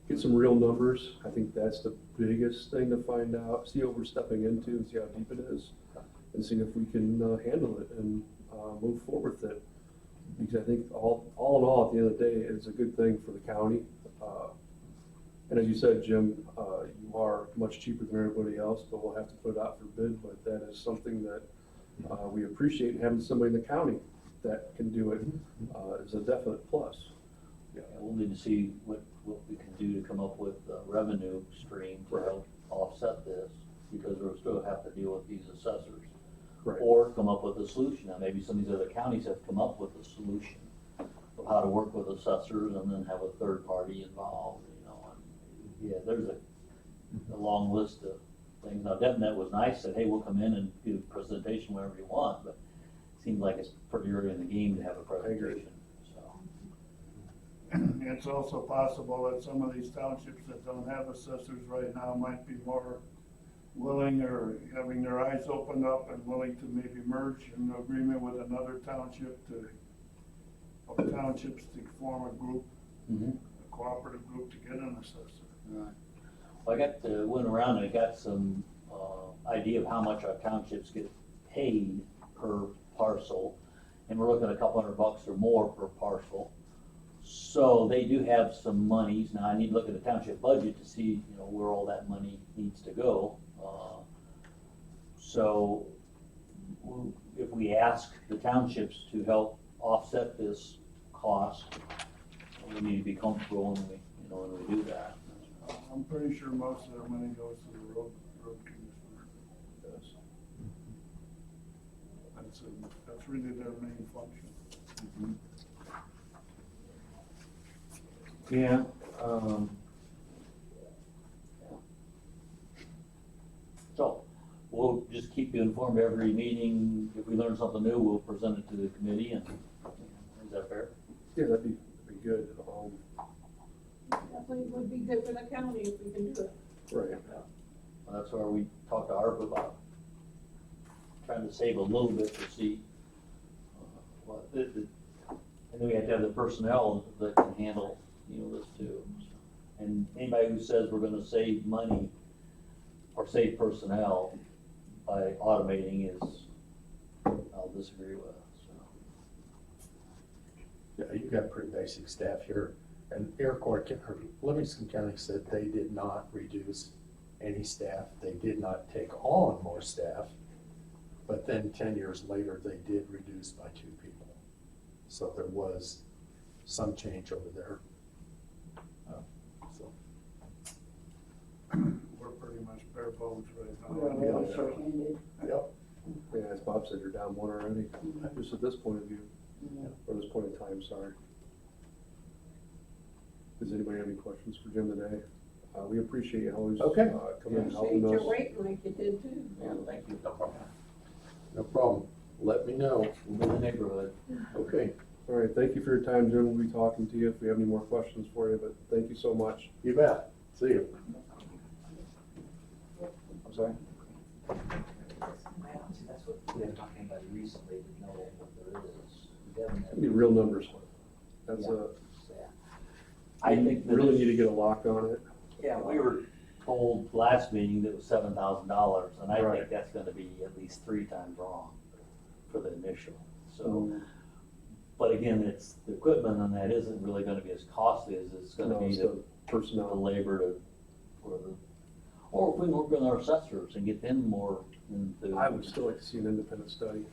S2: get some real numbers. I think that's the biggest thing to find out, see what we're stepping into and see how deep it is, and see if we can handle it and move forward with it. Because I think all in all, at the end of the day, it's a good thing for the county. And as you said, Jim, you are much cheaper than everybody else, but we'll have to put it out for bid. But that is something that we appreciate, having somebody in the county that can do it is a definite plus.
S5: Yeah, we'll need to see what we can do to come up with a revenue stream to help offset this, because we'll still have to deal with these assessors.
S2: Right.
S5: Or come up with a solution. Now, maybe some of these other counties have come up with a solution of how to work with assessors and then have a third party involved, you know. And yeah, there's a long list of things. Now, DevNet was nice, said, hey, we'll come in and do a presentation whenever you want, but it seems like it's pretty early in the game to have a presentation.
S8: It's also possible that some of these townships that don't have assessors right now might be more willing or having their eyes opened up and willing to maybe merge in agreement with another township or townships to form a group, a cooperative group to get an assessor.
S5: Right. Well, I went around and I got some idea of how much our townships get paid per parcel, and we're looking at a couple $100 or more per parcel. So they do have some monies. Now I need to look at the township budget to see, where all that money needs to go. So if we ask the townships to help offset this cost, we need to be comfortable when we do that.
S8: I'm pretty sure most of their money goes to the road commissioner. That's really their main function.
S5: Yeah. So we'll just keep you informed every meeting. If we learn something new, we'll present it to the committee. And is that fair?
S2: Yeah, that'd be good.
S4: Definitely would be good for the county if we can do it.
S2: Right.
S5: Well, that's where we talked to ARPA about trying to save a little bit to see. And then we have to have the personnel that can handle this too. And anybody who says we're going to save money or save personnel by automating I'll disagree with. So.
S11: Yeah, you've got pretty basic staff here And Iroquois, or Livingston County said they did not reduce any staff, they did not take on more staff, but then 10 years later, they did reduce by 2 people. So there was some change over there. So,
S8: We're pretty much bare bones right
S7: We're a
S8: now.
S7: little
S2: Yeah.
S7: short-handed.
S11: yep,
S2: Yeah, as Bob said, you're down one already, just at this point of view,
S7: Yeah.
S2: or this point in time, sorry. Does anybody have any questions for Jim today? We appreciate you always
S11: Okay.
S2: coming and
S4: Appreciate
S2: helping
S4: your
S2: us.
S4: waiting like you did too.
S5: Yeah, thank you.
S11: no problem. Let me know.
S5: We'll be in the neighborhood.
S11: Okay,
S2: All right, thank you for your time, Jim. We'll be talking to you if we have any more questions for you, but thank you so much.
S11: you bet. See you.
S5: I'm sorry?
S13: That's what we were talking about recently, to know what there is. We haven't-
S2: Need real numbers. That's
S5: I think that
S2: really
S5: it's-
S2: need to get a lock on it.
S5: Yeah, we were told last meeting that it was $7,000, and I
S2: Right.
S5: think that's gonna be at least 3 times wrong for the initial, so. But again, it's, the equipment on that isn't really gonna be as costly as it's gonna
S2: No,
S5: be
S2: it's
S5: the
S2: the personnel.
S5: labor to, or the, or if we can work with our assessors and get them more into.
S2: I would still like to see an independent study,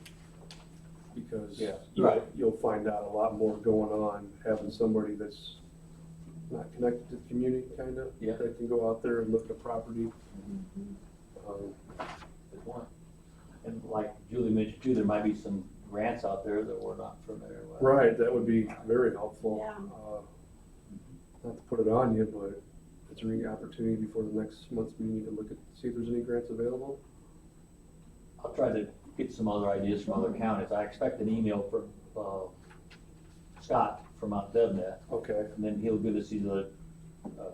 S2: because
S5: Yeah.
S2: you'll,
S5: Right.
S2: you'll find out a lot more going on, having somebody that's not connected to the community, kind of.
S5: Yeah.
S2: That can go out there and look at property.
S5: Good point. And like Julie mentioned too, there might be some grants out there that we're not familiar with.
S2: Right, that would be very helpful.
S4: Yeah.
S2: Not to put it on you, but it's a real opportunity before the next month's meeting, you can look at, see if there's any grants available.
S5: I'll try to get some other ideas from other counties. I expect an email from, Scott from Mount Debnet,
S2: Okay,
S5: and then he'll give us these other,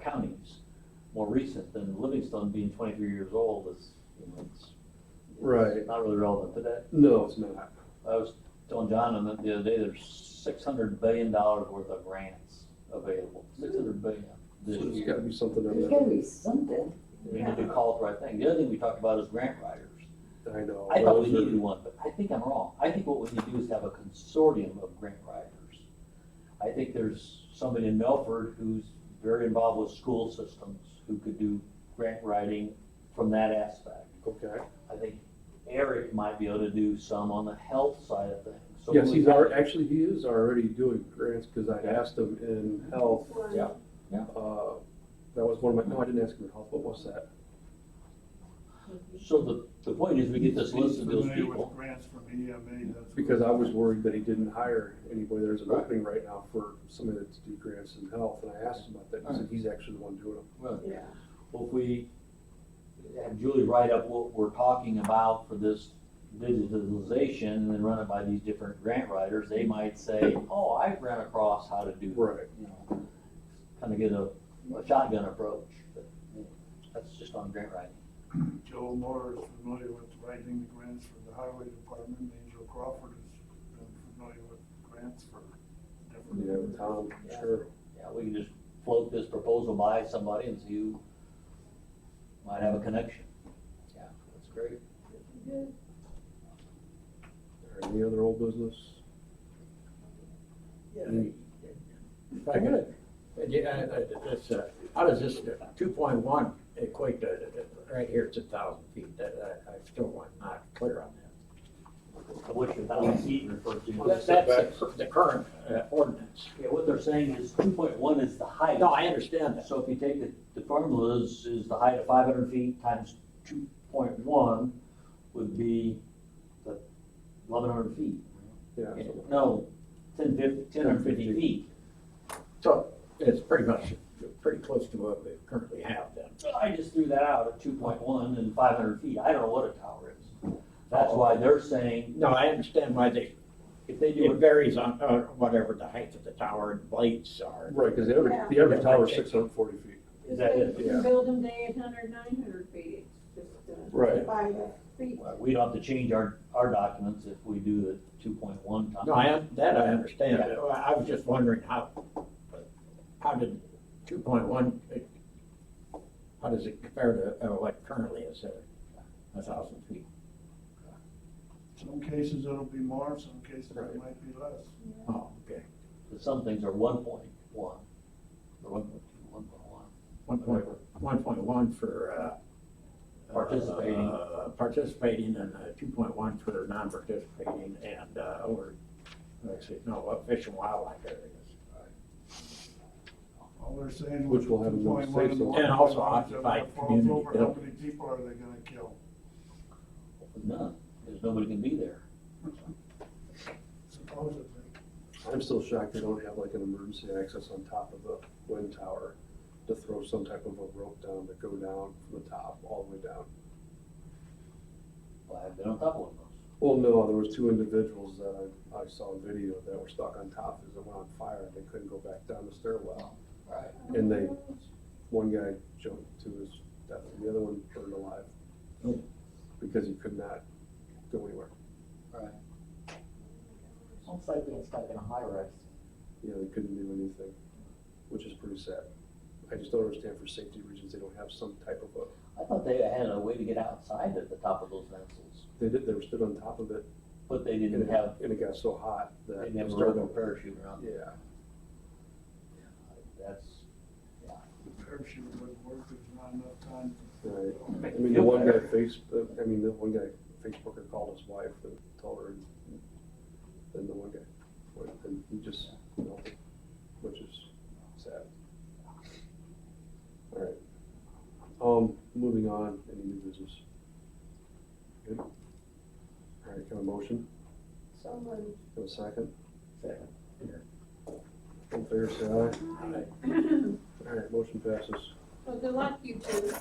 S5: counties more recent than Livingston being 23 years old is, you know, it's
S2: right.
S5: not really relevant today.
S2: No, it's not.
S5: I was telling John the other day, there's $600 billion worth of grants available, $600 billion
S2: So
S5: this
S2: there's
S5: year.
S2: gotta be something in
S7: There's
S2: there.
S7: gotta be something.
S5: We need to call it the right thing. The other thing we talked about is grant writers.
S2: I know.
S5: I thought we
S2: those are-
S5: needed one, but I think I'm wrong. I think what we need to do is have a consortium of grant writers. I think there's somebody in Melford who's very involved with school systems who could do grant writing from that aspect.
S2: Okay.
S5: I think Eric might be able to do some on the health side of things. So
S2: Yes,
S5: we
S2: he's
S5: have-
S2: actually, he is already doing grants, because I asked him in health.
S5: Yeah, yeah.
S2: That was one of my, no, I didn't ask him in health, what was that?
S5: So the point is we get this list of those
S8: Familiar
S5: people.
S8: with grants from EMA, that's.
S2: Because I was worried that he didn't hire anybody, there's an
S5: Right.
S2: opening right now for somebody to do grants in health, and I asked him about that, he said he's actually the one doing them.
S5: Well,
S4: Yeah.
S5: Well, if we have Julie write up what we're talking about for this digitalization and then run it by these different grant writers, they might say, oh, I've ran across how to do that.
S2: Right.
S5: You know, kind of get a shotgun approach, but that's just on grant writing.
S8: Joe Moore is familiar with writing the grants for the highway department. Angel Crawford has been familiar with grants for different.
S2: Yeah, with Tom,
S5: Yeah.
S2: sure.
S5: Yeah, we can just float this proposal by somebody and see who might have a connection. Yeah, that's great.
S2: Any other old business?
S14: If I could, how does this 2.1 equate to, right here, it's 1,000 feet, that, I still want, not clear on that.
S5: Which 1,000 feet refers to.
S14: That's the current ordinance.
S5: Yeah, what they're saying is 2.1 is the height.
S14: No, I understand that.
S5: So if you take the formula is the height of 500 feet times 2.1 would be the 1,100 feet.
S2: Yeah.
S5: No, 1,050 feet.
S14: So it's pretty much, pretty close to what we currently have then.
S5: I just threw that out at 2.1 and 500 feet. I don't know what a tower is. That's why they're saying,
S14: No, I understand why
S5: if they
S14: it
S5: do it,
S14: varies on whatever the height of the tower and blades are.
S2: Right, because the average tower is 640 feet.
S5: is that it?
S4: You can build them to 800, 900 feet, it's just,
S2: Right.
S4: by the feet.
S5: Well, we don't have to change our documents if we do the 2.1 time.
S14: No, that I understand.
S5: Yeah.
S14: I was just wondering how did 2.1, how does it compare to what currently is 1,000 feet?
S8: Some cases it'll be more, some cases it might be less.
S14: Oh, okay.
S5: But some things are 1.1. for
S14: 1.1 for,
S5: Participating.
S14: Participating and 2.1 for non-participating and, or, let's see, no, fish and wildlife areas.
S8: All they're saying.
S2: Which will have no
S8: 2.1
S2: say so.
S14: And also
S8: 1.1
S14: occupied
S8: if that falls
S14: community
S8: over, How
S14: building.
S8: many people are they gonna kill?
S5: None, because nobody can be there.
S8: Supposedly.
S2: I'm still shocked they don't have like an emergency access on top of the wind tower to throw some type of a rope down to go down from the top all the way down.
S5: Well, I've been on top of one of those.
S2: Well, no, there was two individuals that I saw a video that were stuck on top as it went on fire and they couldn't go back down the stairwell.
S5: Right.
S2: And one guy jumped to his death and the other one burned alive. Because he could not go anywhere.
S5: Right.
S13: Sounds like being stuck in a high rise.
S2: You know, they couldn't do anything, which is pretty sad. I just don't understand for safety reasons, they don't have some type of a,
S5: I thought they had a way to get outside at the top of those vessels,
S2: they were stood on top of it.
S5: but they
S2: And
S5: didn't
S2: it,
S5: have,
S2: and it got so hot that.
S5: they never
S2: it
S5: rode
S2: started-
S5: a parachute around.
S2: Yeah,
S5: That's, yeah.
S8: The parachute wouldn't work, there's not enough time.
S2: right. I mean, the one guy the one guy Facebooker called his wife and told her, and then the one guy went, and he just melted, which is sad. All right, moving on, any new business? Good. All right, can I motion?
S7: So moved.
S2: Have a second?
S5: Second.
S2: All in favor, say aye. All right, motion passes.
S4: Well, good luck, you two.